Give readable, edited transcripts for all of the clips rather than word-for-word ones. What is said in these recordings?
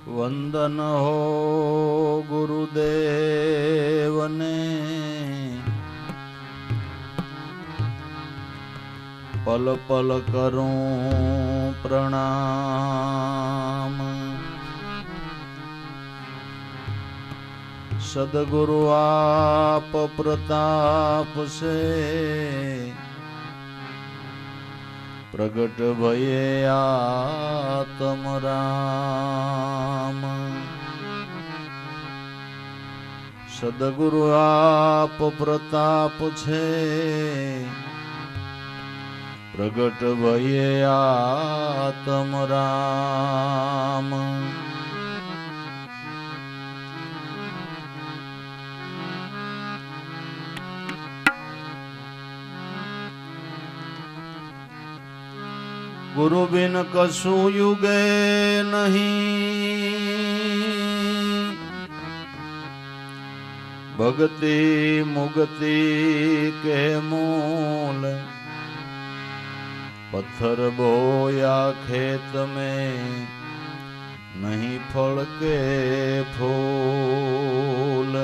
वंदन हो गुरुदेवने पल पल करूं प्रणाम। सदगुरु आप प्रताप से प्रगट भये आत्म राम। सदगुरु आप प्रताप छे प्रगट भये आत्म राम। गुरु बिन कसु युगे नहीं, भक्ति मुक्ति के मूल। पत्थर बोया खेत में नहीं फल के फूल।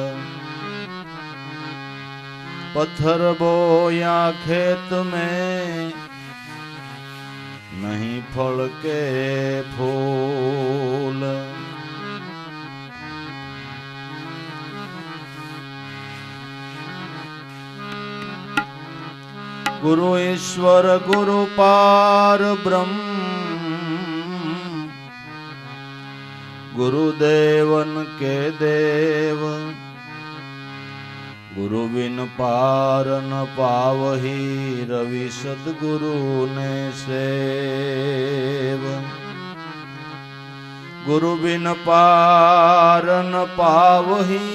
पत्थर बोया खेत में नहीं फल के फूल। गुरु ईश्वर गुरु पार ब्रह्म, गुरुदेवन के देव। गुरु बिन पार न पावही, रवि सद्गुरु ने सेव। गुरु बिन पार न पावही,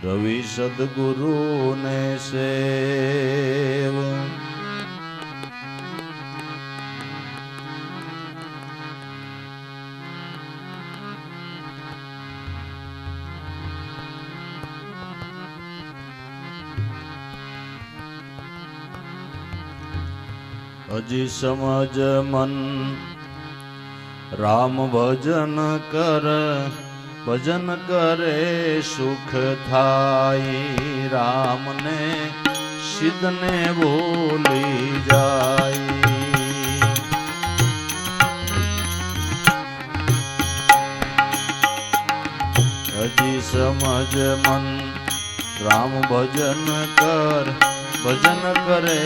रवि सद्गुरु ने सेव। अजी समझ मन राम भजन कर, भजन करे सुख थाई। राम ने सिद्ध ने भूली जाई। अजी समझ मन राम भजन कर, भजन करे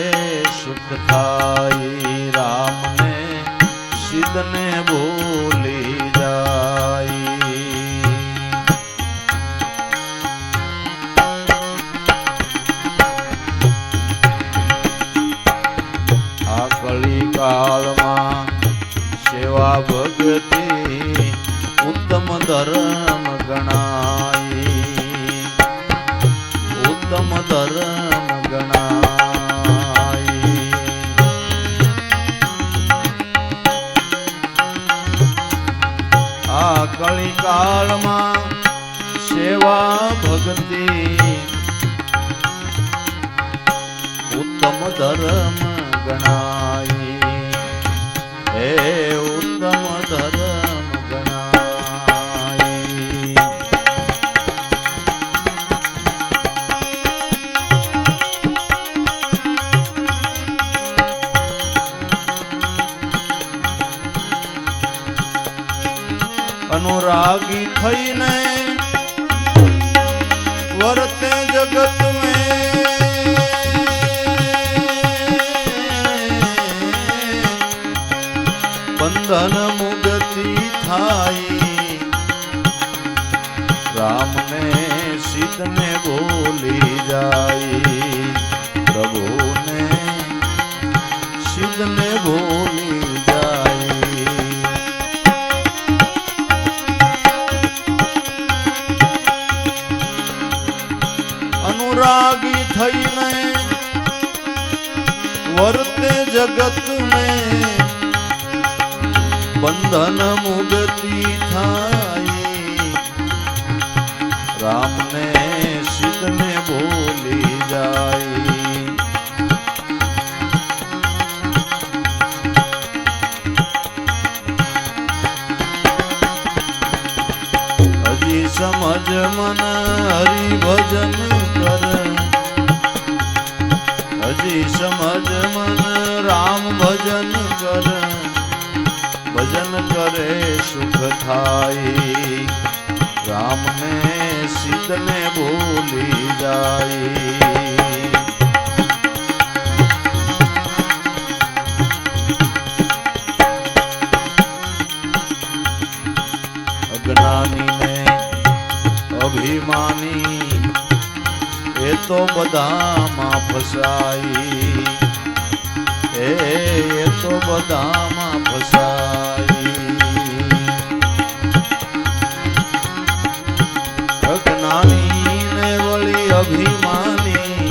सुख थाई। राम ने सिद्ध ने भूली जाई। आ कली काल मां सेवा भक्ति उत्तम धर्म गणाई। उत्तम धर्म गणाई। आ कली काल मां सेवा भक्ति उत्तम धर्म गणाई। हे उत्तम धर्म गणाई। अनुरागी थईने वर्ते जगत में, बंधन मुक्ति थाई। राम ने सीत ने भूली जाई। प्रभु ने सीत ने भूली जाई। अनुरागी थईने वर्ते जगत में, बंधन मुक्ति थाई। राम ने सिद्ध ने भूली जाई। હજી સમજ મન રામ ભજન કર, ભજન કરે સુખ થાય, રામને સિદ્ધને ભૂલી જાય. અજ્ઞાની ને અભિમાની એ તો બધામાં ફસાઈ, એ તો બધામાં ફસાઈ. અજ્ઞાની ને વળી અભિમાની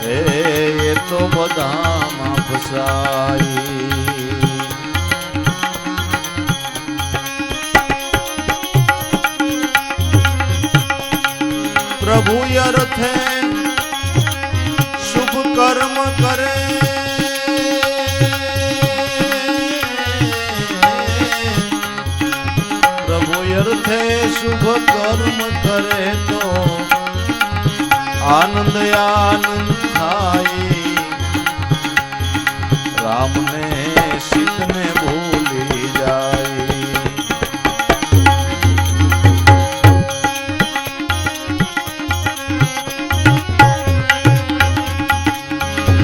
એ તો બધામાં ફસાઈ. પ્રભુ અર્થે શુભ કર્મ કરે, પ્રભુ અર્થે શુભ કર્મ કરે તો આનંદ આનંદ થાય, રામને સિદ્ધને ભૂલી જાય.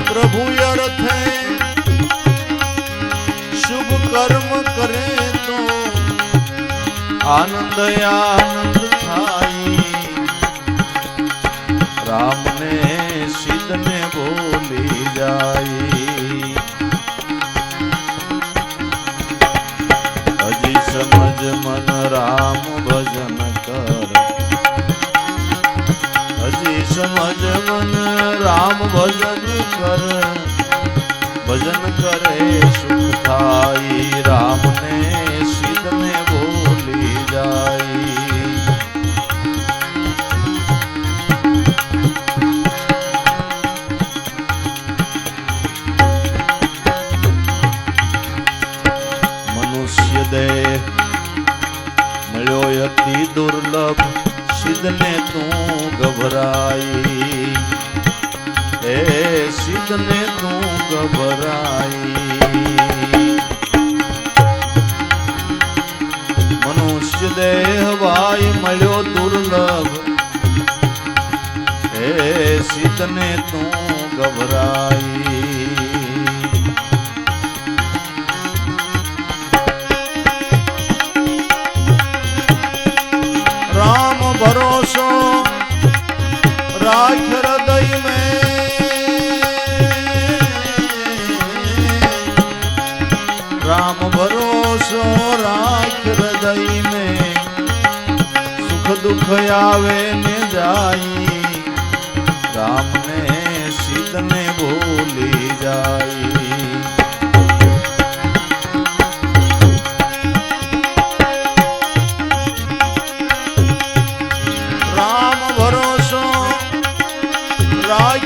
પ્રભુ અર્થે શુભ કર્મ કરે તો આનંદ આનંદ થાય, રામને સિદ્ધને ભૂલી જાય. હજી સમજ મન રામ ભજન કર, હજી સમજ મન રામ ભજન કર, ભજન કરે સુખ થાય, રામને સિદ્ધને ભૂલી જાય. મનુષ્ય દેહ મળ્યો અતિ દુર્લભ, સિદ્ધને તું ગભરાઈ, એ સિદ્ધને તું ગભરાઈ. મનુષ્ય દેહ ભાઈ મળ્યો દુર્લભ, એ સિદ્ધને તું ગભરાઈ. राम भरोसो राख हृदय में, राम भरोसो राख हृदय में, सुख दुख आवे ने जाई, रामने सिद्धने भूली जाई.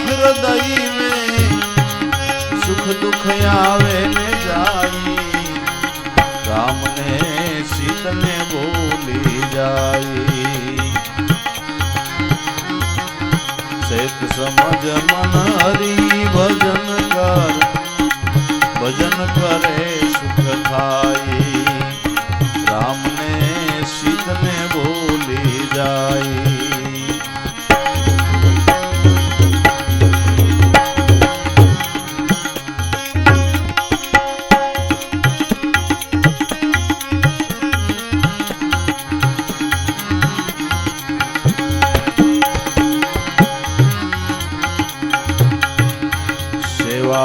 हृदय में सुख दुख आवे ने जाई, रामने सिद्धने भूली जाई. सेत समझ मन हरि भजन कर, भजन करे सुख थाई, रामने सिद्धने भूली जाई.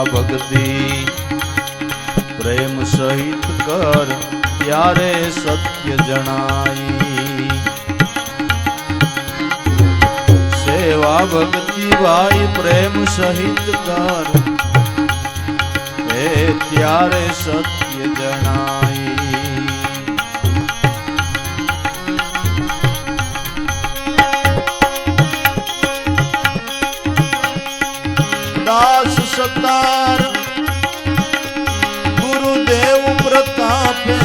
भक्ति प्रेम सहित कर, ત્યારે સત્ય જણાઈ. સેવા ભક્તિ ભાઈ પ્રેમ સહિત કર, એ ત્યારે સત્ય જણાઈ. દાસ સતાર ગુરુદેવ પ્રતાપે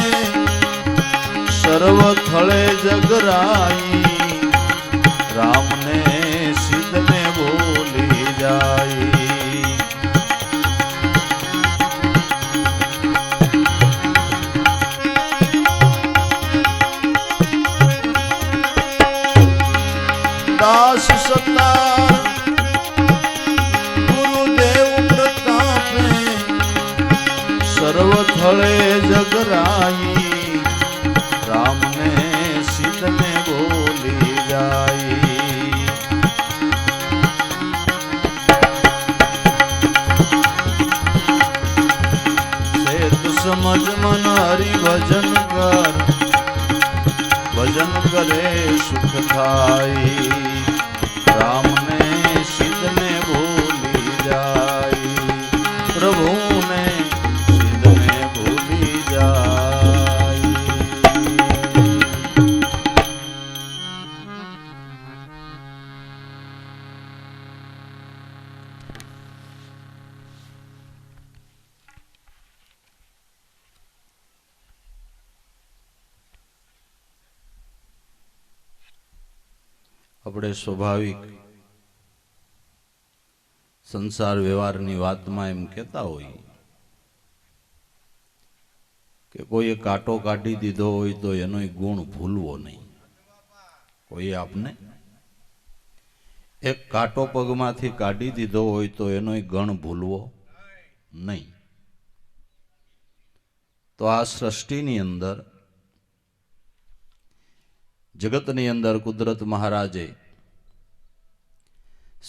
સર્વ થળે જગરાઈ, રામને સિદ્ધને ભૂલી જાય. અવતાર ગુરુદેવ પ્રતાપે સર્વ થળે જગરાઈ રામને સિદ્ધને બોલી જાય સમજ મન હરિ ભજન કર ભજન કરે સુખ થાય રામને સિદ્ધને ભૂલી જાય પ્રભુને સિદ્ધને ભૂલી જાય આપણે સ્વાભાવિક સંસાર વ્યવહારની વાતમાં એમ કહેતા હોય કે કોઈએ કાંટો કાઢી દીધો હોય તો એનો ગુણ ભૂલવો નહીં. કોઈએ આપને એક કાંટો પગમાંથી કાઢી દીધો હોય તો એનો ગણ ભૂલવો નહીં. તો આ સૃષ્ટિની અંદર જગતની અંદર કુદરત મહારાજે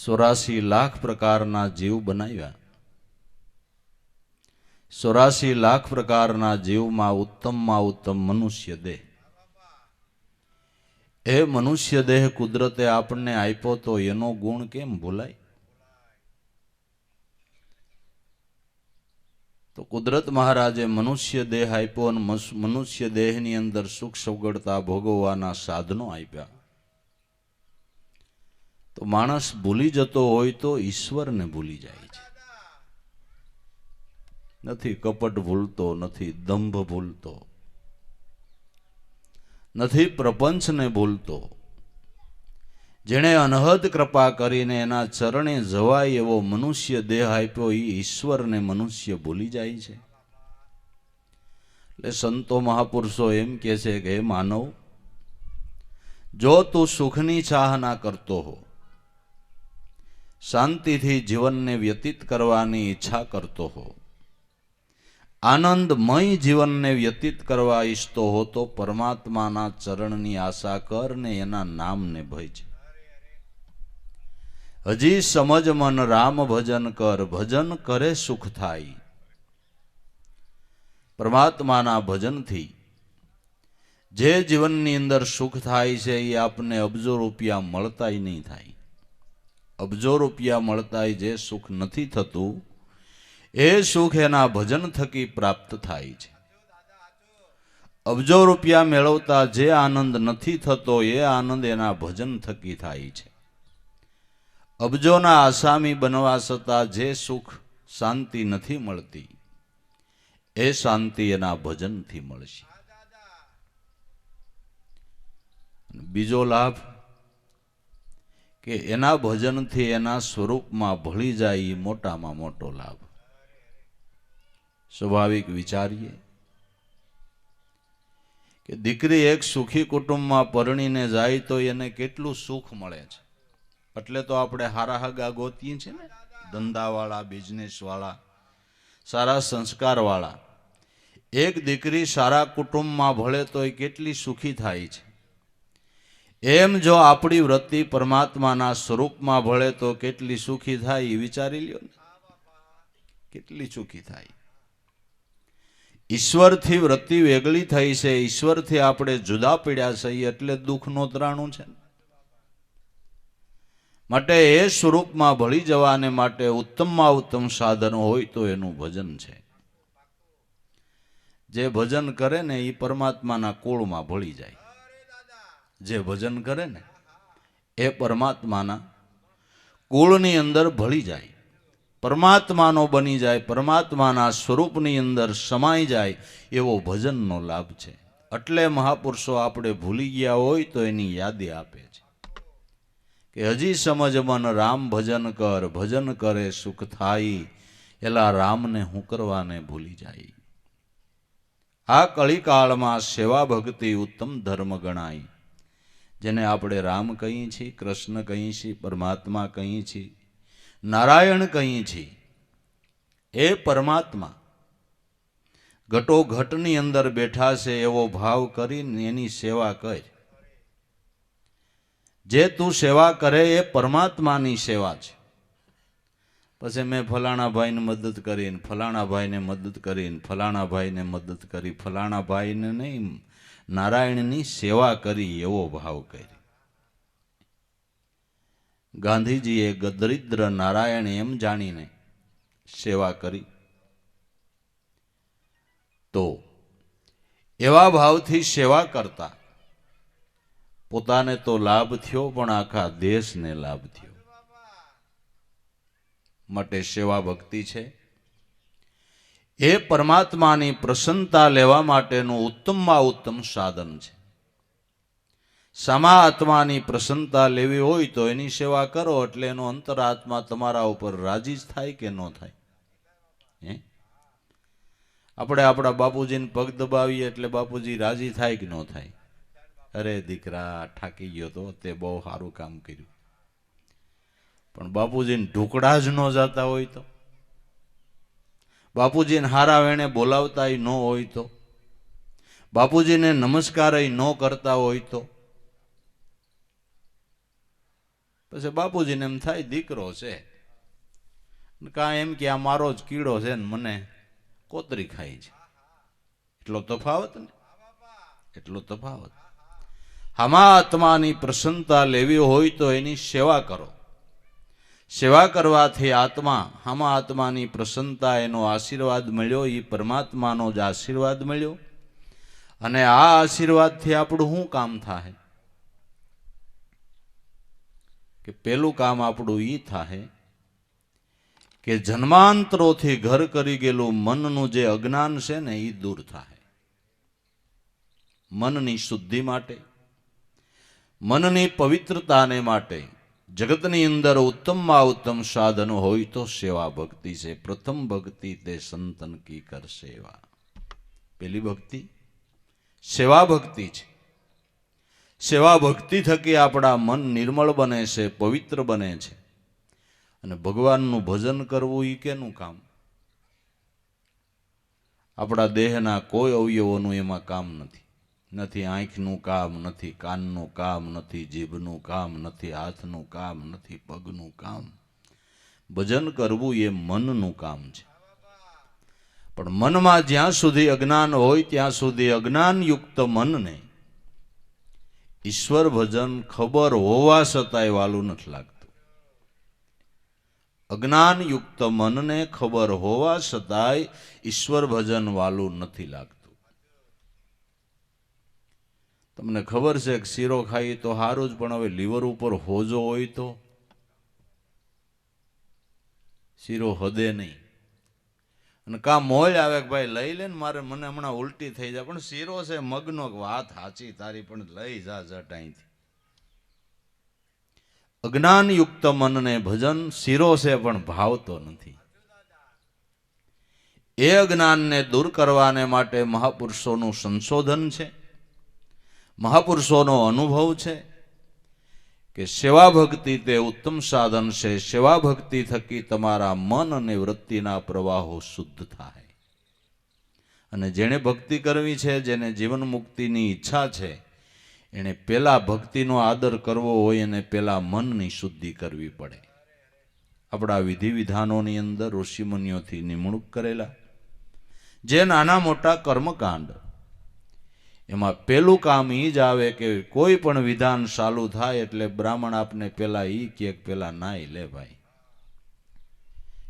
84 લાખ પ્રકારના જીવ બનાવ્યા. 84 લાખ પ્રકારના જીવમાં ઉત્તમમાં ઉત્તમ મનુષ્ય દેહ. એ મનુષ્ય દેહ કુદરતે આપણને આપ્યો તો એનો ગુણ કેમ ભૂલાય? તો કુદરત મહારાજે મનુષ્ય દેહ આપ્યો અને મનુષ્ય દેહની અંદર સુખ સગવડતા ભોગવવાના સાધનો આપ્યા. તો માણસ ભૂલી જતો હોય તો ઈશ્વરને ભૂલી જાય છે. નથી કપટ ભૂલતો, નથી દંભ ભૂલતો, નથી પ્રપંચને ભૂલતો. જેણે અનહદ કૃપા કરીને એના ચરણે જવાય એવો મનુષ્ય દેહ આપ્યો એ ઈશ્વરને મનુષ્ય ભૂલી જાય છે. એટલે સંતો મહાપુરુષો એમ કહે છે કે હે માનવ, જો તું સુખની ચાહના કરતો હો, શાંતિથી જીવનને વ્યતીત કરવાની ઈચ્છા કરતો હો, આનંદમય જીવનને વ્યતીત કરવા ઈચ્છતો હો તો પરમાત્માના ચરણની આશા કર ને એના નામને ભજ. હજી સમજ મન રામ ભજન કર ભજન કરે સુખ થાય. પરમાત્માના ભજનથી જે જીવનની અંદર સુખ થાય છે એ આપને અબજો રૂપિયા મળતાય નહીં થાય. અબજો રૂપિયા મળતાય જે સુખ નથી થતું એ સુખ એના ભજન થકી પ્રાપ્ત થાય છે. અબજો રૂપિયા મેળવતા જે આનંદ નથી થતો એ આનંદ એના ભજન થકી થાય છે. અબજોના આસામી બનવા છતાં જે સુખ શાંતિ નથી મળતી એ શાંતિ એના ભજનથી મળશે. બીજો લાભ કે એના ભજનથી એના સ્વરૂપમાં ભળી જાય એ મોટામાં મોટો લાભ. સ્વાભાવિક વિચારીએ કે દીકરી એક સુખી કુટુંબમાં પરણીને જાય તો એને કેટલું સુખ મળે છે. એટલે તો આપણે હારા હગા ગોતીએ છીએ ને, ધંધાવાળા, બિઝનેસવાળા, સારા સંસ્કારવાળા. એક દીકરી સારા કુટુંબમાં ભળે તો એ કેટલી સુખી થાય છે. એમ જો આપણી વૃત્તિ પરમાત્માના સ્વરૂપમાં ભળે તો કેટલી સુખી થાય એ વિચારી લ્યો ને, કેટલી સુખી થાય. ઈશ્વરથી વૃત્તિ વેગળી થઈ છે, ઈશ્વરથી આપણે જુદા પડ્યા છીએ એટલે દુઃખનો ત્રાણું છે. માટે એ સ્વરૂપમાં ભળી જવાને માટે ઉત્તમમાં ઉત્તમ સાધન હોય તો એનું ભજન છે. જે ભજન કરે ને એ પરમાત્માના કુળમાં ભળી જાય. જે ભજન કરે ને એ પરમાત્માના કુળની અંદર ભળી જાય, પરમાત્માનો બની જાય, પરમાત્માના સ્વરૂપની અંદર સમાઈ જાય એવો ભજનનો લાભ છે. એટલે મહાપુરુષો આપણે ભૂલી ગયા હોય તો એની યાદી આપે છે કે હજી સમજ મન રામ ભજન કર ભજન કરે સુખ થાય. એલા રામને હું કરવાને ભૂલી જાય. આ કળીકાળમાં સેવા ભક્તિ ઉત્તમ ધર્મ ગણાય. જેને આપણે રામ કહીએ છીએ, કૃષ્ણ કહીએ છીએ, પરમાત્મા કહીએ છીએ, નારાયણ કહીએ છીએ, એ પરમાત્મા ઘટોઘટની અંદર બેઠા છે એવો ભાવ કરીને એની સેવા કર. જે તું સેવા કરે એ પરમાત્માની સેવા છે. પછી મેં ફલાણા ભાઈને મદદ કરીને, ફલાણા ભાઈને મદદ કરીને, ફલાણા ભાઈને મદદ કરી, ફલાણા ભાઈને નહીં, નારાયણની સેવા કરી એવો ભાવ કરી. ગાંધીજીએ દરિદ્ર નારાયણ એમ જાણીને સેવા કરી. તો એવા ભાવથી સેવા કરતા પોતાને તો લાભ થયો, પણ આખા દેશને લાભ થયો. માટે સેવા ભક્તિ છે એ પરમાત્માની પ્રસન્નતા લેવા માટેનું ઉત્તમમાં ઉત્તમ સાધન છે. સમા આત્માની પ્રસન્નતા લેવી હોય તો એની સેવા કરો, એટલે એનો અંતરાત્મા તમારા ઉપર રાજી જ થાય કે ન થાય? આપણે આપણા બાપુજીને પગ દબાવીએ એટલે બાપુજી રાજી થાય કે ન થાય? અરે દીકરા ઠાકી ગયો તો, તે બહુ સારું કામ કર્યું. પણ બાપુજીને ઢુકડા જ ન જતા હોય તો, બાપુજીને હારા વેણે બોલાવતા ન હોય તો, બાપુજીને નમસ્કાર ન કરતા હોય તો, પછી બાપુજીને એમ થાય દીકરો છે, કાં એમ કે આ મારો જ કીડો છે ને મને કોતરી ખાય છે. એટલો તફાવત ને, એટલો તફાવત. હામા આત્માની પ્રસન્નતા લેવી હોય તો એની સેવા કરો. સેવા કરવાથી આત્મા, હામા આત્માની પ્રસન્નતા, એનો આશીર્વાદ મળ્યો, એ પરમાત્માનો જ આશીર્વાદ મળ્યો. અને આ આશીર્વાદથી આપણું શું કામ થાય? કે પેલું કામ આપણું એ થાય કે જન્માંતરોથી ઘર કરી ગયેલું મનનું જે અજ્ઞાન છે ને એ દૂર થાય. મનની શુદ્ધિ માટે, મનની પવિત્રતાને માટે જગતની અંદર ઉત્તમમાં ઉત્તમ સાધન હોય તો સેવા ભક્તિ છે. પ્રથમ ભક્તિ તે સંતન કી કર સેવા. પેલી ભક્તિ સેવા ભક્તિ છે. સેવા ભક્તિ થકી આપણા મન નિર્મળ બને છે, પવિત્ર બને છે. અને ભગવાનનું ભજન કરવું એ કેનું કામ? આપણા દેહના કોઈ અવયવોનું એમાં કામ નથી. નથી આંખનું કામ, નથી કાનનું કામ, નથી જીભનું કામ, નથી હાથનું કામ, નથી પગનું કામ. ભજન કરવું એ મનનું કામ છે. પણ મનમાં જ્યાં સુધી અજ્ઞાન હોય ત્યાં સુધી અજ્ઞાનયુક્ત મનને ઈશ્વર ભજન ખબર હોવા છતાંય વાલું નથી લાગતું. અજ્ઞાનયુક્ત મનને ખબર હોવા છતાંય ઈશ્વર ભજન વાલું નથી લાગતું. તમને ખબર છે કે શીરો ખાઈ તો સારું જ, પણ હવે લીવર ઉપર હોજો હોય તો શીરો હદે નહીં. અને કાં મોજ આવે કે ભાઈ લઈ લે ને, મારે મને હમણાં ઉલટી થઈ જાય, પણ શીરો છે મગનો, વાત સાચી તારી, પણ લઈ જા જટ અહીંથી. અજ્ઞાનયુક્ત મનને ભજન શીરો છે પણ ભાવતો નથી. એ અજ્ઞાનને દૂર કરવાને માટે મહાપુરુષોનું સંશોધન છે, મહાપુરુષોનો અનુભવ છે કે સેવા ભક્તિ તે ઉત્તમ સાધન છે. સેવા ભક્તિ થકી તમારા મન અને વૃત્તિના પ્રવાહો શુદ્ધ થાય. અને જેણે ભક્તિ કરવી છે, જેને જીવન મુક્તિની ઈચ્છા છે, એણે પેલા ભક્તિનો આદર કરવો હોય અને પેલા મનની શુદ્ધિ કરવી પડે. આપણા વિધિ વિધાનોની અંદર ઋષિમુનિઓથી નિમણૂક કરેલા જે નાના મોટા કર્મકાંડ, એમાં પેલું કામ એ જ આવે કે કોઈ પણ વિધાન ચાલુ થાય એટલે બ્રાહ્મણ આપને પેલા ઈ કે પેલા નાઈ લે ભાઈ,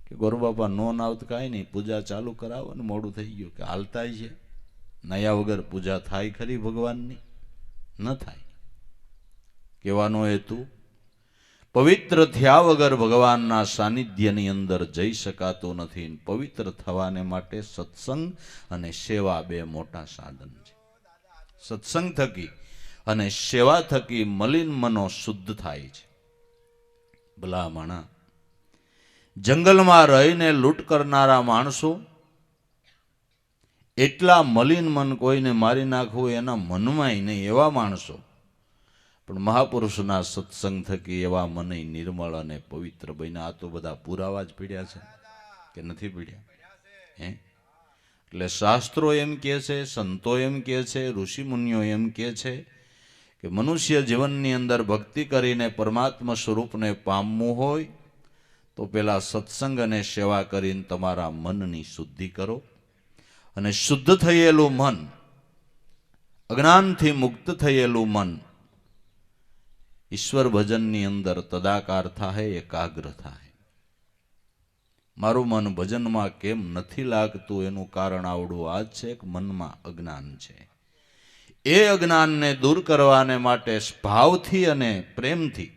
કે ગોરુ બાપા નો નાવ તો કાંઈ નહીં, પૂજા ચાલુ કરાવો ને, મોડું થઈ ગયું કે હાલતા છે. નયા વગર પૂજા થાય ખરી ભગવાનની? ન થાય. કહેવાનો હેતુ, પવિત્ર થયા વગર ભગવાનના સાનિધ્યની અંદર જઈ શકાતું નથી. પવિત્ર થવાને માટે સત્સંગ અને સેવા બે મોટા સાધન છે. સત્સંગ થકી અને સેવા થકી મલિન મનો શુદ્ધ થાય છે. ભલા માણા, જંગલમાં રહીને લૂંટ કરનારા માણસો એટલા મલિન મન, કોઈને મારી નાખવું એના મનમાં નહીં એવા માણસો, પણ મહાપુરુષના સત્સંગ થકી એવા મને નિર્મળ અને પવિત્ર બન્યા. આ તો બધા પુરાવા જ પીડ્યા છે કે નથી પીડ્યા? હે, એટલે શાસ્ત્રો એમ કહે છે, સંતો એમ કહે છે, ઋષિમુનિઓ એમ કહે છે કે મનુષ્ય જીવનની અંદર ભક્તિ કરીને પરમાત્મા સ્વરૂપને પામવું હોય તો પેલા સત્સંગ અને સેવા કરીને તમારા મનની શુદ્ધિ કરો. અને શુદ્ધ થયેલું મન, અજ્ઞાનથી મુક્ત થયેલું મન ઈશ્વર ભજનની અંદર તદાકાર થાય, એકાગ્ર થાય. મારું મન ભજનમાં કેમ નથી લાગતું એનું કારણ આવડું આ જ છે કે મનમાં અજ્ઞાન છે. એ અજ્ઞાનને દૂર કરવાને માટે ભાવથી અને પ્રેમથી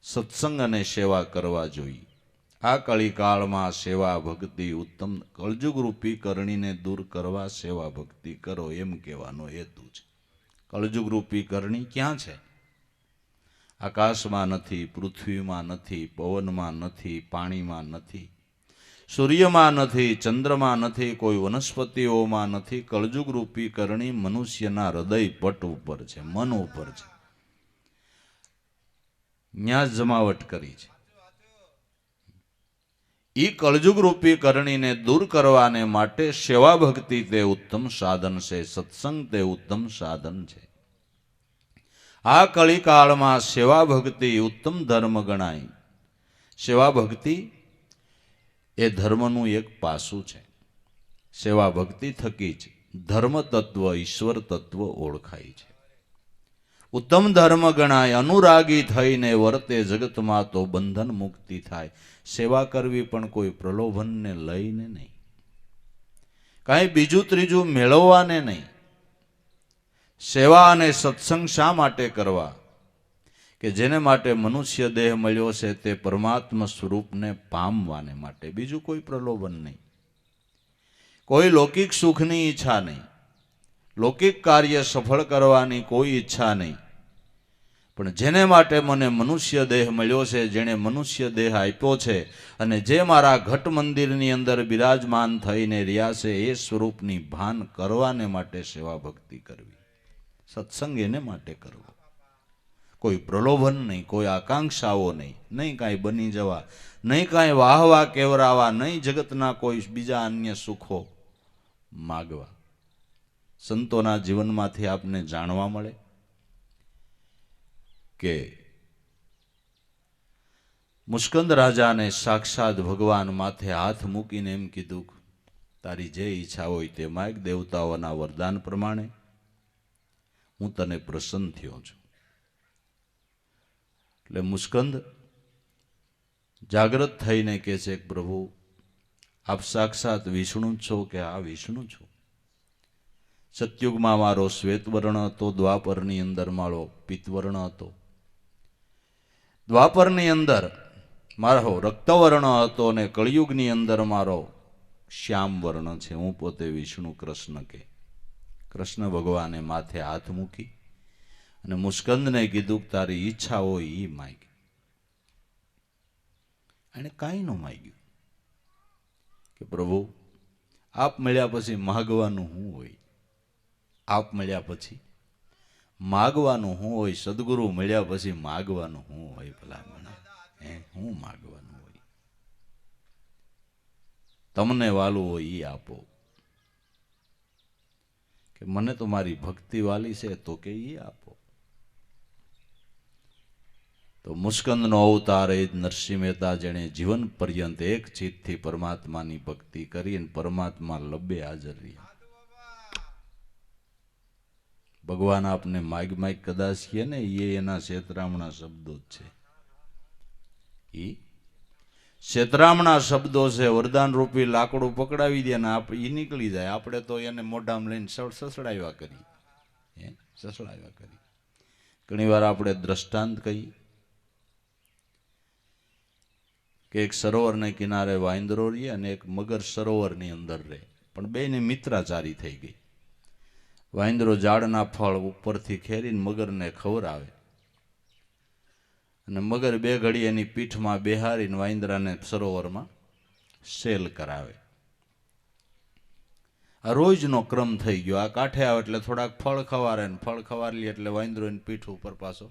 સત્સંગ અને સેવા કરવા જોઈએ. આ કળીકાળમાં સેવા ભક્તિ ઉત્તમ, કળજુગ રૂપી કરણીને દૂર કરવા સેવા ભક્તિ કરો એમ કહેવાનો હેતુ છે. કળજુગ રૂપી કરણી ક્યાં છે? આકાશમાં નથી, પૃથ્વીમાં નથી, પવનમાં નથી, પાણીમાં નથી, સૂર્યમાં નથી, ચંદ્રમાં નથી, કોઈ વનસ્પતિઓમાં નથી. કળજુગ રૂપી કરણી મનુષ્યના હૃદય પટ ઉપર છે, મન ઉપર છે. ન્યા જમાવટ કરી છે. ઈ કળજુગ રૂપી કરણીને દૂર કરવાને માટે સેવા ભક્તિ તે ઉત્તમ સાધન છે, સત્સંગ તે ઉત્તમ સાધન છે. આ કળીકાળમાં સેવા ભક્તિ ઉત્તમ ધર્મ ગણાય. સેવા ભક્તિ એ ધર્મનું એક પાસું છે. સેવા ભક્તિ થકી જ ધર્મ તત્વ, ઈશ્વર તત્વ ઓળખાય છે. ઉત્તમ ધર્મ ગણાય. અનુરાગી થઈને વર્તે જગતમાં તો બંધન મુક્તિ થાય. સેવા કરવી પણ કોઈ પ્રલોભનને લઈને નહીં, કાંઈ બીજું ત્રીજું મેળવવાને નહીં. સેવા અને સત્સંગ શા માટે કરવા? કે જેને માટે મનુષ્ય દેહ મળ્યો છે તે પરમાત્મા સ્વરૂપને પામવાને માટે. બીજું કોઈ પ્રલોભન નહીં, કોઈ લૌકિક સુખની ઈચ્છા નહીં, લૌકિક કાર્ય સફળ કરવાની કોઈ ઈચ્છા નહીં. પણ જેને માટે મને મનુષ્ય દેહ મળ્યો છે, જેણે મનુષ્ય દેહ આપ્યો છે અને જે મારા ઘટ મંદિરની અંદર બિરાજમાન થઈને રહ્યા છે એ સ્વરૂપની ભાન કરવાને માટે સેવા ભક્તિ કરવી, સત્સંગ એને માટે કરવો. કોઈ પ્રલોભન નહીં, કોઈ આકાંક્ષાઓ નહીં, નહીં કાંઈ બની જવા, નહીં કાંઈ વાહવા કેવરાવા, નહીં જગતના કોઈ બીજા અન્ય સુખો માગવા. સંતોના જીવનમાંથી આપને જાણવા મળે કે મુસ્કંદ રાજાને સાક્ષાત ભગવાન માથે હાથ મૂકીને એમ કીધું, તારી જે ઈચ્છા હોય તે માગ, દેવતાઓના વરદાન પ્રમાણે હું તને પ્રસન્ન થયો છું. એટલે મુસ્કંદ જાગ્રત થઈને કહે છે કે પ્રભુ આપ સાક્ષાત વિષ્ણુ છો કે? આ વિષ્ણુ છું. સતયુગમાં મારો શ્વેતવર્ણ હતો, દ્વાપરની અંદર મારો પિત્તવર્ણ હતો, દ્વાપરની અંદર મારો રક્તવર્ણ હતો અને કળિયુગની અંદર મારો શ્યામ વર્ણ છે. હું પોતે વિષ્ણુ કૃષ્ણ કે કૃષ્ણ ભગવાને માથે હાથ મૂકી અને મુસ્કંદને કીધું તારી ઈચ્છા હોય એ માગ. એને કાંઈ ન માગ્યું કે પ્રભુ આપ મળ્યા પછી માગવાનું શું હોય? આપ મળ્યા પછી માગવાનું શું હોય? સદગુરુ મળ્યા પછી માગવાનું શું હોય? ભલા મને હું માગવાનું હોય? તમને વાલું હોય એ આપો. કે મને તો મારી ભક્તિ વાલી છે તો કે એ આપો. તો મુસ્કંદનો અવતાર એ નરસિંહ મહેતા, જેણે જીવન પર્યંત એક ચિત્તથી પરમાત્માની ભક્તિ કરી અને પરમાત્મા લબે હાજર રહ્યા. ભગવાન આપને માગ માગ કદાચ કહે ને, એ એના શેતરામણા શબ્દો જ છે. એ શેતરામણા શબ્દો છે. વરદાન રૂપી લાકડું પકડાવી દે ને એ નીકળી જાય. આપણે તો એને મોઢામાં લઈને સસડાવ્યા કરી, સસડાવ્યા કરી. ઘણી વાર આપણે દ્રષ્ટાંત કહી કે એક સરોવરને કિનારે વાંદરો રહે અને એક મગર સરોવરની અંદર રહે, પણ બેને મિત્રાચારી થઈ ગઈ. વાંદરો ઝાડના ફળ ઉપરથી ખેરીને મગરને ખવડાવે અને મગર બે ઘડી એની પીઠમાં બેહારીને વાંદરાને સરોવરમાં સેલ કરાવે. આ રોજનો ક્રમ થઈ ગયો. આ કાંઠે આવે એટલે થોડાક ફળ ખવારે ને ફળ ખવારી એટલે વાંદરો એની પીઠ ઉપર પાછો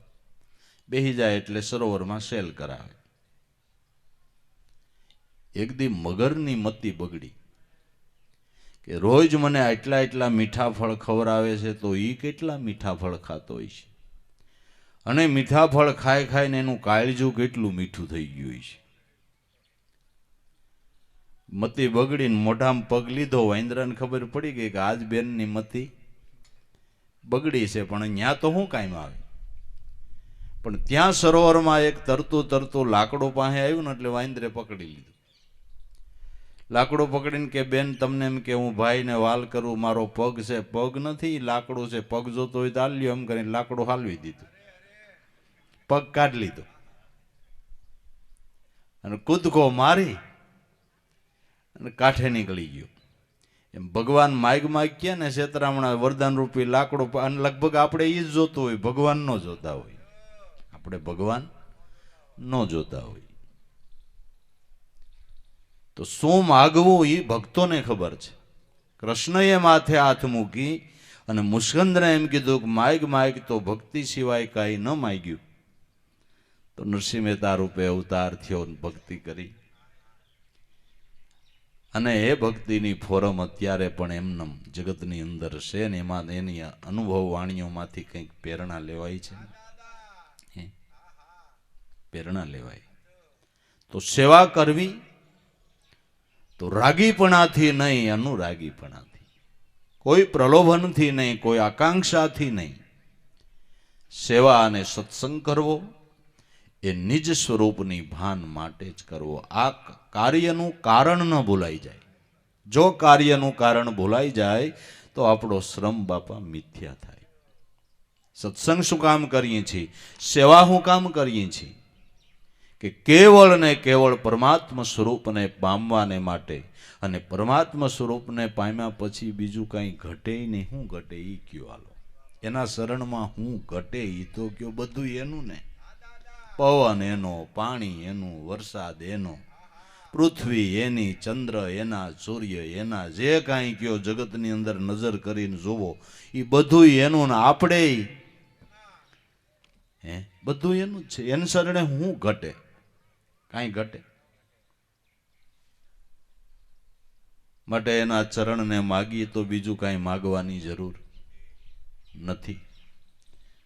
બેસી જાય એટલે સરોવરમાં સેલ કરાવે. એક દી મગરની મતી બગડી કે રોજ મને આટલા એટલા મીઠા ફળ ખવડાવે છે તો એ કેટલા મીઠા ફળ ખાતો હોય છે, અને મીઠા ફળ ખાઈ ખાઈને એનું કાળજું કેટલું મીઠું થઈ ગયું છે. મતી બગડીને મોઢામાં પગ લીધો. વાંદરાને ખબર પડી ગઈ કે આજ બેનની મતી બગડી છે, પણ ત્યાં તો શું કાંઈ આવે. પણ ત્યાં સરોવરમાં એક તરતું તરતું લાકડું પાસે આવ્યું ને એટલે વાંદરે પકડી લીધું. લાકડું પકડીને કે બેન તમને એમ કે હું ભાઈને વાલ કરું, મારો પગ છે. પગ નથી, લાકડું છે. પગ જોતો હોય તો હાલ્યો એમ કરીને લાકડું હાલવી દીધું, પગ કાઢી લીધો અને કૂદકો મારી અને કાંઠે નીકળી ગયો. એમ ભગવાન માગ કે ને છેતરામણા વરદાન રૂપી લાકડું, અને લગભગ આપણે એ જ જોતું હોય, ભગવાન ન જોતા હોય. આપણે ભગવાન ન જોતા હોય તો શું માગવું એ ભક્તોને ખબર છે. કૃષ્ણએ માથે હાથ મૂકી અને મુસ્કંદને એમ કીધું કે માગ માગ, તો ભક્તિ સિવાય કાંઈ ન માગ્યું. તો નરસિંહ મહેતા રૂપે અવતાર થયો, ભક્તિ કરી. અને એ ભક્તિની ફોરમ અત્યારે પણ એમનેમ જગતની અંદર છે ને એમાં એની અનુભવ વાણીઓમાંથી કંઈક પ્રેરણા લેવાય છે. પ્રેરણા લેવાય તો સેવા કરવી તો રાગીપણાથી નહીં, અનુરાગીપણાથી, કોઈ પ્રલોભનથી નહીં, કોઈ આકાંક્ષાથી નહીં. સેવા અને સત્સંગ કરવો એ નિજ સ્વરૂપની ભાન માટે જ કરવો. આ કાર્યનું કારણ ન ભૂલાઈ જાય. જો કાર્યનું કારણ ભૂલાઈ જાય તો આપણો શ્રમ બાપા મિથ્યા થાય. સત્સંગ શું કામ કરીએ છીએ, સેવા શું કામ કરીએ છીએ? કે કેવળ ને કેવળ પરમાત્મા સ્વરૂપને પામવાને માટે. અને પરમાત્મા સ્વરૂપને પામ્યા પછી બીજું કાંઈ ઘટે નહીં. શું ઘટે એ કયો? હાલો, એના શરણમાં શું ઘટે એ તો કયો? બધું એનું ને. પવન એનો, પાણી એનું, વરસાદ એનો, પૃથ્વી એની, ચંદ્ર એના, સૂર્ય એના, જે કાંઈ કયો જગતની અંદર નજર કરીને જોવો એ બધું એનું ને આપણે બધું એનું જ છે. એના શરણે શું ઘટે? કાંઈ ઘટે. માટે એના ચરણને માગીએ તો બીજું કાંઈ માગવાની જરૂર નથી.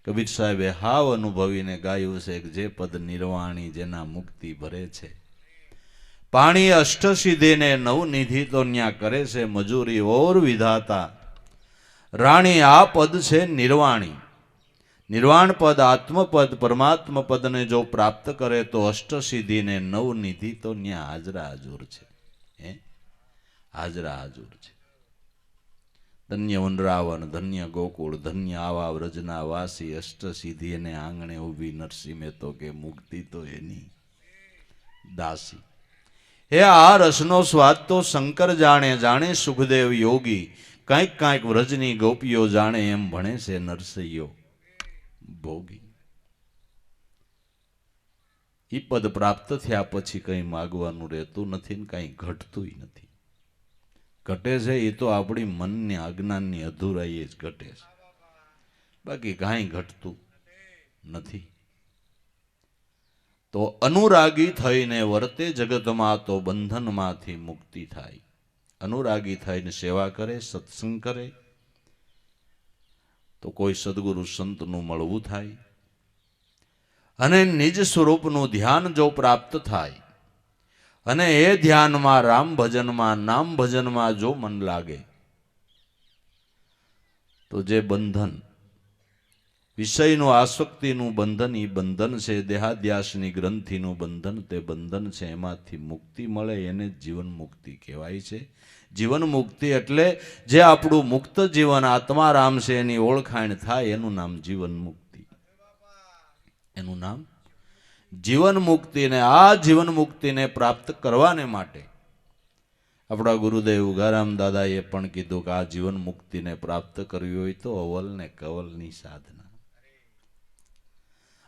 કબીર સાહેબે હાવ અનુભવીને ગાયું છે કે જે પદ નિર્વાણી જેના મુક્તિ ભરે છે. પાણી અષ્ટસિદ્ધિને નવનિધિ તો ન્યા કરે છે મજૂરી ઓર વિધાતા. રાણી આ પદ છે નિર્વાણી. નિર્વાણ પદ, આત્મપદ, પરમાત્મ પદને જો પ્રાપ્ત કરે તો અષ્ટસિદ્ધિને નવનિધિ તો ન્યા હાજરા હાજુર છે. હાજરા હાજુર છે. ધન્ય વનરાવન, ધન્ય ગોકુળ, ધન્ય આવા વ્રજના વાસી, અષ્ટસિદ્ધિ એને આંગણે ઊભી. નરસિંહ મહેતો કે મુક્તિ તો એની દાસી. હે આ રસનો સ્વાદ તો શંકર જાણે, જાણે સુખદેવ યોગી. કાંઈક કાંઈક વ્રજની ગોપીઓ જાણે, એમ ભણે છે નરસૈયો ભોગી. ઈ પદ પ્રાપ્ત થયા પછી કંઈ માગવાનું રહેતું નથી ને કાંઈ ઘટતું નથી. ઘટે છે એ તો આપણી મનની અજ્ઞાનની અધૂરાઈ જ ઘટે છે, બાકી કાંઈ ઘટતું નથી. તો અનુરાગી થઈને વર્તે જગતમાં તો બંધનમાંથી મુક્તિ થાય. અનુરાગી થઈને સેવા કરે, સત્સંગ કરે તો કોઈ સદગુરુ સંતનું મળવું થાય. અને નિજ સ્વરૂપનું ધ્યાન જો પ્રાપ્ત થાય અને એ ધ્યાનમાં, રામ ભજનમાં, નામ ભજનમાં જો મન લાગે તો જે બંધન, વિષયનું આસક્તિનું બંધન, એ બંધન છે. દેહાદ્યાસની ગ્રંથિનું બંધન, તે બંધન છે. એમાંથી મુક્તિ મળે એને જીવન મુક્તિ કહેવાય છે. જીવન મુક્તિ એટલે જે આપણું મુક્ત જીવન આત્મારામ છે એની ઓળખાણ થાય, એનું નામ જીવન મુક્તિ. એનું નામ જીવન મુક્તિને. આ જીવન મુક્તિને પ્રાપ્ત કરવાને માટે આપણા ગુરુદેવ ઉગારામ દાદાએ પણ કીધું કે આ જીવન મુક્તિને પ્રાપ્ત કરવી હોય તો અવલ ને કવલની સાધના.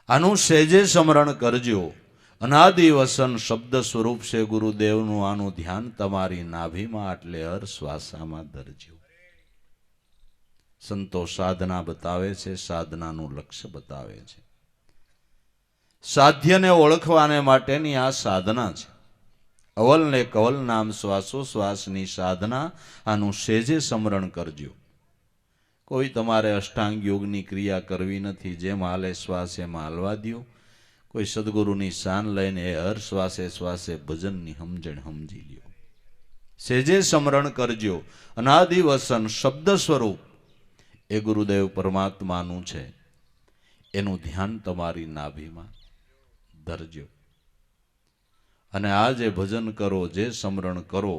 આનું સહેજે સ્મરણ કરજો. અનાદિ વસન શબ્દ સ્વરૂપ છે ગુરુદેવનું. આનું ધ્યાન તમારી નાભીમાં એટલે હર શ્વાસામાં ધરજો. સંતો સાધના બતાવે છે, સાધનાનું લક્ષ્ય બતાવે છે. સાધ્યને ઓળખવાને માટેની આ સાધના છે. અવલ ને કવલ નામ શ્વાસોશ્વાસની સાધના. આનું સેજે સ્મરણ કરજો. કોઈ તમારે અષ્ટાંગ યોગની ક્રિયા કરવી નથી. જેમ હાલે શ્વાસ એમાં હાલવા દો. કોઈ સદગુરુની શાન લઈને એ હર શ્વાસે શ્વાસે ભજનની સમજણ સમજી લ્યો. સેજે સ્મરણ કરજો. અનાદિ વસન શબ્દ સ્વરૂપ એ ગુરુદેવ પરમાત્માનું છે. એનું ધ્યાન તમારી નાભીમાં ધરજો. અને આ જે ભજન કરો, જે સ્મરણ કરો,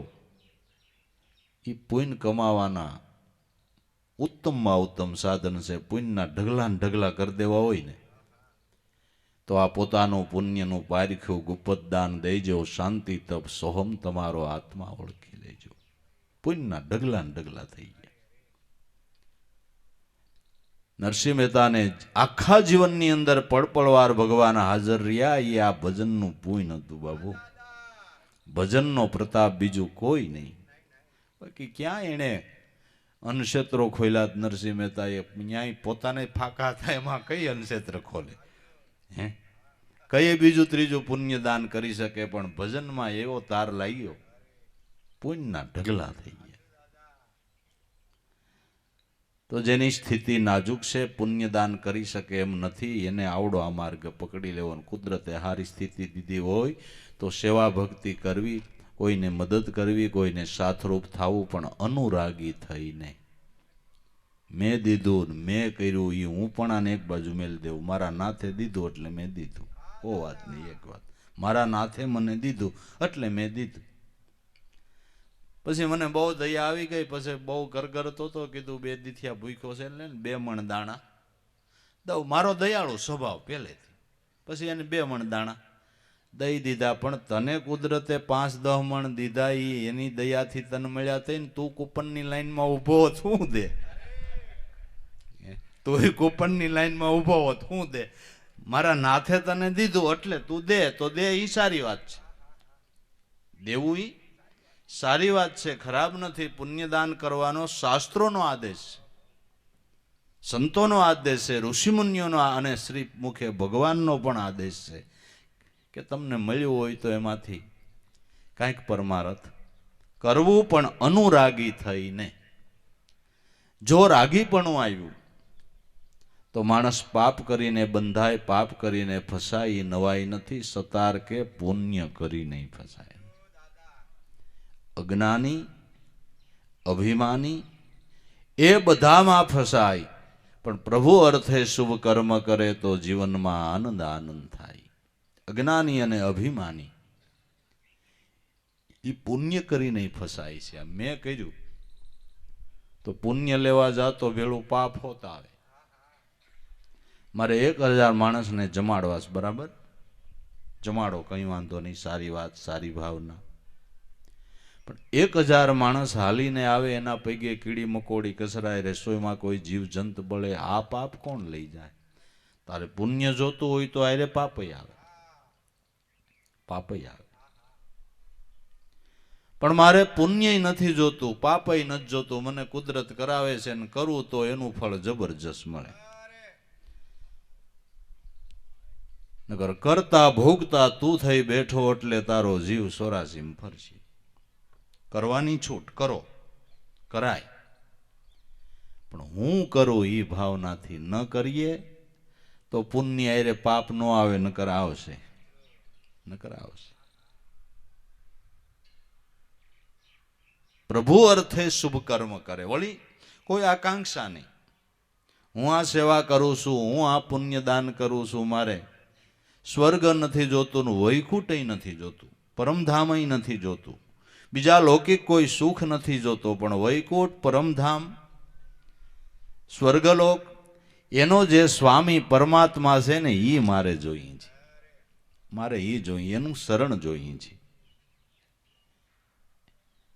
એ પુણ્ય કમાવાના ઉત્તમમાં ઉત્તમ સાધન છે. પુણ્યના ઢગલા ને ઢગલા કરી દેવા હોય ને તો આ પોતાનું પુણ્યનું પારખ્યું ગુપ્ત દાન દેજો. શાંતિ તપ સોહમ તમારો આત્મા ઓળખી લેજો. પુણ્યના ઢગલા ને ઢગલા થઈ ગયા. નરસિંહ મહેતાને આખા જીવનની અંદર પળપળવાર ભગવાન હાજર રહ્યા. એ આ ભજનનું પુણ્ય હતું બાબુ. ભજનનો પ્રતાપ બીજું કોઈ નહીં. બાકી ક્યાં એને અન્નક્ષેત્રો ખોલ્યા નરસિંહ મહેતાએ? ન્યાય પોતાને ફાંકા થાય એમાં કઈ અન્નક્ષેત્ર ખોલે? હે, કઈ બીજું ત્રીજું પુણ્ય દાન કરી શકે? પણ ભજનમાં એવો તાર લાગ્યો, પુણ્યના ઢગલા થઈ ગયા. તો જેની સ્થિતિ નાજુક છે, પુણ્યદાન કરી શકે એમ નથી, એને આવડો આ માર્ગ પકડી લેવો. કુદરતે હારી સ્થિતિ દીધી હોય તો સેવા ભક્તિ કરવી, કોઈને મદદ કરવી, કોઈને સાથરૂપ થવું, પણ અનુરાગી થઈને. મેં દીધું મેં કર્યું એ હું પણ આને એક બાજુ મેલ દેવું. મારા નાથે દીધું એટલે મેં દીધું. ઓ વાત નહીં, એક વાત. મારા નાથે મને દીધું એટલે મેં દીધું. પછી મને બહુ દયા આવી ગઈ. પછી બહુ કરગરતો હતો. કીધું 2 દીથિયા ભૂખ્યો છે ને 2 મણ દાણા દઉં. મારો દયાળુ સ્વભાવ પહેલેથી. પછી એને 2 મણ દાણા દઈ દીધા. પણ તને કુદરતે 5-10 મણ દીધા, એની દયાથી તને મળ્યા થઈ ને તું કૂપનની લાઈનમાં ઊભો હોત શું દે? તું કૂપનની લાઈનમાં ઊભો હોત શું દે? મારા નાથે તને દીધું એટલે તું દે તો દે. એ સારી વાત છે. દેવું એ સારી વાત છે, ખરાબ નથી. પુણ્યદાન કરવાનો શાસ્ત્રોનો આદેશ છે, સંતોનો આદેશ છે, ઋષિમુનિઓનો અને શ્રી મુખે ભગવાનનો પણ આદેશ છે કે તમને મળ્યું હોય તો એમાંથી કાંઈક પરમારથ કરવું, પણ અનુરાગી થઈને. જો રાગીપણું આવ્યું તો માણસ પાપ કરીને બંધાય, પાપ કરીને ફસાય. નવાઈ નથી. સતાર કે પુણ્ય કરીને ફસાય. અજ્ઞાની અભિમાની એ બધામાં ફસાય, પણ પ્રભુ અર્થે શુભ કર્મ કરે તો જીવનમાં આનંદ થાય. અજ્ઞાની અને અભિમાની એ પુણ્ય કરીને ફસાય છે. મેં કર્યું તો પુણ્ય લેવા જાતો ભેળું પાપ હોતા આવે. મારે 1000 માણસને જમાડવા છે, બરાબર? જમાડો, કઈ વાંધો નહીં, સારી વાત, સારી ભાવના. પણ 1000 માણસ હાલીને આવે, એના પૈગે કીડી મકોડી કસરાય, રસોઈમાં કોઈ જીવ જંત બળે, આ પાપ કોણ લઈ જાય? તારે પુણ્ય જોતું હોય તો આરે પાપય આવે, પાપય આવે. પણ મારે પુણ્ય નથી જોતું, પાપય નથી જોતું. મને કુદરત કરાવે છે ને કરું તો એનું ફળ જબરજસ્ત મળે. નકર કરતા ભોગતા તું થઈ બેઠો એટલે તારો જીવ સોરાસીમ ફરશે. કરવાની છૂટ, કરો, કરાય. પણ હું કરું એ ભાવનાથી ન કરીએ તો પુણ્ય આરે પાપ ન આવે, નકર આવશે, નકર આવશે. પ્રભુ અર્થે શુભ કર્મ કરે, વળી કોઈ આકાંક્ષા નહીં. હું આ સેવા કરું છું, હું આ પુણ્યદાન કરું છું, મારે સ્વર્ગ નથી જોતું ને વૈકુંઠય નથી જોતું, પરમધામય નથી જોતું, બીજા લૌકિક કોઈ સુખ નથી જોતો. પણ વૈકુંઠ, પરમધામ, સ્વર્ગલોક એનો જે સ્વામી પરમાત્મા છે ને એ મારે જોઈએ છે. મારે એ જોઈએ, એનું શરણ જોઈએ છે.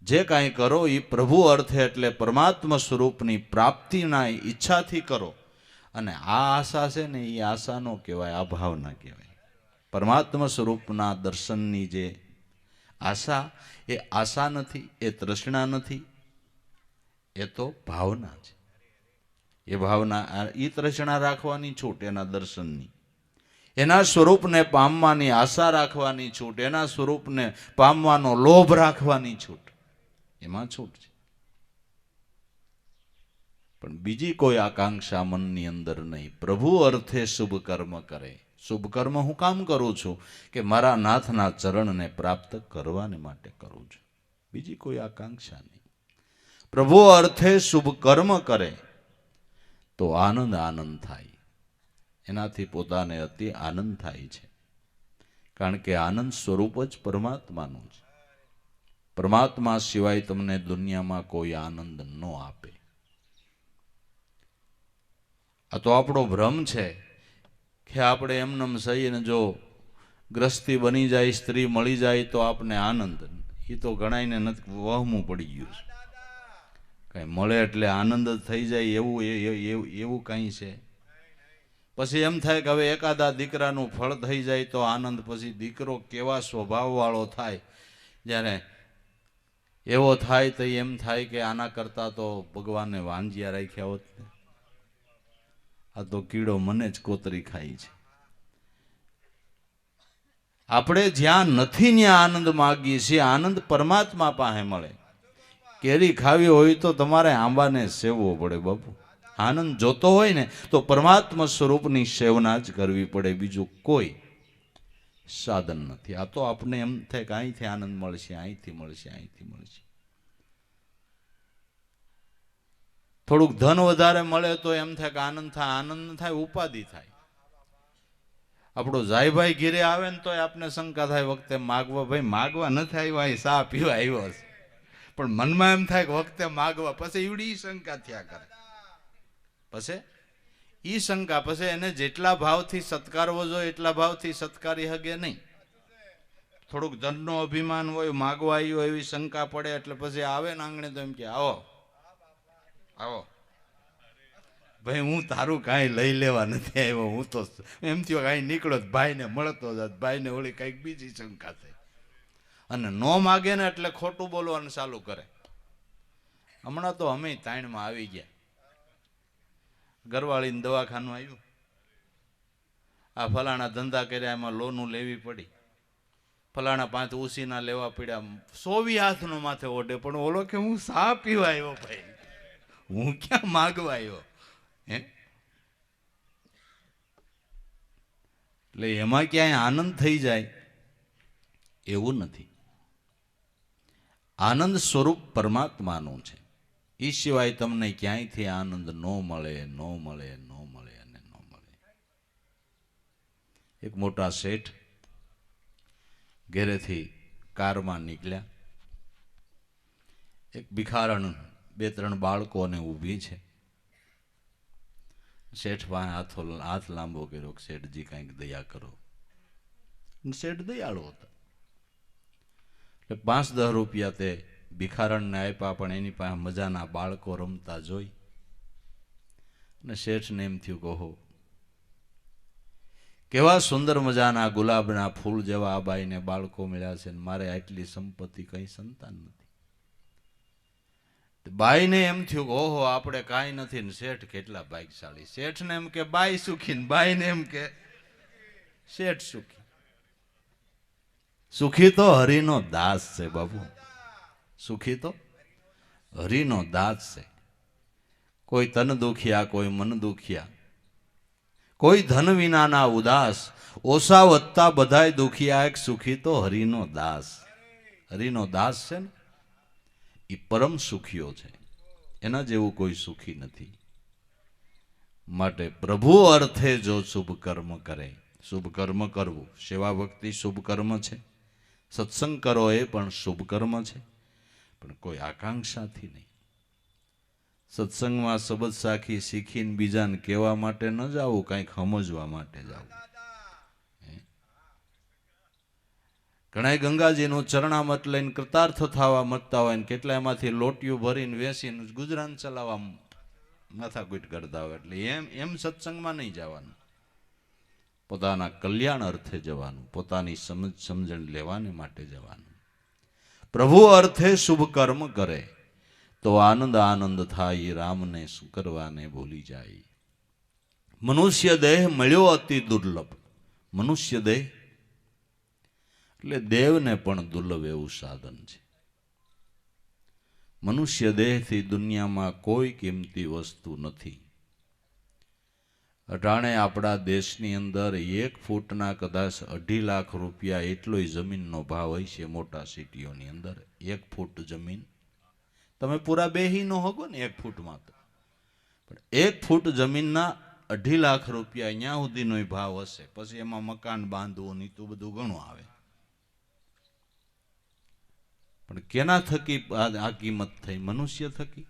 જે કાંઈ કરો એ પ્રભુ અર્થે એટલે પરમાત્મા સ્વરૂપની પ્રાપ્તિના ઈચ્છાથી કરો. અને આ આશા છે ને એ આશા નો કહેવાય, આ ભાવના કહેવાય. પરમાત્મા સ્વરૂપના દર્શનની જે આશા, એ આશા નથી, એ તૃષ્ણા નથી, એ તો ભાવના છે. એ ભાવના, એ તૃષ્ણા રાખવાની છૂટ એના દર્શનની, એના સ્વરૂપને પામવાની આશા રાખવાની છૂટ, એના સ્વરૂપને પામવાનો લોભ રાખવાની છૂટ, એમાં છૂટ છે. પણ બીજી કોઈ આકાંક્ષા મનની અંદર નહીં. પ્રભુ અર્થે શુભ કર્મ કરે. શુભ કર્મ હું કામ કરું છું? કે મારા નાથના ચરણને પ્રાપ્ત કરવાને માટે કરું છું, બીજી કોઈ આકાંક્ષા નહીં. પ્રભુ અર્થે શુભ કર્મ કરે તો આનંદ આનંદ થાય, એનાથી પોતાને અતિ આનંદ થાય છે. કારણ કે આનંદ સ્વરૂપ જ પરમાત્માનું છે. પરમાત્મા સિવાય તમને દુનિયામાં કોઈ આનંદ ન આપે. આ તો આપણો ભ્રમ છે કે આપણે એમનેમ સહીને જો ગ્રસ્તી બની જાય, સ્ત્રી મળી જાય તો આપને આનંદ. એ તો ઘણાઈને નથી, વહમું પડી ગયું છે. કઈ મળે એટલે આનંદ જ થઈ જાય એવું કંઈ છે? પછી એમ થાય કે હવે એકાદા દીકરાનું ફળ થઈ જાય તો આનંદ. પછી દીકરો કેવા સ્વભાવવાળો થાય, જ્યારે એવો થાય તો એમ થાય કે આના કરતાં તો ભગવાને વાંજિયા રાખ્યા હોત ને, આ તો કીડો મને જ કોતરી ખાઈ છે. આપણે જ્યાં નથી ત્યાં આનંદ માગીએ છીએ. આનંદ પરમાત્મા પાસે મળે. કેરી ખાવી હોય તો તમારે આંબાને સેવવો પડે બાપુ. આનંદ જોતો હોય ને તો પરમાત્મા સ્વરૂપની સેવના જ કરવી પડે, બીજું કોઈ સાધન નથી. આ તો આપણે એમ થાય કે અહીંથી આનંદ મળશે, અહીંથી મળશે, અહીંથી મળશે. થોડુંક ધન વધારે મળે તો એમ થાય કે આનંદ થાય. આનંદ થાય, ઉપાધિ થાય. આપણો જાયભાઈ ઘીરે આવે ને તો આપને શંકા થાય વખતે માગવા. ભાઈ માગવા નથી આવ્યા, અહીં સા પીવા આવ્યો છે. પણ મનમાં એમ થાય કે વખતે માગવા. પછી એવડી શંકા થયા કરે. પછી ઈ શંકા, પછી એને જેટલા ભાવથી સત્કારવો જોઈએ એટલા ભાવથી સત્કારી હગે નહીં. થોડુંક ધનનો અભિમાન હોય, માગવા આવ્યો એવી શંકા પડે એટલે પછી આવે ને આંગણે તો એમ કે આવો આવો ભાઈ, હું તારું કાંઈ લઈ લેવા નથી આવ્યો. હું તો એમ થયો કાંઈ નીકળો ભાઈને મળતો જાત. ભાઈને ઓળી કંઈક બીજી શંકા થઈ. અને ન માગે ને એટલે ખોટું બોલવાનું ચાલુ કરે. હમણાં તો અમે તાણમાં આવી ગયા. ઘરવાળીને દવાખાનું આવ્યું, આ ફલાણા ધંધા કર્યા, એમાં લોનું લેવી પડી, ફલાણા 5 ઉસીના લેવા પડ્યા. 100 હાથનો માથે ઓઢે. પણ ઓલો કે હું સા પીવા આવ્યો ભાઈ, હું ક્યાં માગવા આવ્યો? એટલે એમાં ક્યાંય આનંદ થઈ જાય એવું નથી. આનંદ સ્વરૂપ પરમાત્માનું છે. એ સિવાય તમને ક્યાંયથી આનંદ ન મળે, ન મળે, ન મળે અને ન મળે. એક મોટા શેઠ ઘેરેથી કારમાં નીકળ્યા. એક ભિખારણ 2-3 બાળકોને ઊભી છે. શેઠ પાસે હાથ લાંબો કર્યો, શેઠજી કંઈક દયા કરો. શેઠ દયાળુ હતા એટલે 5-10 રૂપિયા તે ભિખારણને આપ્યા. પણ એની પાસે મજાના બાળકો રમતા જોઈ અને શેઠને એમ થયું, કહો કેવા સુંદર મજાના ગુલાબના ફૂલ જેવા આ બાઈને બાળકો મળ્યા છે, મારે આટલી સંપત્તિ કઈ સંતાન નથી. બાઈને એમ થયું કે ઓહો આપણે કાંઈ નથી ને શેઠ કેટલા ભાગ્યશાળી. શેઠને એમ કે બાઈ સુખી ને બાઈને એમ કે શેઠ સુખી. સુખી તો હરિનો દાસ છે બાબુ. સુખી તો હરિનો દાસ છે. કોઈ તન દુખિયા, કોઈ મન દુખિયા, કોઈ ધન વિનાના ઉદાસ, ઓછા વધતા બધાય દુખિયા. એક સુખી તો હરિનો દાસ. હરિનો દાસ છે ને એ પરમ સુખીઓ છે. એના જેવું કોઈ સુખી નથી. માટે પ્રભુ અર્થે જો શુભ કર્મ કરે, શુભ કર્મ કરવું, સેવા ભક્તિ શુભ કર્મ છે, સત્સંગ કરો એ પણ શુભ કર્મ છે, પણ કોઈ આકાંક્ષાથી નહીં. સત્સંગમાં શબ્દ સાખી શીખીને બીજાને કહેવા માટે ન જાવું, કંઈક સમજવા માટે જાવું. ઘણા ગંગાજીનું ચરણામત લઈને કૃતાર્થ થવા મતતા હોય ને કેટલા એમાંથી લોટિયું ભરીને વેસીને ગુજરાન ચલાવવા માથાકૂટ કરતા હોય. એટલે એમ સત્સંગમાં નહીં જવાનું. પોતાના કલ્યાણ અર્થે જવાનું, પોતાની સમજણ લેવાને માટે જવાનું. પ્રભુ અર્થે શુભ કર્મ કરે તો આનંદ આનંદ થાય, રામને શું કરવાને ભૂલી જાય. મનુષ્ય દેહ મળ્યો અતિ દુર્લભ. મનુષ્ય દેહ એટલે દેવને પણ દુર્લભ એવું સાધન છે. મનુષ્ય દેહથી દુનિયામાં કોઈ કિંમતી વસ્તુ નથી. અટાણે આપણા દેશની અંદર 1 ફૂટના કદાચ 2.5 લાખ રૂપિયા એટલોય જમીનનો ભાવ હોય છે. મોટા સિટીઓની અંદર 1 ફૂટ જમીન તમે પૂરા બેહી ન હોગો ને 1 ફૂટમાં તો, પણ 1 ફૂટ જમીનના 2.5 લાખ રૂપિયા અહીંયા સુધીનો ભાવ હશે. પછી એમાં મકાન બાંધવું ને તો બધું ઘણું આવે. પણ કેના થકી આ કિંમત થઈ? મનુષ્ય થકી.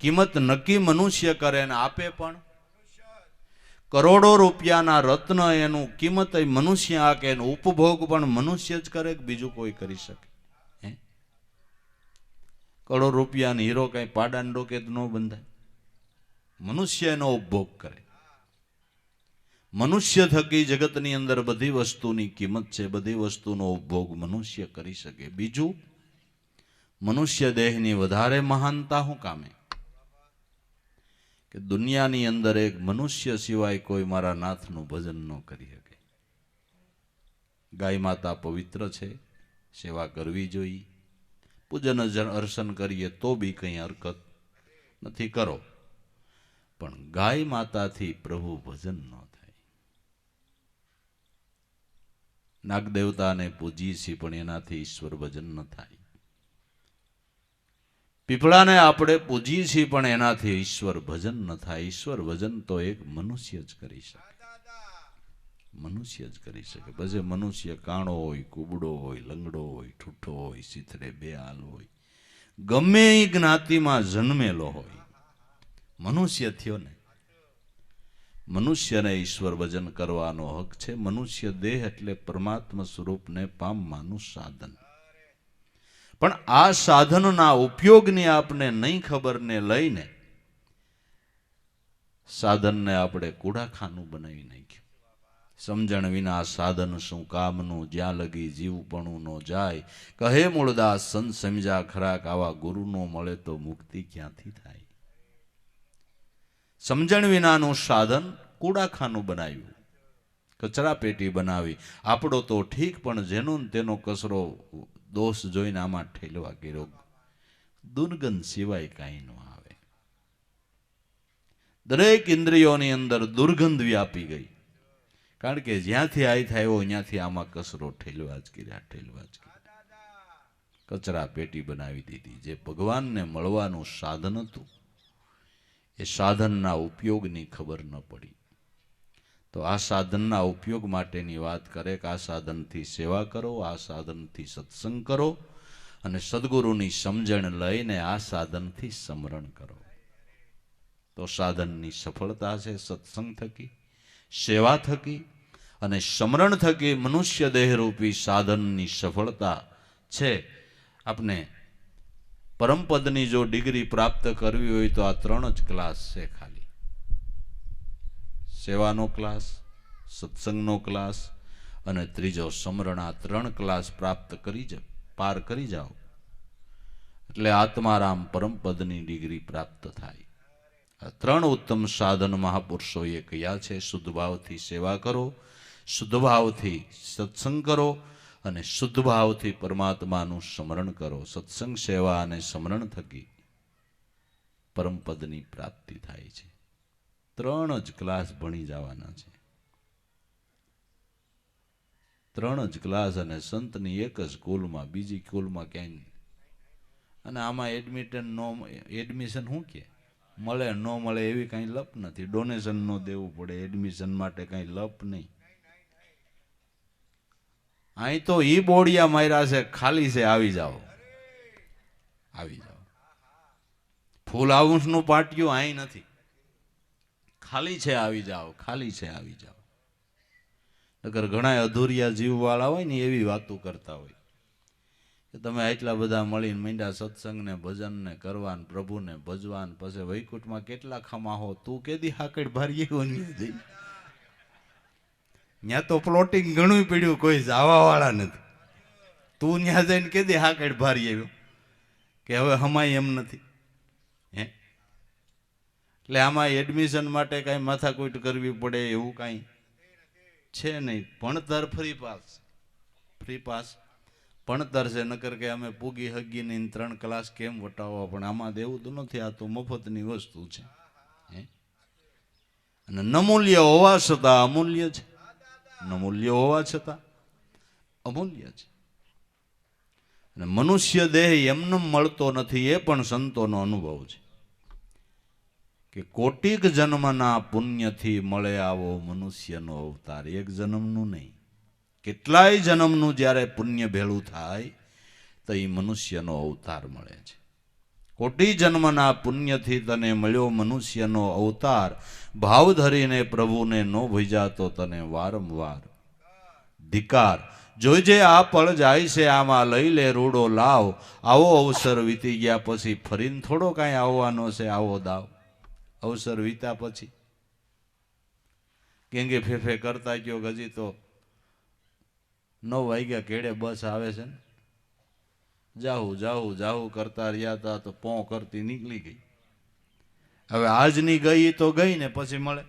કિંમત નક્કી મનુષ્ય કરે ને આપે પણ. કરોડો રૂપિયાના રત્ન એનું કિંમત મનુષ્ય આકે, ઉપભોગ પણ મનુષ્ય જ કરે કે બીજું કોઈ કરી શકે? કરોડ રૂપિયાનો હીરો કઈ પાડાને ડોકે તો ન બંધાય. મનુષ્ય એનો ઉપભોગ કરે. મનુષ્ય થકી જગતની અંદર બધી વસ્તુની કિંમત છે, બધી વસ્તુનો ઉપભોગ મનુષ્ય કરી શકે. બીજું, મનુષ્ય દેહની વધારે મહાનતા શું કામે? કે દુનિયાની અંદર એક મનુષ્ય સિવાય કોઈ મારા નાથનું ભજન ન કરી શકે. ગાય માતા પવિત્ર છે, સેવા કરવી જોઈએ. પૂજન અર્ચન કરીએ તો બી કંઈ હરકત નથી, કરો. પણ ગાય માતાથી પ્રભુ ભજન ન થાય. નાગદેવતાને પૂજીએ છીએ પણ એનાથી ઈશ્વર ભજન ન થાય. પીપળાને આપણે પૂજીએ છીએ પણ એનાથી ઈશ્વર ભજન ન થાય. ઈશ્વર ભજન તો એક મનુષ્ય જ કરી શકે. મનુષ્ય જ કરી શકે. પછી મનુષ્ય કાણો હોય, કુબડો હોય, લંગડો હોય, ઠૂઠો હોય, સિથરે બેહાલ હોય, ગમે એ જ્ઞાતિમાં જન્મેલો હોય, મનુષ્ય થયો ને. મનુષ્યને ઈશ્વર ભજન કરવાનો હક છે. મનુષ્ય દેહ એટલે પરમાત્મા સ્વરૂપને પામવાનું સાધન. પણ આ સાધનના ઉપયોગની આપણે નહીં ખબર ને લઈને સાધનને આપણે કુડાખાનું બનાવી નાખ્યું. સમજણ વિના સાધન શું કામનું, જ્યાં લગી જીવપણું નો જાય. કહે મૂળદાસ સંત સમજા ખરાક, આવા ગુરુનો મળે તો મુક્તિ ક્યાંથી થાય. સમજણ વિનાનું સાધન કુડાખાનું બનાવ્યું, કચરા પેટી બનાવી. આપણો તો ઠીક, પણ જેનો તેનો કચરો દોષ જોઈને આમાં ઠેલવા કર્યો. દુર્ગંધ સિવાય કાંઈ ન આવે. દરેક ઇન્દ્રિયોની અંદર દુર્ગંધ વ્યાપી ગઈ. કારણ કે જ્યાંથી આઈ થાય ત્યાંથી આમાં કચરો ઠેલવા જ કર્યા. કચરા પેટી બનાવી દીધી. જે ભગવાનને મળવાનું સાધન હતું એ સાધનના ઉપયોગની ખબર ન પડી. તો આ સાધનના ઉપયોગ માટેની વાત કરે કે આ સાધનથી સેવા કરો, આ સાધનથી સત્સંગ કરો, અને સદગુરુની સમજણ લઈને આ સાધનથી સ્મરણ કરો. તો સાધનની સફળતા છે. સત્સંગ થકી, સેવા થકી અને સ્મરણ થકી મનુષ્ય દેહરૂપી સાધનની સફળતા છે. આપણે પરમપદની જો ડિગ્રી પ્રાપ્ત કરવી હોય તો આ 3 જ ક્લાસ છે ખાલી. સેવાનો ક્લાસ, સત્સંગનો ક્લાસ અને ત્રીજો સ્મરણ. આ 3 ક્લાસ પ્રાપ્ત પાર કરી જાઓ એટલે આત્મારામ પરમપદની ડિગ્રી પ્રાપ્ત થાય. આ 3 ઉત્તમ સાધન મહાપુરુષોએ કહ્યા છે. શુદ્ધ ભાવથી સેવા કરો, શુદ્ધ ભાવથી સત્સંગ કરો અને શુદ્ધ ભાવથી પરમાત્માનું સ્મરણ કરો. સત્સંગ, સેવા અને સ્મરણ થકી પરમપદની પ્રાપ્તિ થાય છે. 3 જ ક્લાસ ભણી જવાના છે. 3 જ ક્લાસ, અને સંતની એક જ સ્કૂલમાં, બીજી સ્કૂલમાં ક્યાંય. અને આમાં એડમિશન શું કે મળે ન મળે એવી કાંઈ લપ નથી. ડોનેશન ન દેવું પડે એડમિશન માટે, કાંઈ લપ નહીં. અહીં તો ઈ બોડિયા માર્યા છે, ખાલી છે, આવી જાઓ, આવી જાઓ. ફૂલ હાઉસનું પાટિયું અહીં નથી, ખાલી છે, આવી જાઓ, ખાલી છે, આવી જાઓ. નકર ઘણા અધૂરિયા જીવવાળા હોય ને એવી વાતો કરતા હોય કે તમે આટલા બધા મળીને મીંડા સત્સંગને ભજનને કરવાન, પ્રભુને ભજવાન, પછી વૈકુંઠમાં કેટલા ખમાહો. તું કેદી હાકડ ભારી જઈ. ત્યાં તો પ્લોટિંગ ઘણું પીડ્યું, કોઈ જવા વાળા નથી. તું ત્યાં જઈને કેદી હાકડ ભારી આવ્યો કે હવે હમાય એમ નથી હે? એટલે આમાં એડમિશન માટે કાંઈ માથાકૂટ કરવી પડે એવું કાંઈ છે નહીં. ભણતર ફ્રી પાસ ભણતર છે. નકર કે અમે પૂગી હગીને 3 ક્લાસ કેમ વટાવવા, પણ આમાં દેવું તો નથી. આ તો મફતની વસ્તુ છે હે? અને નમૂલ્ય હોવા છતાં અમૂલ્ય છે. નમૂલ્ય હોવા છતાં અમૂલ્ય છે. અને મનુષ્ય દેહ એમને મળતો નથી, એ પણ સંતોનો અનુભવ છે કે કોટિક જન્મના પુણ્યથી મળે આવો મનુષ્યનો અવતાર. એક જન્મનું નહીં, કેટલાય જન્મનું જ્યારે પુણ્ય ભેળું થાય તો એ મનુષ્યનો અવતાર મળે છે. કોટી જન્મના પુણ્યથી તને મળ્યો મનુષ્યનો અવતાર, ભાવ ધરીને પ્રભુને નો ભીજા તો તને વારંવાર ધિકાર. જોઈજે આ પળ જાય છે, આમાં લઈ લે રૂડો લાવ. આવો અવસર વીતી ગયા પછી ફરીને થોડો કાંઈ આવવાનો છે આવો દાવ. અવસર વીતા પછી કેંગે ફેફે કરતા ગયો, હજી તો 9 વાગ્યા કેડે બસ આવે છે ને, જાહુ કરતા રહ્યા હતા તો પોં કરતી નીકળી ગઈ. હવે આજની ગઈ તો ગઈ ને પછી મળે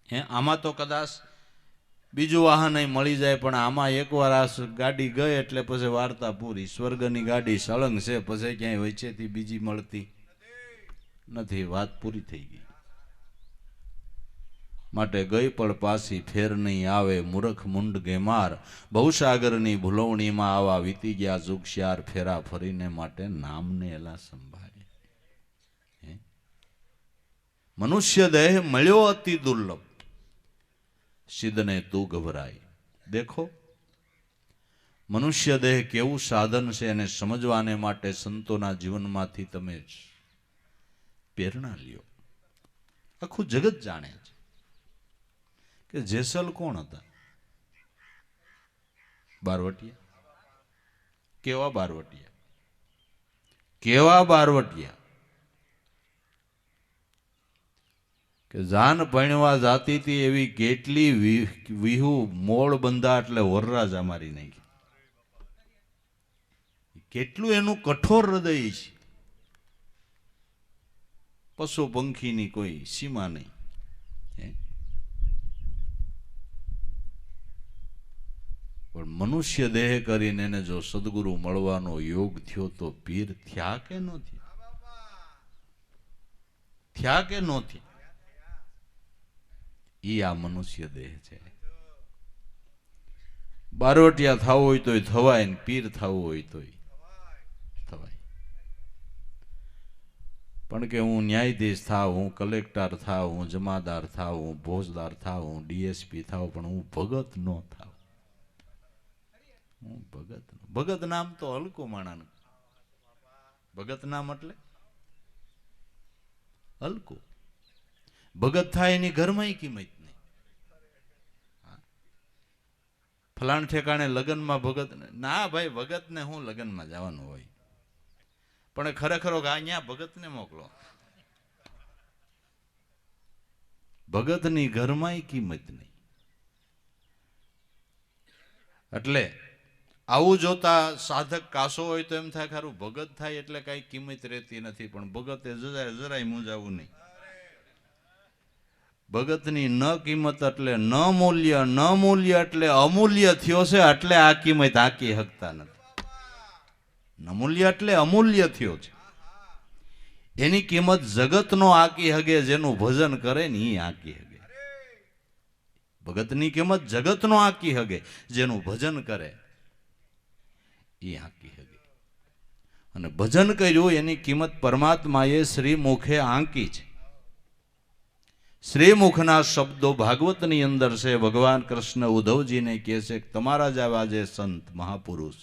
હે? આમાં તો કદાચ બીજું વાહન મળી જાય, પણ આમાં એકવાર આ ગાડી ગઈ એટલે પછી વાર્તા પૂરી. સ્વર્ગની ગાડી સળંગ છે, પછી ક્યાંય વચ્ચેથી બીજી મળતી નથી, વાત પૂરી થઈ ગઈ. માટે ગઈ પણ પાછી ફેર નહીં આવે, મૂર્ખ મુંડ ગેમાર. ભવસાગરની ભૂલવણીમાં આવા વીતી ગયા જુગશ્યાર, ફેરા ફરીને માટે નામને એલા સંભાળે. મનુષ્ય દેહ મળ્યો અતિ દુર્લભ, સિદ્ધને તું ગભરાય. દેખો મનુષ્ય દેહ કેવું સાધન છે, એને સમજવાને માટે સંતોના જીવનમાંથી તમે પ્રેરણા લ્યો. આખું જગત જાણે છે કે જેસલ કોણ હતા? બારવટિયા. કેવા બારવટિયા કે જાન પૈણવા જાતી હતી એવી કેટલી વિહુ મોળ બંધા એટલે વરરાજા મારી નાખી. કેટલું એનું કઠોર હૃદય છે, પશુ પંખીની કોઈ સીમા નહીં. પણ મનુષ્ય દેહ કરીને એને જો સદગુરુ મળવાનો યોગ થયો તો પીર થયા કે ન થયા? ઈ આ મનુષ્ય દેહ છે. બારવટિયા થવું હોય તોય થવાય ને પીર થવું હોય તોય થવાય. પણ કે હું ન્યાયાધીશ થાવ, હું કલેક્ટર થાવ, હું જમાદાર થાવ, હું ફોજદાર થાવ, હું ડીએસપી થાવ, પણ હું ભગત ન થાવ. ભગત નામ તો હલકું માણાનું. ભગત નામ એટલે હલકું. ભગત થાય એની ઘરમાં કિંમત નહીં. ફલાણ ઠેકાણે લગ્નમાં ભગત ના, ભાઈ ભગત ને હું લગ્નમાં જવાનું હોય, પણ ખરેખર અહીંયા ભગત ને મોકલો. ભગતની ઘરમાં કિંમત નહીં. એટલે આવું જોતા સાધક કાસો હોય તો એમ થાય ખારું ભગત થાય એટલે કઈ કિંમત રહેતી નથી, પણ ભગતે જરાય મૂંઝાવું નહીં. ભગતની ન કિંમત એટલે ન મૂલ્ય એટલે અમૂલ્ય થયો છે, એટલે આ કિંમત આંકી હકતા નથી. ન મૂલ્ય એટલે અમૂલ્ય થયો છે, એની કિંમત જગતનો આંકી હગે, જેનું ભજન કરે ને એ આંકી હગે. ભગતની કિંમત જગતનો આંકી હગે, જેનું ભજન કરે એ આંકી હગે. અને ભજન કર્યું એની કિંમત પરમાત્માએ શ્રીમુખે આંકી છે. શ્રીમુખના શબ્દો ભાગવતની અંદર છે. ભગવાન કૃષ્ણ ઉદ્ધવજીને કહે છે કે તમારા જેવા જે સંત મહાપુરુષ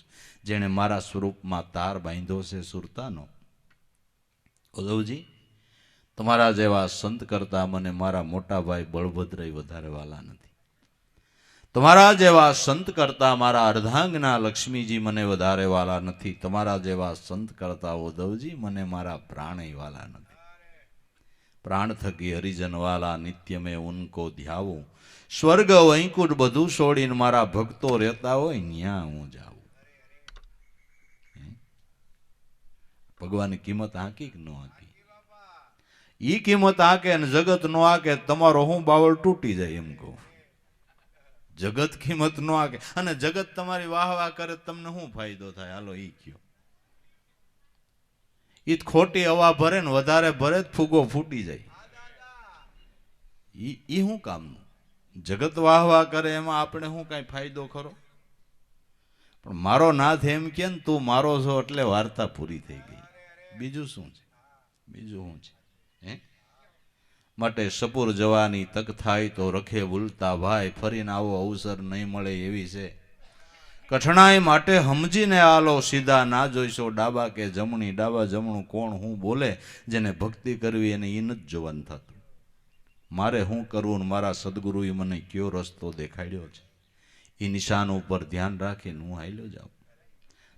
જેણે મારા સ્વરૂપમાં તાર બાંધ્યો છે સુરતાનો, ઉદ્ધવજી તમારા જેવા સંત કરતા મને મારા મોટા ભાઈ બળભદ્ર વધારે વાલા નથી. તમારા જેવા સંત કરતા મારા અર્ધાંગના લક્ષ્મીજી મને વધારે વાલા નથી. તમારા જેવા સંત કરતા ઉદ્ધવજી મને મારા પ્રાણ વાલા નથી. પ્રાણ થકી હરિજન વાલા નિત્ય મેં ઉનકો ધ્યાવું. સ્વર્ગ વૈકુંઠ બધું છોડીને મારા ભક્તો રહેતા હોય ન્યા હું જાઉં. ભગવાનની કિંમત આંકી કે ન આંકી? ઈ કિંમત આંકે અને જગત નો આંકે, તમારો હું બાવળ તૂટી જાય એમ કહું. જગત કિંમત નો આંકે અને જગત તમારી વાહ વાહ કરે, તમને શું ફાયદો થાય? હાલો ઈ કયો. ઈ ખોટી હવા ભરે ને વધારે ભરે ફૂગો ફૂટી જાય. ઈ શું કામનું? જગત વાહ વાહ કરે એમાં આપણે શું કાંઈ ફાયદો ખરો? પણ મારો નાથ એમ કે ને તું મારો છો એટલે વાર્તા પૂરી થઈ ગઈ. બીજું શું છે? બીજું શું છે? હે માટે સપુર જવાની તક થાય તો રખે ભૂલતા ભાઈ, ફરીને આવો અવસર નહીં મળે એવી છે. કઠણાઈ માટે સમજીને આલો, સીધા ના જોઈશો ડાબા કે જમણી. ડાબા જમણું કોણ હું બોલે, જેને ભક્તિ કરવી એને એ નથી જોવાનું થતું. મારે શું કરવું ને મારા સદગુરુએ મને કયો રસ્તો દેખાડ્યો છે, એ નિશાન ઉપર ધ્યાન રાખીને હું હાલ્યો જાઉં.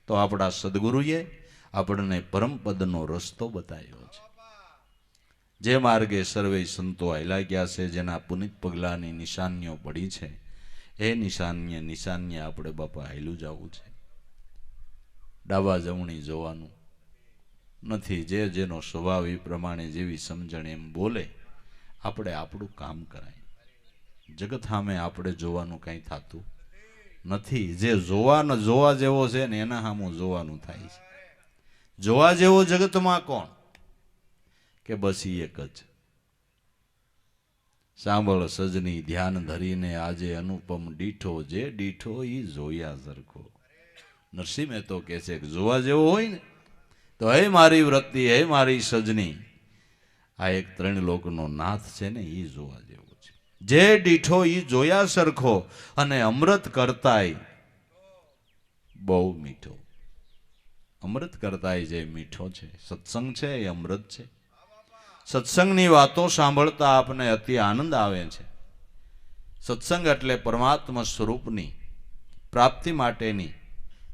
તો આપણા સદગુરુએ આપણને પરમપદનો રસ્તો બતાવ્યો છે. જે માર્ગે સર્વે સંતો હાલ્યા ગયા છે, જેના પુનિત પગલાની નિશાનીઓ પડી છે, એ નિશાનીએ આપણે બાપા હાલ્યું જવું છે. ડાબા જમણી જોવાનું નથી. જે જેનો સ્વભાવ એ પ્રમાણે જેવી સમજણ એમ બોલે, આપણે આપણું કામ કરાય. જગત સામે આપણે જોવાનું કંઈ થતું નથી. જે જોવા જેવો છે ને એના સામું જોવાનું થાય છે. જોવા જેવો જગતમાં કોણ? કે બસ ઈ એક જ. સાંભળ સજની ધ્યાન ધરીને આજે અનુપમ ડીઠો, જે ડીઠો ઈ જોયા સરખો. નરસિંહ મહેતો કહે છે કે જોવા જેવો હોય ને તો હે મારી વૃત્તિ, હે મારી સજની, આ એક ત્રણ લોકનો નાથ છે ને ઈ જોવા જેવો છે. જે ડીઠો ઈ જોયા સરખો, અને અમૃત કરતાય બહુ મીઠો. અમૃત કરતાય જે મીઠો છે, સત્સંગ છે એ અમૃત છે. સત્સંગની વાતો સાંભળતા આપને અતિ આનંદ આવે છે. સત્સંગ એટલે પરમાત્મા સ્વરૂપની પ્રાપ્તિ માટેની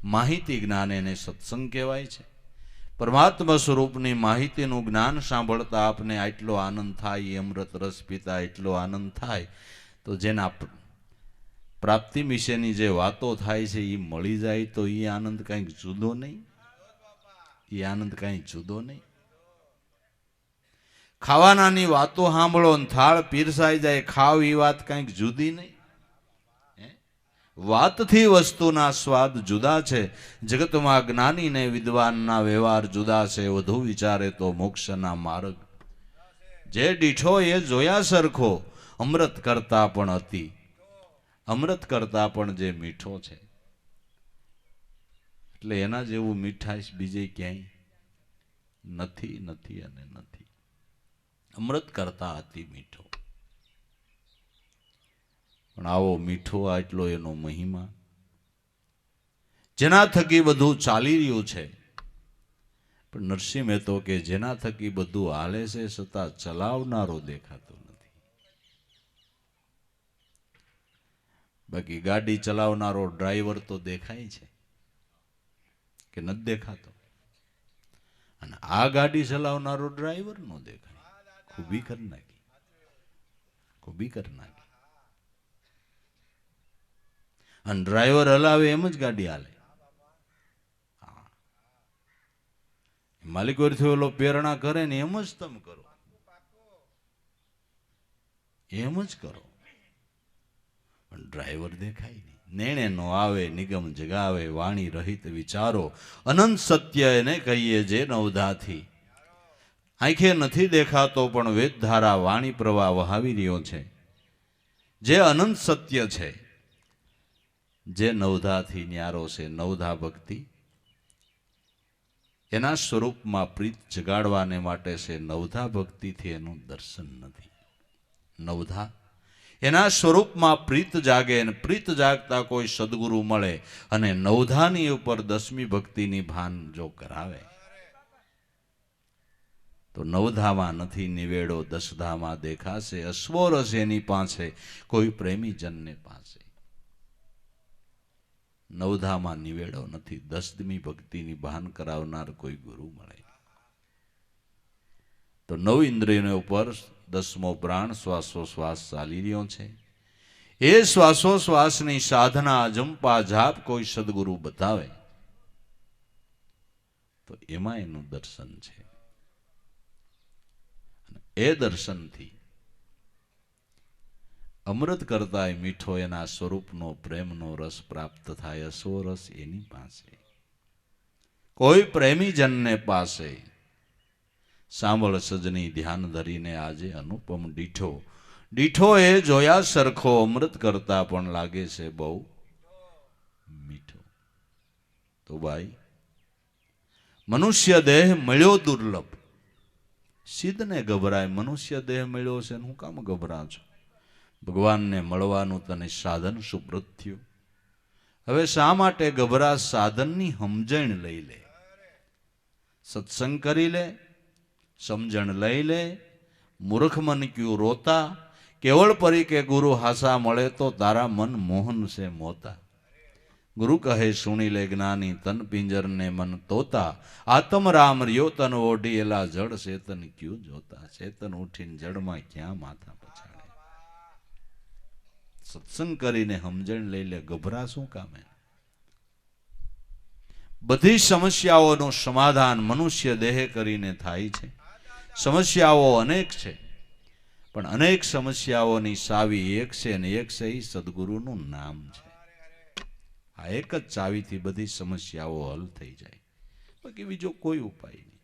માહિતી જ્ઞાન, એને સત્સંગ કહેવાય છે. પરમાત્મા સ્વરૂપની માહિતીનું જ્ઞાન સાંભળતા આપને આટલો આનંદ થાય, એ અમૃત રસ પીતા એટલો આનંદ થાય, તો જેના પ્રાપ્તિ વિશેની જે વાતો થાય છે એ મળી જાય તો એ આનંદ કંઈક જુદો નહીં. એ આનંદ કંઈ જુદો નહીં. ખાવાનાની વાતો સાંભળો ને થાળ પીરસાઈ જાય, ખાવ એ વાત કંઈક જુદી નહીં. વાતથી વસ્તુના સ્વાદ જુદા છે. જગતમાં જ્ઞાની ને વિદ્વાનના વ્યવહાર જુદા છે. વધુ વિચારે તો મોક્ષના માર્ગ. જે ડીઠો એ જોયા સરખો, અમૃત કરતા પણ અતિ, અમૃત કરતા પણ જે મીઠો છે. એટલે એના જેવું મીઠાશ બીજે ક્યાંય નથી, નથી અને નથી. અમૃત કરતા અતિ મીઠો. પણ આવો મીઠો આટલો એનો મહિમા, જેના થકી બધું ચાલી રહ્યું છે. પણ નરસિંહ મહેતો કે જેના થકી બધું હાલે છે છતાં ચલાવનારો દેખાતો નથી. બાકી ગાડી ચલાવનારો ડ્રાઈવર તો દેખાય છે કે નથી દેખાતો? અને આ ગાડી ચલાવનારો ડ્રાઈવર નો દેખાય. ખૂબી કરી નાખી, ખૂબી કરી નાખી. અને ડ્રાઈવર હલાવે એમ જ ગાડી હાલે. માલિક વરથી ઓલો પ્રેરણા કરે ને એમ જ તમે કરો, એમ જ કરો. પણ ડ્રાઈવર દેખાય નહીં. નેણે નો આવે નિગમ જગાવે, વાણી રહિત વિચારો, અનંત સત્ય એને કહીએ જે નવધાથી. આંખે નથી દેખાતો પણ વેદ ધારા વાણી પ્રવાહ વહાવી રહ્યો છે. જે અનંત સત્ય છે, જે નવધાથી ન્યારો છે, નવધા ભક્તિ એના સ્વરૂપમાં પ્રીત જગાડવાને માટે છે. નવધા ભક્તિથી એનું દર્શન નથી. નવધા એના સ્વરૂપમાં પ્રીત જાગે, અને પ્રીત જાગતા કોઈ સદગુરુ મળે અને નવધાની ઉપર દસમી ભક્તિની ભાન જો કરાવે તો નવધામાં નથી નિવેડો, દસધામાં દેખાશે. અશ્વરસ એની પાસે, કોઈ પ્રેમીજનને પાસે. નવધામાં નિવેડો નથી. દસમી ભક્તિની ભાન કરાવનાર કોઈ ગુરુ મળે તો નવ ઇન્દ્રિયો ઉપર દસમો પ્રાણ શ્વાસોશ્વાસ ચાલી રહ્યો છે. એ શ્વાસોશ્વાસની સાધના, અજંપા જાપ કોઈ સદગુરુ બતાવે તો એમાં એનું દર્શન છે. એ દર્શનથી અમૃત કરતાય મીઠો એના સ્વરૂપનો પ્રેમનો રસ પ્રાપ્ત થાય. અસો રસ એની પાસે. કોઈ પ્રેમી જનને પાસે સાંભળ સજની ધ્યાન ધરીને આજે અનુપમ ડીઠો. ડીઠો એ જોયા સરખો અમૃત કરતા પણ લાગે છે બહુ મીઠો. તો ભાઈ મનુષ્ય દેહ મળ્યો દુર્લભ. સિદ્ધને ગભરાય. મનુષ્ય દેહ મળ્યો છે હું કામ ગભરા છો? ભગવાનને મળવાનું તને સાધન સુપ્રત થયું. હવે શા માટે ગભરા? સાધનની સમજણ લઈ લે, સત્સંગ કરી લે, સમજણ લઈ લે. મૂર્ખ મન ક્યું રોતા, કેવળ પરી કે ગુરુ હાસા મળે તો તારા મન મોહન છે મોતા. ગુરુ કહે સુણી લે જ્ઞાની તન પિંજરને મન તોતા. આત્મ રામ રહ્યો તન ઓઢી એલા જળ ચેતન ક્યું જોતા. ચેતન ઉઠીને જળમાં ક્યાં માથા પછાડે? સત્સંગ કરીને સમજણ લઈ લે. ગભરા શું કામે? બધી સમસ્યાઓનું સમાધાન મનુષ્ય દેહ કરીને થાય છે. સમસ્યાઓ અનેક છે, પણ અનેક સમસ્યાઓની સાવી એક છે, અને એક છે એ સદગુરુનું નામ છે. આ એક જ ચાવીથી બધી સમસ્યાઓ હલ થઈ જાય. બાકી બીજો કોઈ ઉપાય નહીં,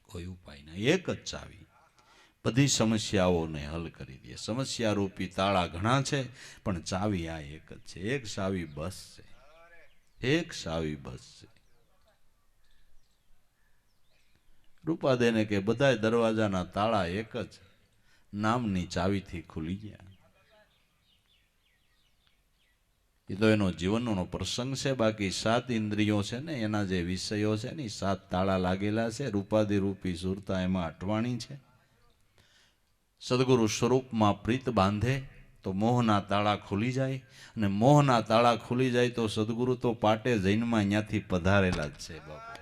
કોઈ ઉપાય નહીં. એક જ ચાવી બધી સમસ્યાઓને હલ કરી દે. સમસ્યા રૂપી તાળા ઘણા છે, પણ ચાવી આ એક જ છે. એક ચાવી બસ છે, એક ચાવી બસ છે. રૂપાદેને કે બધાય દરવાજાના તાળા એક જ નામની ચાવીથી ખુલી ગયા. એ તો એનો જીવનનો પ્રસંગ છે. બાકી 7 ઇન્દ્રિયો છે ને, એના જે વિષયો છે ને, 7 તાળા લાગેલા છે. રૂપાદી રૂપી સુરતા એમાં અટવાણી છે. સદગુરુ સ્વરૂપમાં પ્રીત બાંધે તો મોહના તાળા ખુલી જાય, અને મોહના તાળા ખુલી જાય તો સદગુરુ તો પાટે જૈનમાં ત્યાંથી પધારેલા જ છે. બાપુ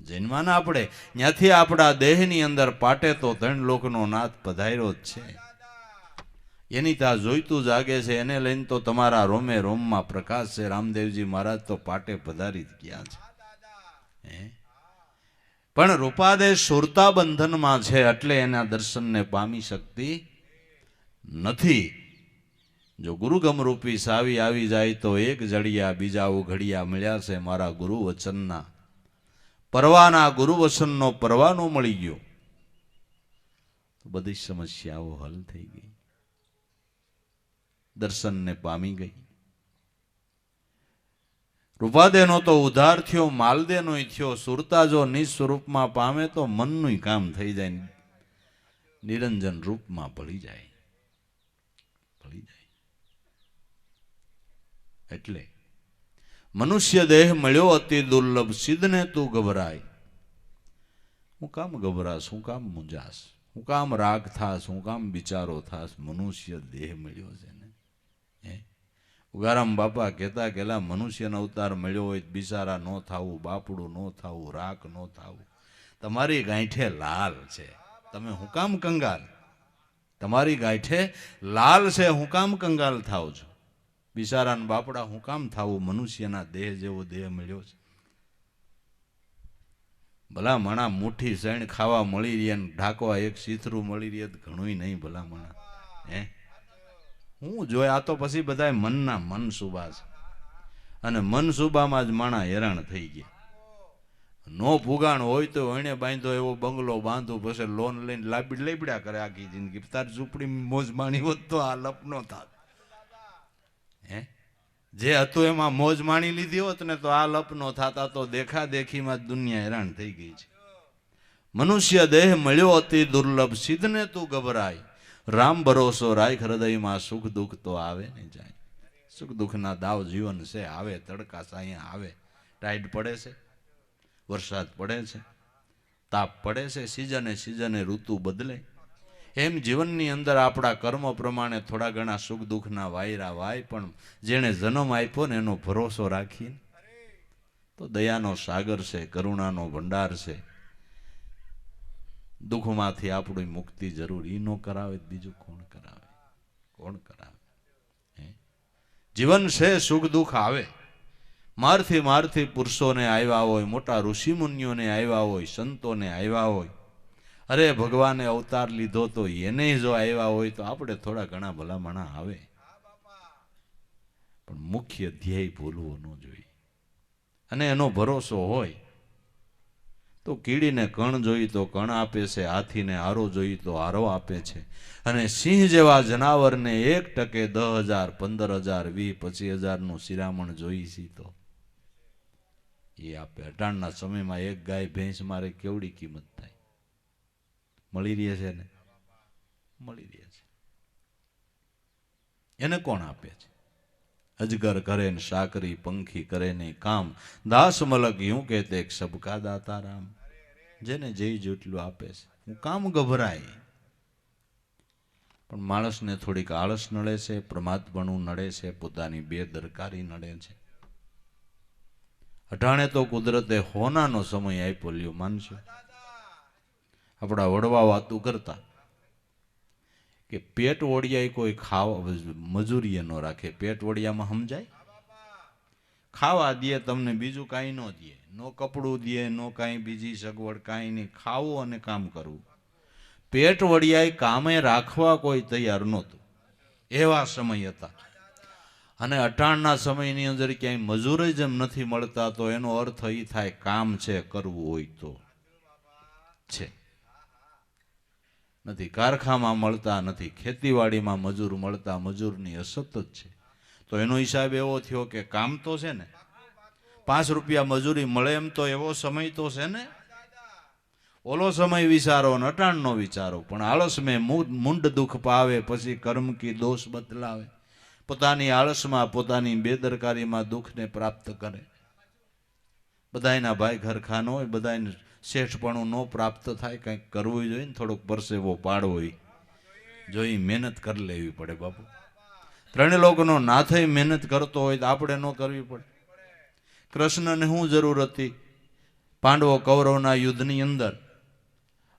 જૈનમાં ના આપણે ત્યાંથી આપણા દેહની અંદર પાટે તો 3 લોકનો નાથ પધાર્યો જ છે. એની ત્યાં જોઈતું જાગે છે, એને લઈને તો તમારા રોમે રોમમાં પ્રકાશ છે. રામદેવજી મહારાજ તો પાટે પધારી જ ગયા છે. પણ રૂપાદે સુરતા બંધનમાં છે, એટલે એના દર્શનને પામી શકતી નથી. જો ગુરુગમ રૂપી સાવી આવી જાય તો એક જડિયા બીજા ઉઘડિયા મળ્યા છે. મારા ગુરુ વચનના પરવાના, ગુરુ વચનનો પરવાનો મળી ગયો તો બધી સમસ્યાઓ હલ થઈ ગઈ, દર્શનને પામી ગઈ. રૂપાદેનો તો ઉદ્ધાર થયો, માલદેનો થયો. સુરતા જો નિજ સ્વરૂપમાં પામે તો મનનું કામ થઈ જાય, નિરંજન રૂપમાં ભળી જાય, ભળી જાય. એટલે મનુષ્ય દેહ મળ્યો અતિ દુર્લભ. સિદ્ધને તું ગભરાય. હું કામ ગભરાશ? હું કામ મૂંઝાશ? હું કામ રાગ થાશ? હું કામ વિચારો થાશ? મનુષ્ય દેહ મળ્યો છે ને. ઉગારામ બાપા કહેતા કેલા મનુષ્યનો અવતાર મળ્યો હોય બિચારા ન થાવું, બાપડું ન થાવું, રાખ ન થાવું. તમારી ગાંઠે લાલ છે, તમે હું કામ કંગાલ? તમારી ગાંઠે લાલ છે, હું કામ કંગાલ થાવ છો? બિચારાના બાપડા હું કામ થાવું? મનુષ્યના દેહ જેવો દેહ મળ્યો છે. ભલા મણા મુઠ્ઠી શેણ ખાવા મળી રહે ને ઢાંકવા એક સીથરું મળી રહે તો ઘણું નહીં. ભલા મણા હું જોયા તો પછી બધા મનના મન સુબા છે, અને મન સુબામાં જ માણા હેરાન થઈ ગયા. નો પુગાણ હોય તો એને બાંધો એવો બંગલો બાંધો, પછી લોન લઈને લેબડ્યા કરે આખી જિંદગી. તાર ઝૂંપડી મોજ માણી હોત તો આ લપ નો થાત. જે હતું એમાં મોજ માણી લીધી હોત ને તો આ લપ નો થાતા. તો દેખા દેખીમાં જ દુનિયા હેરાન થઈ ગઈ છે. મનુષ્ય દેહ મળ્યો અતિ દુર્લભ. સિદ્ધને તું ગભરાય. રામ ભરોસો રાખ હૃદયમાં, સુખ દુઃખ તો આવે ને જાય. સુખ દુઃખના દાવ જીવન છે. આવે તડકા સાયા આવે, ટાઈડ પડે છે, વરસાદ પડે છે, તાપ પડે છે, સિઝને સિઝને ઋતુ બદલે. એમ જીવનની અંદર આપણા કર્મ પ્રમાણે થોડા ઘણા સુખ દુઃખના વાયરા વાય, પણ જેણે જન્મ આપ્યો ને એનો ભરોસો રાખીને તો દયાનો સાગર છે, કરુણાનો ભંડાર છે. દુઃખમાંથી આપણી મુક્તિ જરૂર ઈ ન કરાવે બીજું કોણ કરાવે? કોણ કરાવે? જીવન છે, સુખ દુઃખ આવે, મારથી મારથી પુરુષોને આવ્યા હોય, મોટા ઋષિમુનિઓને આવ્યા હોય, સંતોને આવ્યા હોય, અરે ભગવાને અવતાર લીધો તો એને જો આવ્યા હોય તો આપણે થોડા ઘણા ભલામણા આવે, પણ મુખ્ય ધ્યેય ભૂલવો ન જોઈએ. અને એનો ભરોસો હોય તો કીડીને કણ જોઈ તો કણ આપે છે, હાથીને હારો જોઈ તો હારો આપે છે, અને સિંહ જેવા જનાવરને 1% 10,000 15,000 20,000 25,000 નું શિરામણ જોઈ છે તો એ આપે. અટાણના સમયમાં એક ગાય ભેંસ મારે કેવડી કિંમત થાય? મળી રહે છે ને? મળી રહે છે. એને કોણ આપે છે? અજગર કરે ને સાકરી, પંખી કરે ને કામ, દાસ મલક यूं कहते सबका दाता राम. જેને જે જેટલું આપે છે, હું કામ ગભરાય. પણ માણસને થોડીક આળસ નડે છે, પ્રમાદપણું નડે છે, પોતાની બેદરકારી નડે છે. અટાણે તો કુદરતે હોનાનો સમય આપ્યો, લ્યો માનશો? આપણા વડવા વાતું કરતા કે પેટ વડિયાય કોઈ ખાવા મજૂરીએ ન રાખે. પેટ વડિયામાં સમજાય? ખાવા દે તમને, બીજું કાંઈ ન દે, નો કપડું દે, નો કાંઈ બીજી સગવડ, કાંઈ નહીં, ખાવું અને કામ કરવું. પેટ વડિયાય કામે રાખવા કોઈ તૈયાર નહોતું, એવા સમય હતા. અને અટાણના સમયની અંદર ક્યાંય મજૂર જ એમ નથી મળતા, તો એનો અર્થ એ થાય કામ છે, કરવું હોય તો છે. નથી કારખામાં મળતા, નથી ખેતીવાડીમાં મજૂર મળતા, મજૂરની અછત જ છે. તો એનો હિસાબ એવો થયો કે કામ તો છે ને, 5 રૂપિયા મજૂરી મળે એમ તો એવો સમય તો છે ને. ઓલો સમય વિચારો ને અટાણનો વિચારો. પણ આળસ મેં મુંડ દુઃખ પાવે, પછી કર્મ કી દોષ બદલાવે. પોતાની આળસમાં, પોતાની બેદરકારીમાં દુઃખને પ્રાપ્ત કરે. બધાયના ભાઈ ઘરખા ન હોય, બધાને શેઠપણું ન પ્રાપ્ત થાય, કંઈક કરવું જોઈએ ને, થોડોક પરસેવો પાડવો જોઈએ, મહેનત કરી લેવી પડે બાપુ. 3 લોકોનો નાથે મહેનત કરતો હોય તો આપણે ન કરવી પડે? કૃષ્ણને શું જરૂર હતી? પાંડવો કૌરવના યુદ્ધની અંદર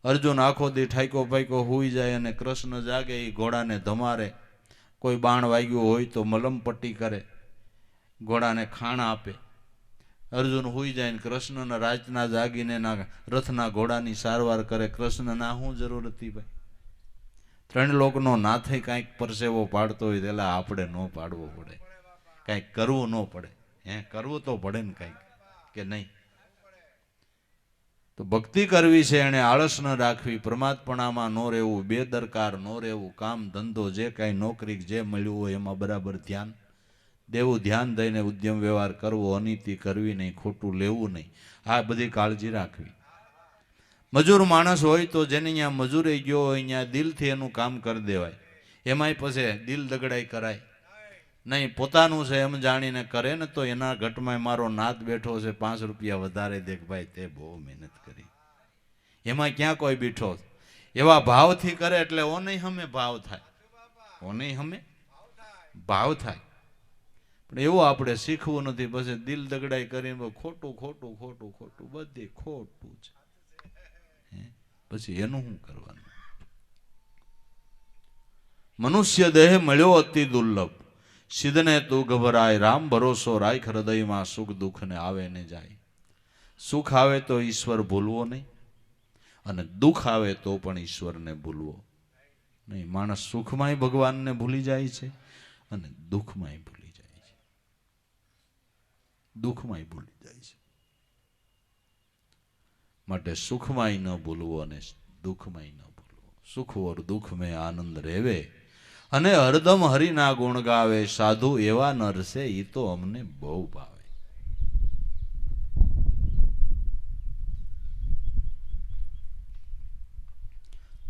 અર્જુન આખો દી ઠાઈકો પાઈકો હુઈ જાય અને કૃષ્ણ જાગે, એ ઘોડાને ધમારે. કોઈ બાણ વાગ્યું હોય તો મલમ પટ્ટી કરે, ઘોડાને ખાણ આપે. અર્જુન હુઈ જાય ને કૃષ્ણના રાતના જાગીને એના રથના ઘોડાની સારવાર કરે. કૃષ્ણના શું જરૂર હતી ભાઈ? 3 લોકનો નાથે કાંઈક પરસેવો પાડતો હોય તેલા આપણે ન પાડવો પડે, કાંઈક કરવું ન પડે? કરવું તો પડે ને કાંઈક, કે નહીં? તો ભક્તિ કરવી છે એને આળસ ન રાખવી, પ્રમાદપણામાં ન રહેવું, બેદરકાર ન રહેવું, કામ ધંધો જે કાંઈ નોકરી જે મળ્યું હોય એમાં બરાબર ધ્યાન દેવું, ધ્યાન દઈને ઉદ્યમ વ્યવહાર કરવો, અનીતિ કરવી નહીં, ખોટું લેવું નહીં, આ બધી કાળજી રાખવી. મજૂર માણસ હોય તો જેને અહીંયા મજૂરે ગયો હોય અહીંયા દિલથી એનું કામ કરી દેવાય. એમાંય પછી દિલ દગડાઈ કરાય નહીં. પોતાનું છે એમ જાણીને કરે ને તો એના ઘટમાં મારો નાત બેઠો છે, 5 રૂપિયા વધારે દેખ ભાઈ, તે બહુ મહેનત કરી, એમાં ક્યાં કોઈ બેઠો? એવા ભાવથી કરે એટલે ઓ નહીં હમે ભાવ થાય, ઓ નહીં હમે ભાવ થાય. પણ એવું આપણે શીખવું નથી. પછી દિલ દગડાઈ કરીને ખોટું ખોટું ખોટું ખોટું, બધી ખોટું છે. પછી એનું શું કરવાનું? મનુષ્ય દેહ મળ્યો અતિ દુર્લભ, સિદ્ધને તું ગભરાય, રામ ભરોસો રાખ હૃદયમાં, સુખ દુઃખ ને આવે ને જાય. સુખ આવે તો ઈશ્વર ભૂલવો નહીં, અને દુઃખ આવે તો પણ ઈશ્વરને ભૂલવો નહીં. માણસ સુખમાંય ભગવાનને ભૂલી જાય છે અને દુઃખમાંય ભૂલી જાય છે, દુઃખમાંય ભૂલી જાય છે. માટે સુખમાંય ન ભૂલવો અને દુઃખમાંય ન ભૂલવો. સુખ ઓર દુઃખ મેં આનંદ રહેવે, અને હરદમ હરિના ગુણ ગાવે. સાધુ એવા નર છે, એ તો અમને બહુ ભાવે.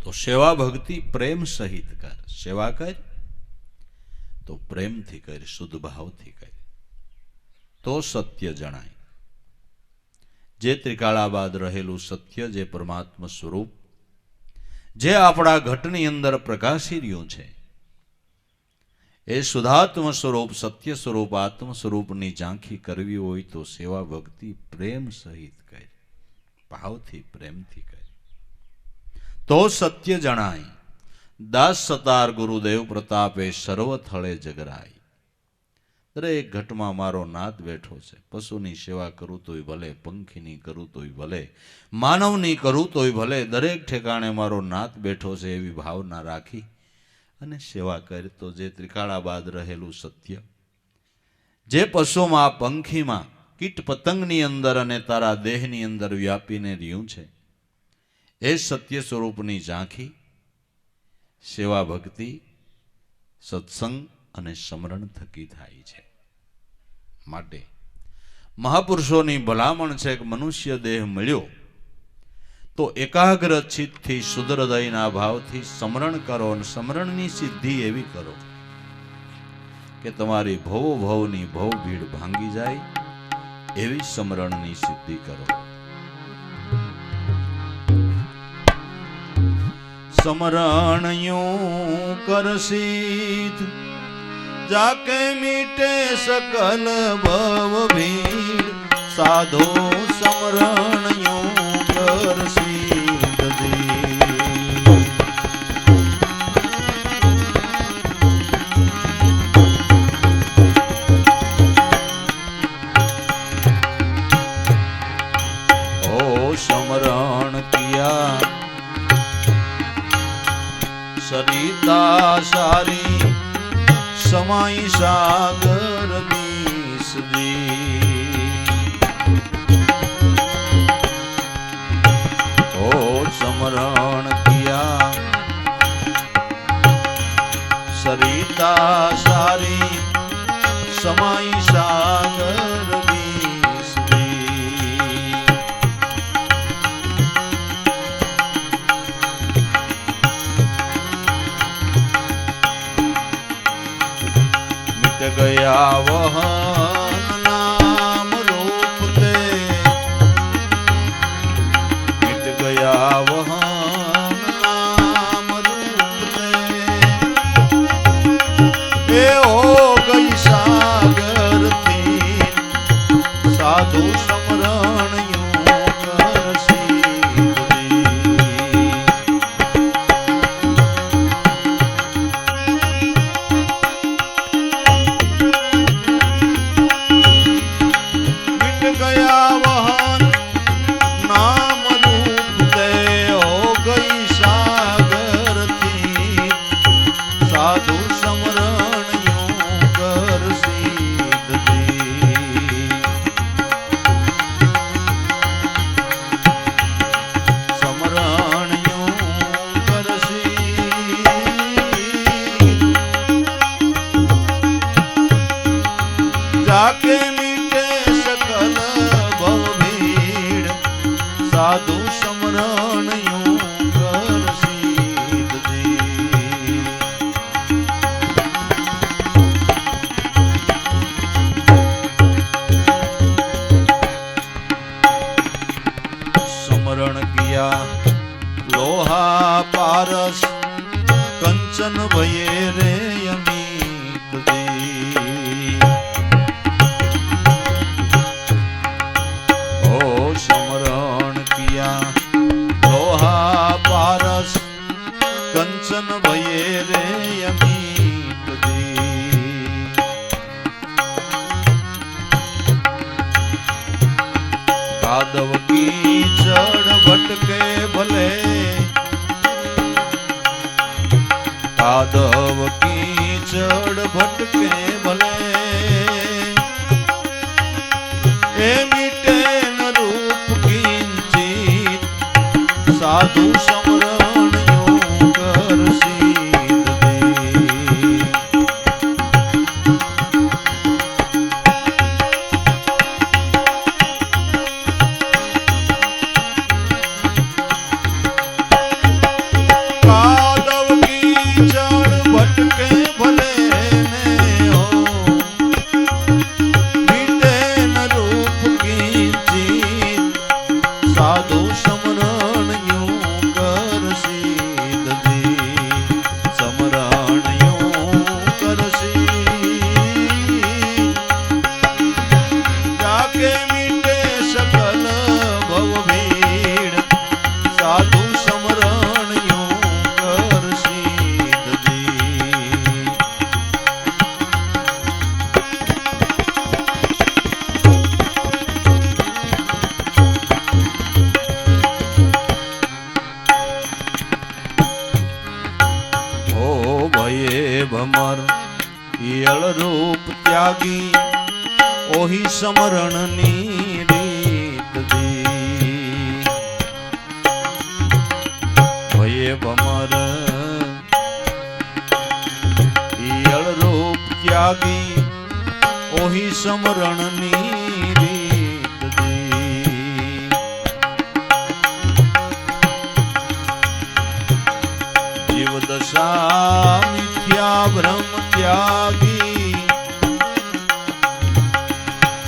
તો સેવા ભક્તિ પ્રેમ સહિત કર. સેવા કર તો પ્રેમથી કર, શુદ્ધ ભાવથી કર, તો સત્ય જણાય. જે ત્રિકાળાબાદ રહેલું સત્ય, જે પરમાત્મા સ્વરૂપ, જે આપણા ઘટની અંદર પ્રકાશી રહ્યું છે, એ શુદ્ધાત્મ સ્વરૂપ, સત્ય સ્વરૂપ, આત્મ સ્વરૂપની ઝાંખી કરવી હોય તો સેવા ભક્તિ પ્રેમ સહિત કર, ભાવથી પ્રેમથી કર, તો સત્ય જણાય. દાસ સતાર ગુરુદેવ પ્રતાપે સર્વ થળે જગરાય. દરેક ઘટમાં મારો નાથ બેઠો છે. પશુની સેવા કરું તોય ભલે, પંખીની કરું તોય ભલે, માનવની કરું તોય ભલે, દરેક ઠેકાણે મારો નાથ બેઠો છે એવી ભાવના રાખી અને સેવા કરી તો જે ત્રિકાળાબાદ રહેલું સત્ય, જે પશુમાં, પંખીમાં, કીટ પતંગની અંદર અને તારા દેહની અંદર વ્યાપીને રહ્યું છે, એ સત્ય સ્વરૂપની ઝાંખી સેવા ભક્તિ સત્સંગ અને સ્મરણ થકી થાય છે. માટે મહાપુરુષોની ભલામણ છે કે મનુષ્ય દેહ મળ્યો તો એકાગ્ર ચિત્તથી શુદ્ધ હૃદયના ભાવથી સ્મરણ કરો અને સ્મરણની સિદ્ધિ એવી કરો કે તમારી ભવો ભવની ભવ ભીડ ભાંગી જાય એવી સ્મરણની સિદ્ધિ કરો. સ્મરણયું કરસીત જાકે મીટે સકલ ભવ ભીડ, સાધો સ્મરણયું કરસીત ઓ સ્મરણ કિયા સરિતા સારી समाई सागर बीस दी, ओ स्मरण किया सरिता सारी समाई सागर बीस दी. गया वहन नाम रूप ते, मिट गया वहन नाम रूप ते, ए हो गई सागर थी साधु स्मरण यूं करसी. जाके मीटे सकल भव भीड़, साधु स्मरण यूं करसीत दी. स्मरण किया लोहा पारस कंचन भये रे अमित दी. कंचन भये रे अमित दी. कादव की चढ़ भटके भले, कादव की चढ़ भटके भले, ए मीटे न रूप किंचित साधु स्मरण यूं करसीत दी. कादव की जड़ भटके भले ने हो, मीटे न रूप किंचित साधु स्मरण यूं कर ભમર યળ રૂપ ત્યાગી ઓહી સમરણની રીત દી ભયે ભમર યળ રૂપ ત્યાગી ઓહી સમરણની રીત દી જીવ દશા મિથ્યા ભ્રમ ત્યાગી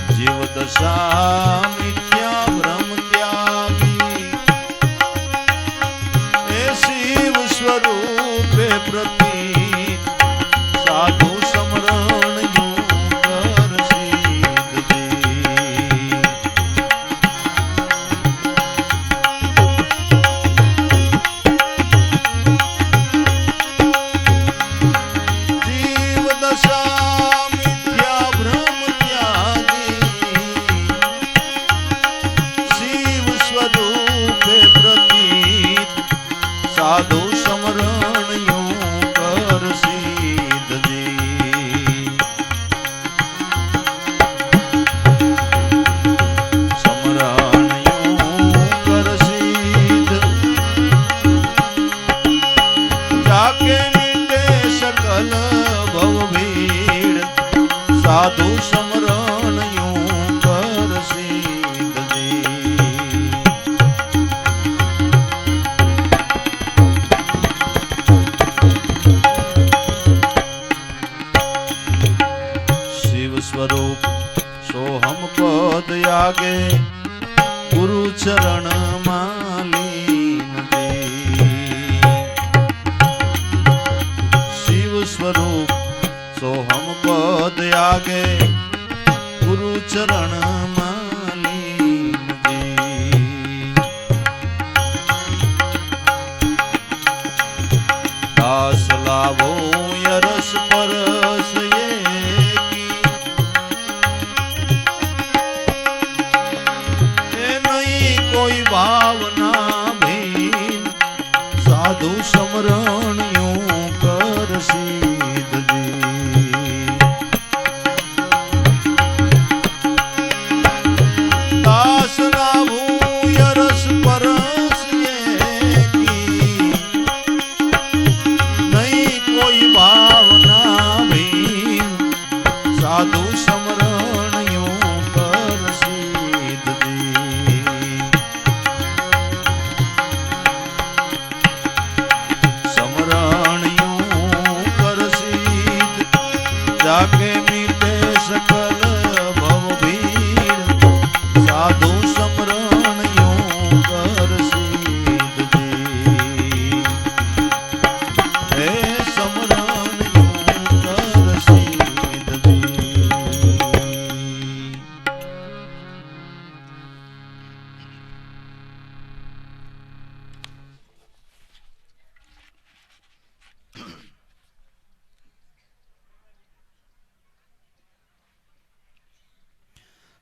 જીવ દશા મિથ્યા ભ્રમ ત્યાગી એ શિવ સ્વરૂપે પ્રતીત સાધુ સમરણ સાધુ સમરણ યું કર સિદ્ધજી સમરણ યું કર સિદ્ધ જાકે મીટે સકલ ભવ ભીડ સાધુ સમરણ યું કર સિદ્ધજી स्वरूप सोहम पद आगे गुरु चरण मालीन दे शिव स्वरूप सोहम पद आगे गुरु चरण मालीन दे दास लाभो यरस परस ये कोई भावना भीन साधु समरण यूं कर सिद्धजी दास लाभू यरस परस ये की नहीं कोई भावना भीन साधु समरण यूं कर सिद्धजी जाके मीटे सकल भव भीड़ साधु समरण यूं कर सिद्धजी हे समरण यूं कर सिद्धजी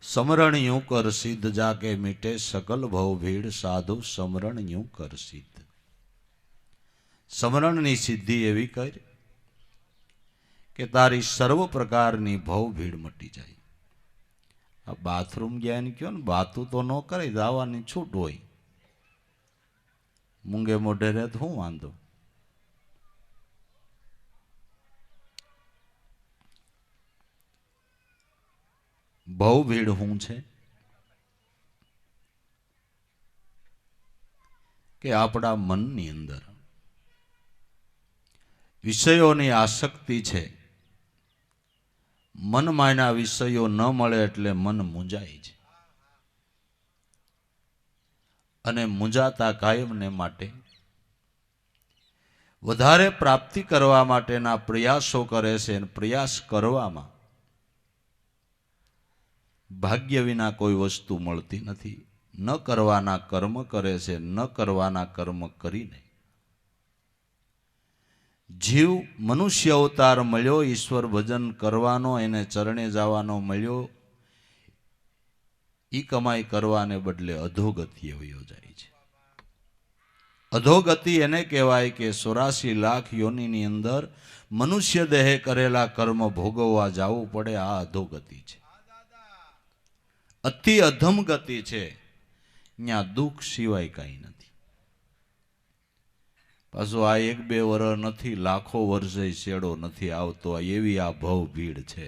समरण यूं कर सिद्ध जाके मिटे सकल भव भीड़ साधु समरण यूं कर सिद्ध समरणनी सिद्धि एवी कर के तारी सर्व प्रकारनी भव भीड़ मटी जाए आ बाथरूम गया क्यों ने बातू तो न करे जावानी छूट होय मूंगे मोढे रहे तो हूँ वांधो बहु भीड़ हूँ छे के आपड़ा मन नी अंदर विषयोनी आसक्ति छे मन मायना विषयो न मळे एटले मन मूंझाय छे अने मूंझाता कायम ने माटे वधारे प्राप्ति करवा माटेना प्रयासो करे छे अने प्रयास करवामां भाग्य विना कोई वस्तु मळती नथी न करवाना कर्म करे छे न करवाना कर्म करीने जीव मनुष्य अवतार मळ्यो ईश्वर भजन करवानो एने चरणे जावानो मळ्यो ई कमाई करवाने बदले अधोगतिए वयो जाय छे અધોગતિ એને કહેવાય કે 84 લાખ યોનિની અંદર મનુષ્ય દેહે કરેલા કર્મ ભોગવવા જવું પડે. આ અધોગતિ છે. અતિ અધમ ગતિ છે. ત્યાં દુઃખ સિવાય કાંઈ નથી. પાછું આ 1-2 વર્ષ નથી, લાખો વર્ષે શેડો નથી આવતો. એવી આ ભવ ભીડ છે.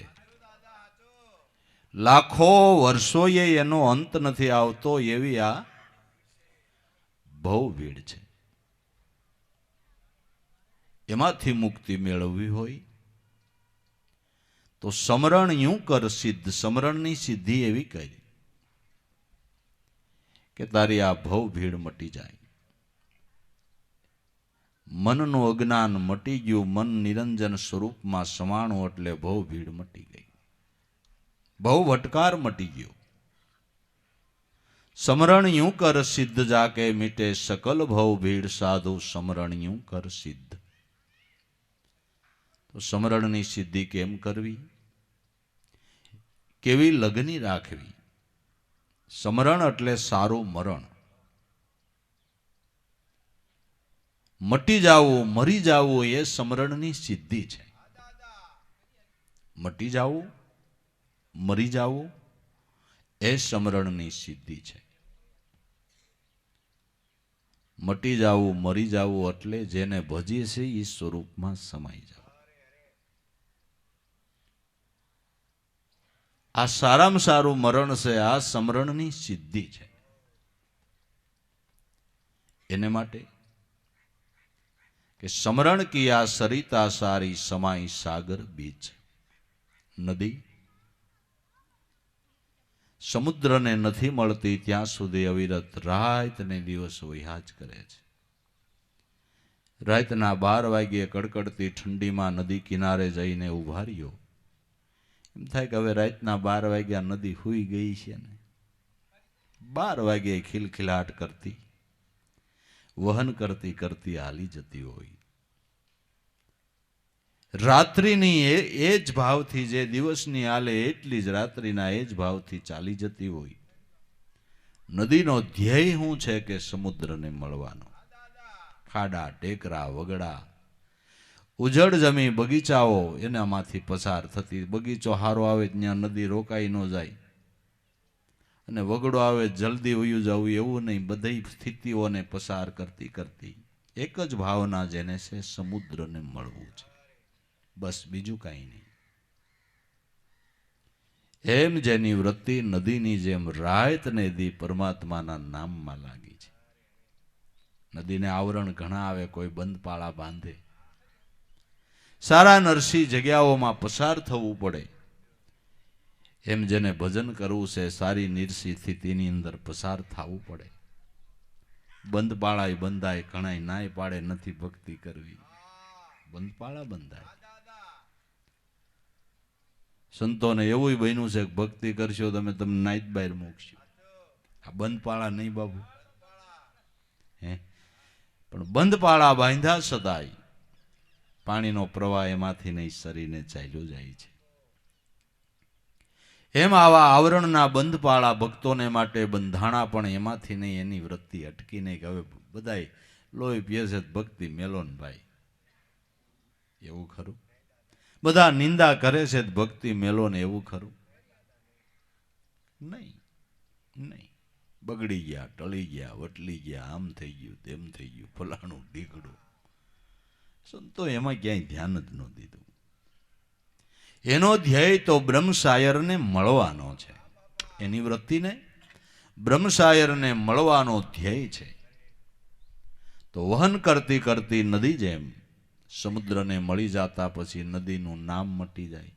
લાખો વર્ષોએ એનો અંત નથી આવતો. એવી આ ભવ ભીડ છે. એમાંથી મુક્તિ મેળવવી હોય તો સમરણ યું કર સિદ્ધ. સમરણની સિદ્ધિ એવી કરી કે તારી આ ભવ ભીડ મટી જાય. મનનું અજ્ઞાન મટી ગયું. મન નિરંજન સ્વરૂપમાં સમાણું એટલે ભવ ભીડ મટી ગઈ. ભવ ભટકાર મટી ગયો. સમરણ યું કર સિદ્ધ જાકે મીટે સકલ ભવ ભીડ. સાધુ સમરણ યું કર સિદ્ધ. તો સમરણની સિદ્ધિ કેમ કરવી? કેવી લગની રાખવી? સમરણ એટલે સારું મરણ. મટી જાવું, મરી જાવું એ સમરણની સિદ્ધિ છે. મટી જાવું, મરી જાવું એ સમરણની સિદ્ધિ છે. મટી જાવું, મરી જાવું એટલે જેને ભજીએ છે એ સ્વરૂપમાં સમાઈ જાવ. આ સારામાં સારું મરણ છે. આ સમરણની સિદ્ધિ છે. એને માટે કે સમરણ કિયા સરિતા સારી સમાઈ સાગર બીચ. નદી સમુદ્રને નથી મળતી ત્યાં સુધી અવિરત રાત ને દિવસ વહ્યા જ કરે છે. રાતના 12 વાગ્યે કડકડતી ઠંડીમાં નદી કિનારે જઈને ઉભા રહ્યો. એમ થાય કે હવે રાતના 12 વાગ્યા નદી હુઈ ગઈ છે ને. 12 વાગ્યે ખિલખિલાટ કરતી, વહન કરતી કરતી હાલી જતી હોય. રાત્રિની એ જ ભાવથી જે દિવસની હાલે એટલી જ રાત્રિના એ જ ભાવથી ચાલી જતી હોય. નદીનો ધ્યેય શું છે કે સમુદ્રને મળવાનો. ખાડા, ટેકરા, વગડા, ઉજળ જમી બગીચાઓ એનામાંથી પસાર થતી. બગીચો હારો આવે ત્યાં નદી રોકાઈ ન જાય અને વગડો આવે જલ્દી વયું જવું એવું નહીં. બધી સ્થિતિઓને પસાર કરતી કરતી એક જ ભાવના જેને છે સમુદ્રને મળવું છે. બસ બીજું કાંઈ નહીં. એમ જેની વૃત્તિ નદીની જેમ રાત ને દી પરમાત્માના નામમાં લાગી છે. નદીને આવરણ ઘણા આવે. કોઈ બંધ પાળા બાંધે. સારા નરસી જગ્યાઓમાં પસાર થવું પડે. એમ જેને ભજન કરવું છે સારી નિરસી સ્થિતિની અંદર પસાર થવું પડે. બંધ પાળા બંધાય. ઘણાય નાય પાડે નથી ભક્તિ કરવી. બંધ પાળા બંધાય. સંતોને એવું બન્યું છે કે ભક્તિ કરશો તમે તમને નાઈત બહાર મૂકશો. આ બંધ પાળા નહીં બાબુ. હે પણ બંધ પાળા બાંધ્યા સદાય પાણીનો પ્રવાહ એમાંથી નહીં સરીને ચાલ્યો જાય છે. એમ આવા આવરણના બંધ પાળા ભક્તોને માટે બંધાણા પણ એમાંથી નહીં. એની વૃત્તિ અટકી નહીં કે હવે બધાય લોહી પીએ છે ભક્તિ મેલો ને ભાઈ. એવું ખરું? બધા નિંદા કરે છે ભક્તિ મેલો ને એવું ખરું? નહીં, નહીં. બગડી ગયા, ટળી ગયા, વટલી ગયા, આમ થઈ ગયું, તેમ થઈ ગયું, ફલાણું ઢીકડું. સંતો એમાં ક્યાંય ધ્યાન જ ન દીધું. એનો ધ્યેય તો બ્રહ્મશાયરને મળવાનો છે. એની વૃત્તિને બ્રહ્મશાયરને મળવાનો ધ્યેય છે. તો વહન કરતી કરતી નદી જેમ સમુદ્રને મળી જતા પછી નદીનું નામ મટી જાય,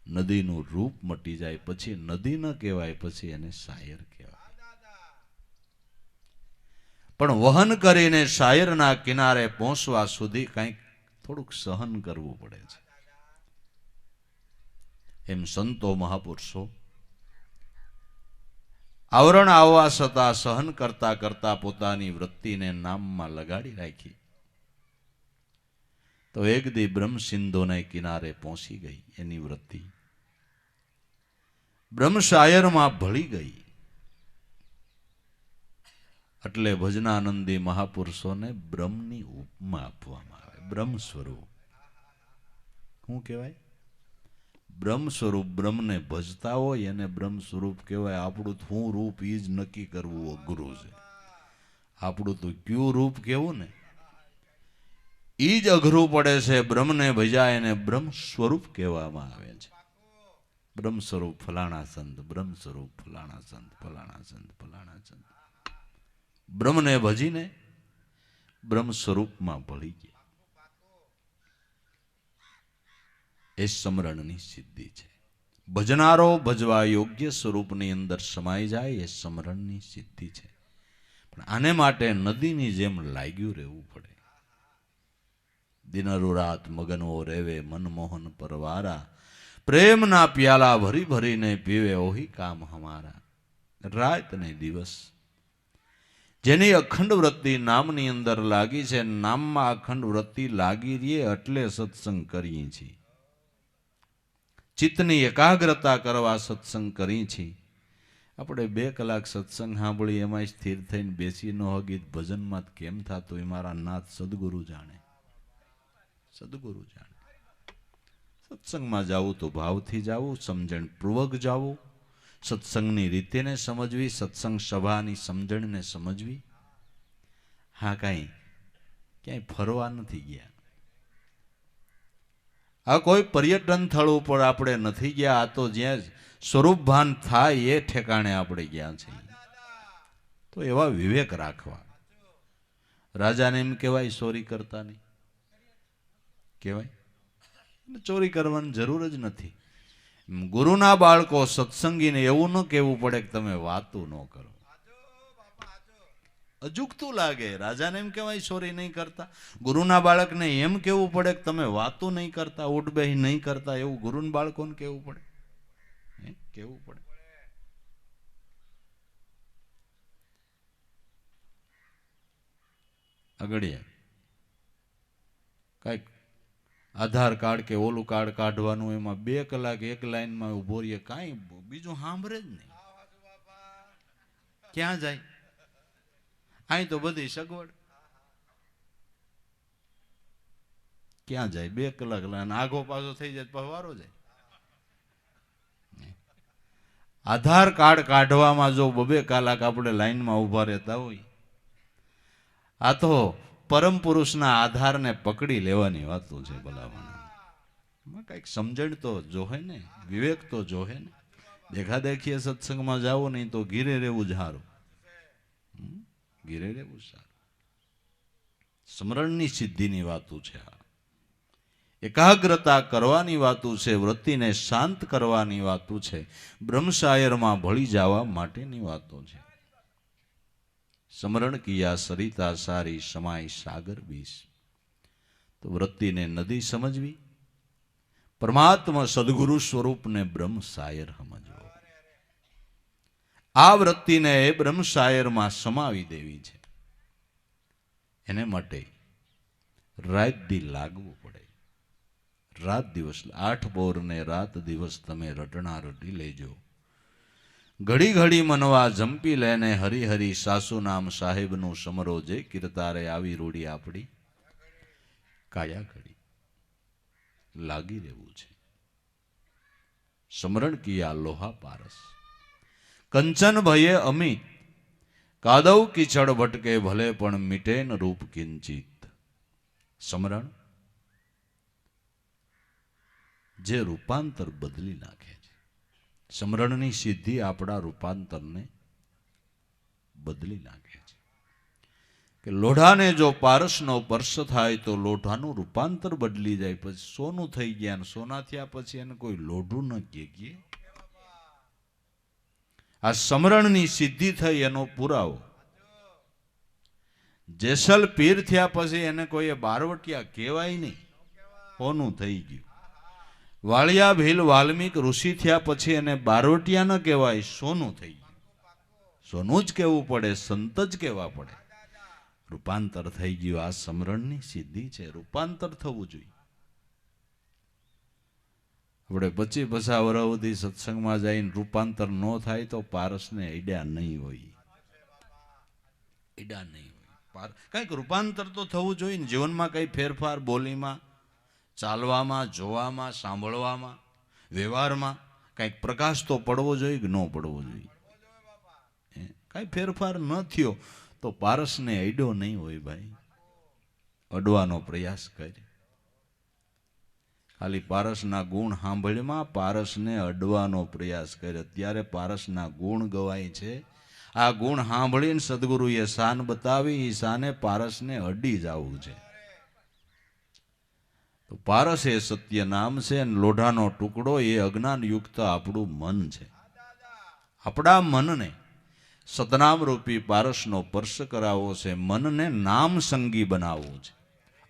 નદીનું રૂપ મટી જાય. પછી નદી ન કહેવાય, પછી એને શાયર કહેવાય. પણ વહન કરીને શાયરના કિનારે પહોંચવા સુધી કંઈક થોડુંક સહન કરવું પડે છે. એમ સંતો મહાપુરુષો આવરણ આવવા છતાં સહન કરતા કરતા પોતાની વૃત્તિને નામમાં લગાડી રાખી. તો એક દી બ્રહ્મસિંધુને કિનારે પહોંચી ગઈ. એની વૃત્તિ બ્રહ્મશાયરમાં ભળી ગઈ. એટલે ભજનાનંદી મહાપુરુષોને બ્રહ્મની ઉપમા આપવામાં આવે. બ્રહ્મ સ્વરૂપ શું કહેવાય? બ્રહ્મ સ્વરૂપ. બ્રહ્મને ભજતા હોય એને બ્રહ્મ સ્વરૂપ કહેવાય. આપણું શું રૂપ એ જ નક્કી કરવું અઘરું છે. આપણું તો કયું રૂપ કેવું ને એ જ અઘરું પડે છે. બ્રહ્મને ભજાય એને બ્રહ્મ સ્વરૂપ કહેવામાં આવે છે. બ્રહ્મ સ્વરૂપ ફલાણા સંત, બ્રહ્મ સ્વરૂપ ફલાણા સંત, ફલાણા સંત, ફલાણા સંત. બ્રહ્મને ભજીને બ્રહ્મ સ્વરૂપમાં ભળી ગયા. એ સમરણની સિદ્ધિ છે. ભજનારો ભજવા યોગ્ય સ્વરૂપની અંદર સમાઈ જાય એ સમરણની સિદ્ધિ છે. પણ આને માટે નદીની જેમ લાગ્યું રહેવું પડે. દિનરુ રાત મગનવો રેવે મનમોહન પરવારા, પ્રેમના પ્યાલા ભરી ભરીને પીવે ઓહી કામ હમારા. રાત ને દિવસ જેની અખંડ વૃત્તિ નામની અંદર લાગી છે, નામમાં અખંડ વૃત્તિ લાગી રહીએ એટલે સત્સંગ કરીએ છીએ. ચિત્તની એકાગ્રતા કરવા સત્સંગ કરી છીએ. આપણે 2 કલાક સત્સંગ સાંભળી એમાં સ્થિર થઈને બેસી ન હગી ભજનમાં કેમ થતું એ મારા નાથ સદગુરુ જાણે. સદગુરુ જાણે. સત્સંગમાં જાવું તો ભાવથી જાવું, સમજણપૂર્વક જાવું, સત્સંગની રીતેને સમજવી, સત્સંગ સભાની સમજણને સમજવી. હા, ક્યાંય ફરવા નથી ગયા. આ કોઈ પર્યટન સ્થળ ઉપર આપણે નથી ગયા. આ તો જ્યાં સ્વરૂપ ભાન થાય એ ઠેકાણે આપણે ગયા છીએ. તો એવા વિવેક રાખવા. રાજાને એમ કહેવાય ચોરી કરતા નહીં કહેવાય. ચોરી કરવાની જરૂર જ નથી. ગુરુના બાળકો સત્સંગીને એવું ન કહેવું પડે કે તમે વાતું ન કરો. અજુગતું લાગે. રાજાને એમ કહેવાય ચોરી નહીં કરતા. ગુરુના બાળકને એમ કહેવું પડે કે તમે વાતું નહીં કરતા, ઉઠબેહી નહીં કરતા. એવું ગુરુના બાળકોને કહેવું પડે. કહેવું પડે. આગળિયા કાંઈક આધાર કાર્ડ કે ઓલું કાર્ડ કાઢવાનું, એમાં 2 કલાક એક લાઈનમાં ઉભો રહીએ, કાંઈ બીજું સાંભળે જ નહીં. ક્યાં જાય? અહીં તો બધી સગવડ. ક્યાં જાય? 2 કલાક આગો પાછો થઈ જાય પછી વારો જાય. આધાર કાર્ડ કાઢવામાં જો 2 કલાક આપણે લાઈનમાં ઉભા રહેતા હોય, આ તો પરમ પુરુષના આધારને પકડી લેવાની વાતો છે. ભલામણ કઈક સમજણ તો જોહે ને, વિવેક તો જોહે ને. દેખાદેખીએ સત્સંગમાં જાઓ નહીં તો ઘીરે રહેવું જ સારું. ઘીરે રહેવું સારું. સ્મરણની સિદ્ધિની વાતો છે. એકાગ્રતા કરવાની વાતો છે. વૃત્તિને શાંત કરવાની વાતો છે. બ્રહ્મશાયરમાં ભળી જવા માટેની વાતો છે. સમરણ કિયા સરિતા સારી સમાય સાગર બીસ. તો વૃત્તિને નદી સમજવી, પરમાત્મા સદગુરુ સ્વરૂપને બ્રહ્મ શાયર સમજવો. આ વૃત્તિને બ્રહ્મ શાયરમાં સમાવી દેવી છે. એને માટે રાત દી લાગવું પડે. રાત દિવસ 8 બોર ને રાત દિવસ તમે રટણા રટી લેજો. ઘડી ઘડી મનવા જંપી લેને હરી હરી સાસુ નામ સાહેબનું સમરો જે કીર્તારે આવી રૂડી આપડી કાયા ઘડી. લાગી રહેવું છે. સમરણ કિયા લોહા પારસ. કંચન ભયે અમિત કાદવ કીચડ ભટકે ભલે પણ મીટેન રૂપ કિંચિત. સમરણ જે રૂપાંતર બદલી નાખે છે. સમરણની સિદ્ધિ આપણા રૂપાંતરને બદલી નાખે છે. કે લોઢાને જો પારસનો સ્પર્શ થાય તો લોઢાનું રૂપાંતર બદલી જાય. પછી સોનું થઈ ગયા, અને સોના થયા પછી એને કોઈ લોઢું ન કહે. આ સમરણની સિદ્ધિ થઈ એનો પુરાવો. જેસલ પીર થયા પછી એને કોઈ બારવટિયા કહેવાય નહીં, સોનું થઈ ગયું. વાળિયા ભીલ વાલ્મીક ઋષિ થયા પછી એને બારવટિયા ન કહેવાય, સોનું થઈ ગયું. સોનું જ કહેવું પડે, સંત જ કહેવા પડે. રૂપાંતર થઈ ગયું. આ સમરણની સિદ્ધિ છે. રૂપાંતર થવું જોઈએ. આપણે 25-50 વર્ષ સુધી સત્સંગમાં જઈને રૂપાંતર ન થાય તો પારસને અડ્યા નહીં હોય. એડા નહીં હોય. કંઈક રૂપાંતર તો થવું જોઈએ ને જીવનમાં, કંઈ ફેરફાર બોલીમાં, ચાલવામાં, જોવામાં, સાંભળવામાં, વ્યવહારમાં કંઈક પ્રકાશ તો પડવો જોઈએ કે ન પડવો જોઈએ. કાંઈ ફેરફાર ન થયો તો પારસને અડ્યો નહીં હોય ભાઈ. અડવાનો પ્રયાસ કરે. ખાલી પારસના ગુણ સાંભળ્યમાં પારસને અડવાનો પ્રયાસ કરે. અત્યારે પારસના ગુણ ગવાય છે. આ ગુણ સાંભળીને સદગુરુએ શાન બતાવી, એ શાને પારસને અડી જવું છે. તો પારસ એ સત્ય નામ છે અને લોઢાનો ટુકડો એ અજ્ઞાન યુક્ત આપણું મન છે. આપણા મનને સતનામ રૂપી પારસનો સ્પર્શ કરાવવો છે. મનને નામ સંગી બનાવવું છે.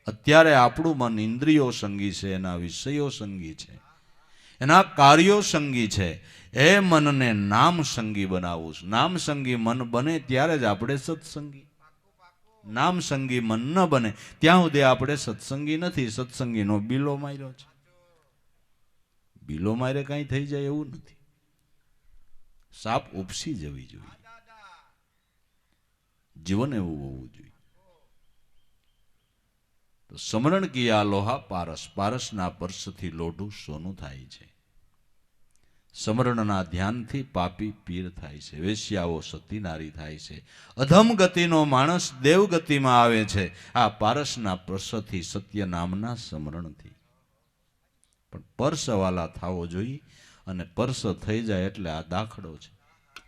અત્યારે આપણું મન ઇન્દ્રિયો સંગી છે, એના વિષયો સંગી છે, એના કાર્યો સંગી છે. એ મનને નામ સંગી બનાવવું છે. નામ સંગી મન બને ત્યારે જ આપણે સત્સંગી. નામ સંગી મન ન બને ત્યાં સુધી આપણે સત્સંગી નથી. સત્સંગીનો બીલો માર્યો છે. બીલો મારે કાંઈ થઈ જાય એવું નથી. સાપ ઉપસી જવી જોઈએ. જીવન એવું હોવું જોઈએ. તો સમરણ કિયા લોહા પારસ. પારસના પરસથી લોઢું સોનું થાય છે. સમરણના ધ્યાનથી પાપી પીર થાય છે. વેશ્યાઓ સતી નારી થાય છે. અધમ ગતિનો માણસ દેવ ગતિમાં આવે છે. આ પારસના પરસથી, સત્ય નામના સમરણથી. પણ પરસવાલા થવો જોઈએ. અને પરસ થઈ જાય એટલે આ દાખલો છે,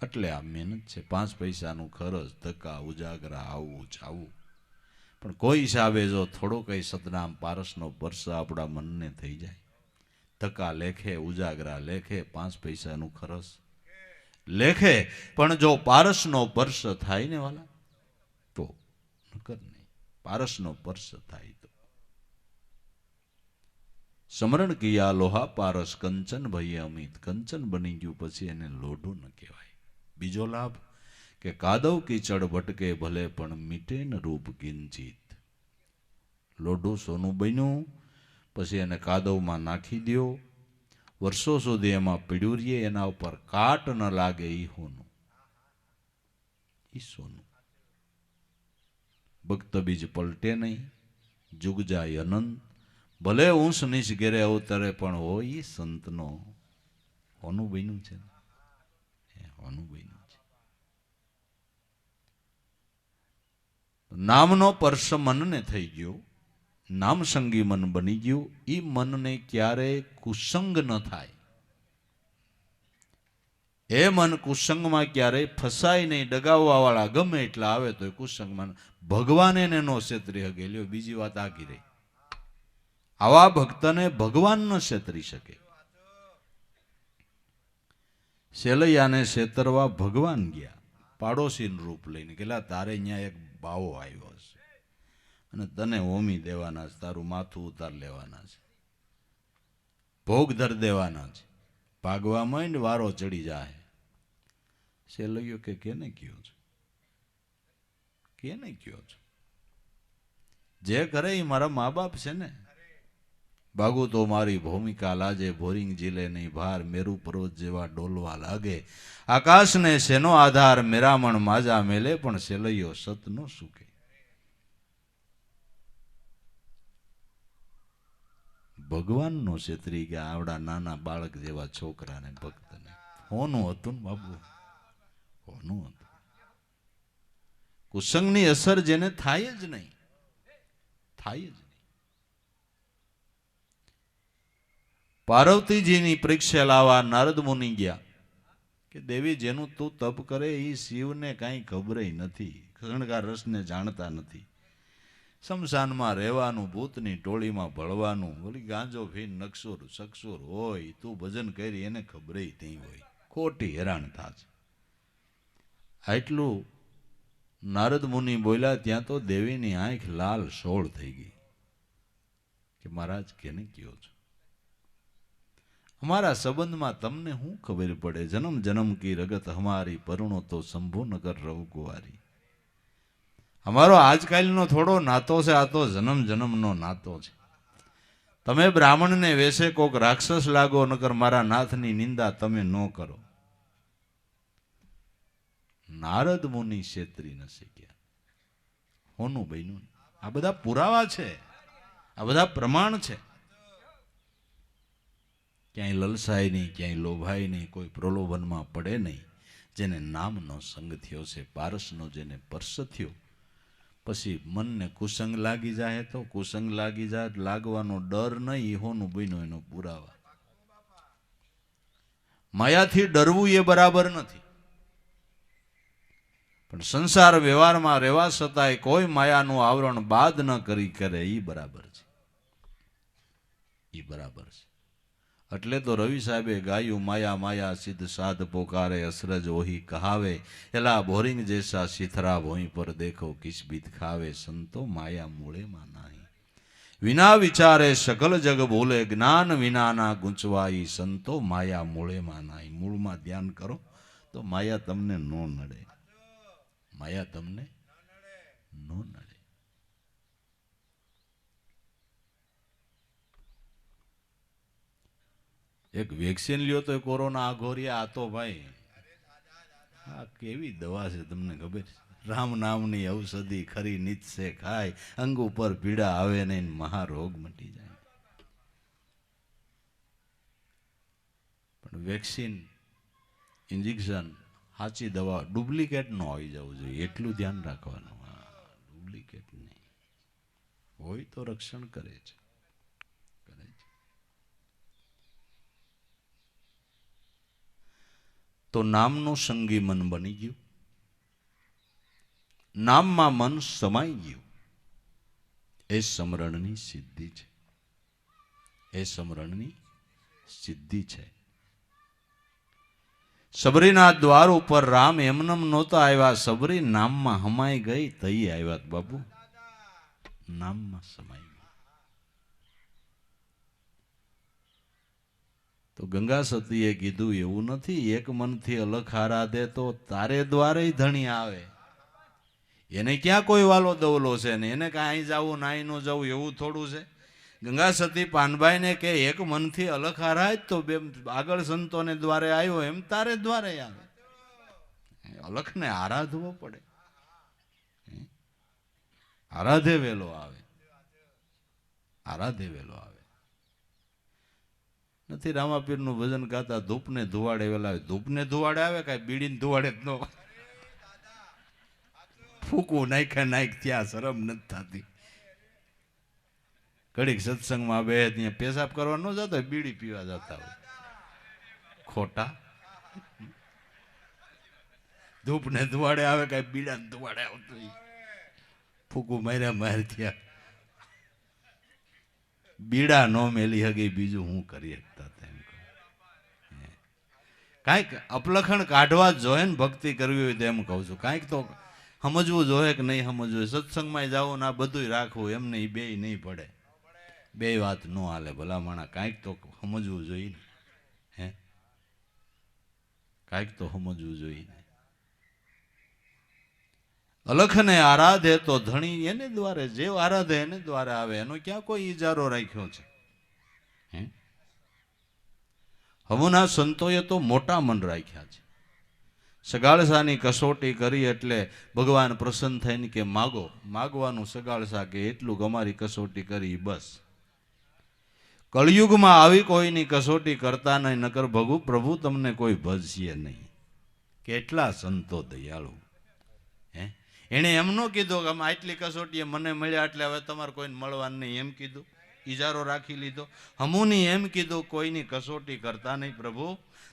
એટલે આ મહેનત છે. 5 પૈસાનું ખર્ચ, ધક્કા, ઉજાગરા, આવવું જાવું. પણ કોઈ હિસાબે જો થોડો કઈ સતનામ પારસનો પરસ આપણા મનને થઈ જાય, ધક્કા લેખે, ઉજાગરા લેખે, 5 પૈસાનું ખર્ચ લેખે, પણ જો પારસનો પરસ થાય ને વાલા, તો નકર નહીં. પારસનો પરસ થાય તો સમરણ કિયા લોહા પારસ. કંચન ભય અમિત. કંચન બની ગયું પછી એને લોઢું ન કહેવાય. બીજો લાભ કે કાદવ કીચડ ભટકે ભલે પણ મીટે ન રૂપ કિંચિત. લોઢું સોનું બન્યું પછી એને કાદવમાં નાખી દો, વર્ષો સુધી એમાં પીડ્યું રહીએ, એના ઉપર કાટ ન લાગે, ઈ હોનું, ઈ સોનું. ભક્ત બીજ પલટે નહીં, જુગ જાય અનંત. ભલે ઊંસ નીચ ઘેરે અવતરે પણ હોય ઈ સંતનો. હોનું બન્યું છે, હોનું બન્યું છે. નામનો પરસ મનને થઈ ગયો. નામ સંગી મન બની ગયું. ઈ મનને ક્યારેય કુસંગ ન થાય. એ મન કુસંગમાં ક્યારેય ફસાય નહીં. ડગાવવા વાળા ગમે એટલા આવે તો કુસંગમાં ભગવાન એને નો છેતરી હગે. લ્યો બીજી વાત આગી રહી. આવા ભક્તને ભગવાન ન છેતરી શકે. સેલૈયાને છેતરવા ભગવાન ગયા, પાડોશીનું રૂપ લઈને. કેલા તારે અહીંયા એક બાવો આવ્યો છે અને તને હોમી દેવાના છે, તારું માથું ઉતાર લેવાના છે, ભોગ ધર દેવાના છે, ભાગવા માંડ વારો ચડી જાય. સેલૈયો કે કેને કયો છો, કેને કયો છો? જે કરે એ મારા મા બાપ છે ને. ભાગું તો મારી ભૂમિકા લાજે, ભોરિંગ જીલે નહીં ભાર, મેરુ પર્વત જેવા ડોલવા લાગે. આકાશને શેનો આધાર, મેરામણ માજા મેલે, પણ સેલૈયો સત નો સુકે. ભગવાનનો છેતરી ગયા આવડા નાના બાળક જેવા છોકરાને, ભક્તને. હોનું હતું ને બાબુ, હોનું હતું. કુસંગની અસર જેને થાય જ નહીં, થાય જ. પાર્વતીજીની પરીક્ષા લાવવા નારદ મુનિ ગયા કે દેવી, જેનું તું તપ કરે એ શિવને કાંઈ ખબર નથી, શણગાર રસને જાણતા નથી. શમશાનમાં રહેવાનું, ભૂતની ટોળીમાં ભળવાનું, બોલી ગાંજો ફીન નકસુર સકસુર હોય, તું ભજન કરી એને ખબર નહીં હોય, ખોટી હેરાન થાશે. આટલું નારદ મુનિ બોલ્યા ત્યાં તો દેવીની આંખ લાલ સોળ થઈ ગઈ કે મહારાજ કેને કયો છો? हमारा संबंधમાં તમને શું ખબર પડે? જન્મ જન્મ કી રગત हमारी, પરુણો તો શંભુ નગર રહુ કુંવારી. અમારો આજકાલનો થોડો નાતો છે, આ તો જન્મ જન્મનો નાતો છે. તમે બ્રાહ્મણને વેશે કોક રાક્ષસ લાગો, નકર મારા નાથની નિંદા તમે ન કરો. નારદ મુનિ છેતરી ન શક્યા. હોનું બન્યું. આ બધા પુરાવા છે, આ બધા પ્રમાણ છે. ક્યાંય લલસાય નહીં, ક્યાંય લોભાય નહીં, કોઈ પ્રલોભનમાં પડે નહીં. જેને નામનો સંગ થયો છે, પારસનો જેને સ્પર્શ થયો, પછી મનને કુસંગ લાગી જાય તો કુસંગ લાગી જાય, લાગવાનો ડર નહીં, હોનું બન્યું એનો પુરાવા. માયાથી ડરવું એ બરાબર નથી, પણ સંસાર વ્યવહારમાં રહેવા છતાંય કોઈ માયાનું આવરણ બાદ ન કરી કરે એ બરાબર છે, એ બરાબર છે. એટલે તો રવિ સાહેબે ગાયું, માયા માયા સિદ્ધ સાધ પોકારે, અસરજ ઓહી કહાવે, એલા બોરિંગ જૈસા સિથરા ભોઈ પર દેખો કિસ બીત ખાવે, સંતો માયા મૂળેમાં નાહી, વિના વિચારે સકલ જગ ભૂલે, જ્ઞાન વિનાના ગૂંચવાઈ, સંતો માયા મૂળેમાં નાહી. મૂળમાં ધ્યાન કરો તો માયા તમને ન નડે, માયા તમને ન નડે. એક વેક્સિન લ્યો તો કોરોના આઘોરિયા, આ તો ભાઈ આ કેવી દવા છે તમને ખબર છે? રામ નામની ઔષધિ ખરી નિત સે ખાય, અંગ ઉપર પીડા આવે નહીં, મહારોગ મટી જાય. પણ વેક્સિન, ઇન્જેક્શન, સાચી દવા ડુપ્લિકેટ ન આવી જવું જોઈએ, એટલું ધ્યાન રાખવાનું. ડુપ્લિકેટ નહીં હોય તો રક્ષણ કરે છે. તો નામનું સંગી મન બની ગયું, નામમાં મન સમાઈ ગયું, એ સમરણની સિદ્ધિ છે, એ સમરણની સિદ્ધિ છે. સબરીના દ્વાર ઉપર રામ એમનેમ નહોતા આવ્યા, સબરી નામમાં હમાઈ ગઈ તઈ આવ્યા. બાબુ નામમાં સમાઈ ગઈ. તો ગંગા સતીએ કીધું એવું નથી, એક મનથી અલખ આરાધે તો તારે દ્વારે ધણી આવે. એને ક્યાં કોઈ વાલો દવલો છે ને, એને કાંઈ અહીં જવું નાઈ ન જવું એવું થોડું છે. ગંગા સતી પાનભાઈને કે એક મનથી અલખ આરાધ તો બે આગળ સંતોને દ્વારે આવ્યો એમ તારે દ્વારે આવે. અલખને આરાધવો પડે, આરાધે વેલો આવે, આરાધે વેલો આવે. નથી રામાપીરનું ભજન ગાતા ધૂપને ધુવાડે વેલા આવે. ધૂપને ધુવાડે આવે, કાંઈ બીડીને ધુવાડે જ ન. ફૂકું નાખ્યા નાખ ત્યાં શરમ નથી થતી. ઘડીક સત્સંગમાં બે ત્યાં પેશાબ કરવા ન જતા હોય, બીડી પીવા જતા હોય ખોટા. ધૂપને ધુવાડે આવે, કાંઈ બીડાને ધુવાડે આવતું. ફૂકું માર્યા માર થયા, બીડા નો મેલી હગી, બીજું હું કરી શકતા તેમ. કાંઈક અપલખણ કાઢવા જોઈએ ને ભક્તિ કરવી હોય તો એમ કહું છું. કાંઈક તો સમજવું જોઈએ કે નહીં સમજવું જોઈએ. સત્સંગમાં જાઓ ને આ બધું રાખવું એમને એ બે નહીં પડે, બે વાત ન હાલે. ભલા માણા કાંઈક તો સમજવું જોઈએ ને, હે કાંઈક તો સમજવું જોઈએ ને. અલખને આરાધે તો ધણી એને દ્વારે, જે આરાધે એને દ્વારે આવે. એનો ક્યાં કોઈ ઈજારો રાખ્યો છે? હમુના સંતોએ તો મોટા મન રાખ્યા છે. સગાળસાની કસોટી કરી એટલે ભગવાન પ્રસન્ન થઈને કે માગો, માગવાનું સગાળસા કે એટલું અમારી કસોટી કરી બસ. કળિયુગમાં આવી કોઈની કસોટી કરતા નહીં, નકર પ્રભુ તમને કોઈ ભજશે નહીં. કેટલા સંતો દયાળુ. એને એમ ન કીધું કે આટલી કસોટીએ મને મળ્યા એટલે હવે તમારે કોઈને મળવાનું નહીં, એમ કીધું, ઈજારો રાખી લીધો. હમુની એમ કીધું કોઈની કસોટી કરતા નહીં, પ્રભુ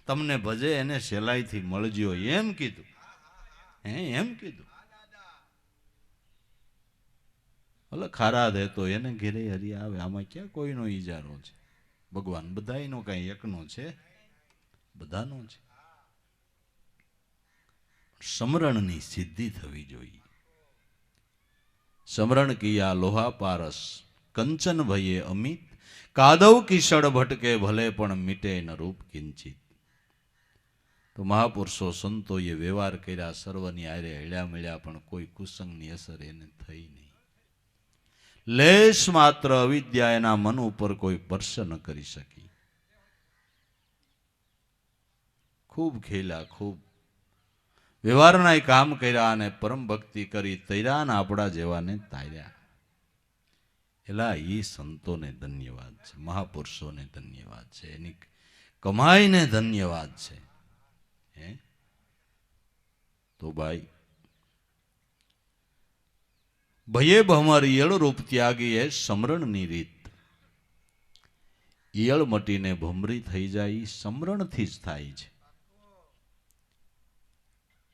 તમને ભજે એને સહેલાઈથી મળજો, એમ કીધું. એમ કીધું. ભલે ખારા દે તો એને ઘેરે હરી આવે. આમાં ક્યાં કોઈનો ઈજારો છે? ભગવાન બધાનો કાંઈ એકનો છે? બધાનો છે. સમરણની સિદ્ધિ થવી જોઈએ. સમરણ કિયા લોહા પારસ, કંચન ભયે અમિત, કાદવ કિશળ ભટકે ભલે પણ મીટે ન રૂપ કિંચિત. તો મહાપુરુષો સંતોએ વ્યવહાર કર્યા, સર્વની આરે હળ્યા મળ્યા, પણ કોઈ કુસંગની અસર એને થઈ નહીં. લેશ માત્ર અવિદ્યા એના મન ઉપર કોઈ સ્પર્શ ન કરી શકી. ખૂબ ખેલા, ખૂબ વ્યવહારના કામ કર્યા અને પરમ ભક્તિ કરી તૈરા ને આપણા જેવાને તાર્યા. એલા એ સંતોને ધન્યવાદ છે, મહાપુરુષોને ધન્યવાદ છે, એની કમાઈને ધન્યવાદ છે. હે તો ભાઈ ભયે ભમર ઈયળ રૂપ ત્યાગી એ સમરણની રીત. ઈયળ મટીને ભમરી થઈ જાય એ સમરણથી જ થાય છે.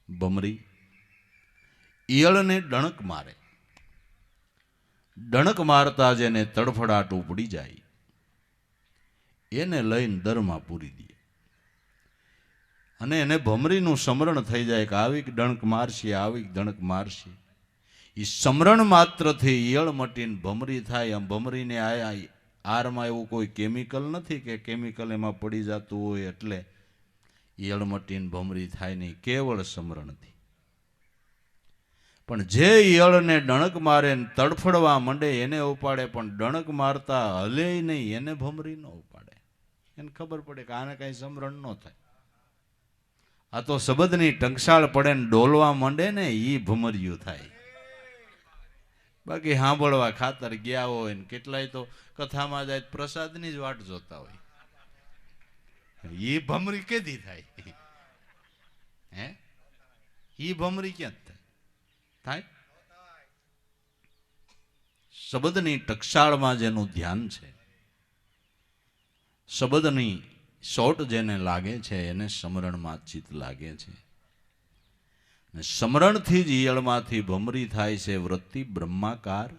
ભમરી ઈયળને ડણક મારે, ડણક મારતા જેને તડફડાટ ઉપડી જાય એને લઈને દરમાં પૂરી દે અને એને ભમરીનું સમરણ થઈ જાય કે આવી ડણક મારશે, આવી ડણક મારશે. એ સમરણ માત્રથી ઈયળ મટીને ભમરી થાય. આમ ભમરીને આરમાં એવું કોઈ કેમિકલ નથી કે કેમિકલ એમાં પડી જતું હોય એટલે ઈયળ મટીને ભમરી થાય નહીં, કેવળ સમરણથી. પણ જે ઈયળને ડણક મારે ને તડફડવા માંડે એને ઉપાડે, પણ ડણક મારતા હલે નહીં એને ભમરી ન ઉપાડે. એને ખબર પડે કે આને કઈ સમરણ ન થાય. આ તો શબ્દની ટંકશાળ પડે ને ડોલવા માંડે ને એ ભમર્યું થાય. બાકી સાંભળવા ખાતર ગયા હોય ને કેટલાય તો કથામાં જાય પ્રસાદની જ વાટ જોતા હોય. એ ભમરી કેદી થાય? હે એ ભમરી ક્યાં થાય? શબ્દની ટકશાળમાં જેનું ધ્યાન છે, શબ્દની શોટ જેને લાગે છે એને સમરણમાં ચિત્ત લાગે છે. સમરણથી જ ઈયળમાંથી ભમરી થાય છે. વૃત્તિ બ્રહ્માકાર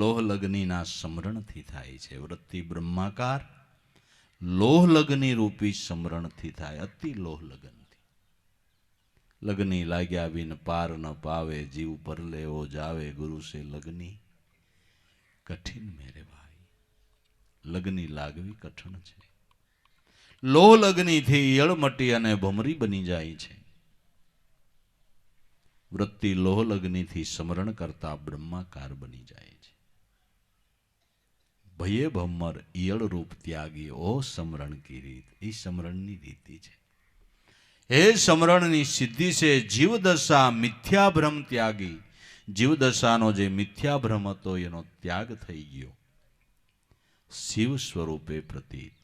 લોહ લગ્નીના સમરણથી થાય છે. વૃત્તિ બ્રહ્માકાર લોહ લગ્ની રૂપી સમરણથી થાય. અતિ લોહ લગ્નથી લગ્ની લાગ્યા બિન પાર ન પાવે, જીવ પર લેવો જાવે ગુરુ સે લગ્ની કઠિન મેરે ભાઈ. લગ્ની લાગવી કઠણ છે. લોહ લગ્નીથી ઈયળ મટી અને ભમરી બની જાય છે. વૃત્તિ લોહ લગ્નીથી સમરણ કરતા બ્રહ્માકાર બની જાય છે. ભયે ભમર ઈયળ રૂપ ત્યાગી ઓ સમરણ કી રીત. એ સમરણની રીતિ છે. એ સમરણની સિદ્ધિ છે. જીવદશા મિથ્યાભ્રમ ત્યાગી. જીવદશાનો જે મિથ્યાભ્રમ હતો એનો ત્યાગ થઈ ગયો. શિવ સ્વરૂપે પ્રતીત.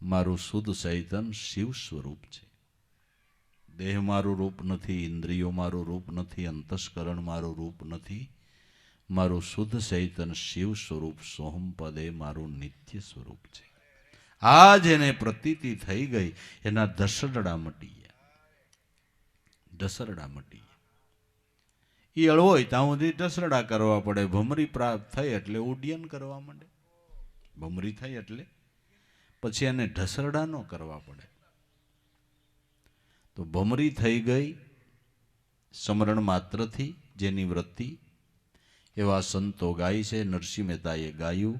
મારું શુદ્ધ ચૈતન શિવ સ્વરૂપ છે. દેહ મારું રૂપ નથી, ઇન્દ્રિયો મારું રૂપ નથી, અંતસ્કરણ મારું રૂપ નથી. મારું શુદ્ધ ચૈતન શિવ સ્વરૂપ સોહમ પદે મારું નિત્ય સ્વરૂપ છે. આ જેને પ્રતીતિ થઈ ગઈ એના ઢસરડા મટી ગયા. ઢસરડા મટી ગયા. એ અળવોય ત્યાં સુધી ઢસરડા કરવા પડે. ભમરી પ્રાપ્ત થઈ એટલે ઉડ્ડયન કરવા માંડે. ભમરી થઈ એટલે પછી એને ઢસરડા ન કરવા પડે. તો ભમરી થઈ ગઈ સમરણ માત્રથી જેની વૃત્તિ. એવા સંતો ગાય છે. નરસિંહ મહેતાએ ગાયું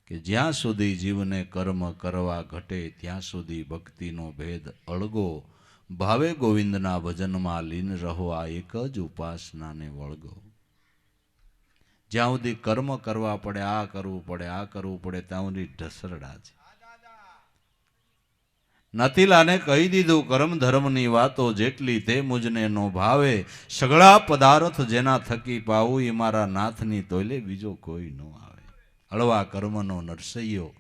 કે જ્યાં સુધી જીવને કર્મ કરવા ઘટે ત્યાં સુધી ભક્તિનો ભેદ અળગો. ભાવે ગોવિંદના ભજનમાં લીન રહો આ એક જ ઉપાસનાને વળગો. જ્યાં સુધી કર્મ કરવા પડે, આ કરવું પડે, આ કરવું પડે, ત્યાં સુધી ઢસરડા છે. નથીલાને કહી દીધું કર્મ ધર્મની વાતો જેટલી તે મુજને નો ભાવે. સગળા પદાર્થ જેના થકી પાવું એ મારા નાથની તોલે બીજો કોઈ ન આવે. હળવા કર્મનો નરસૈયો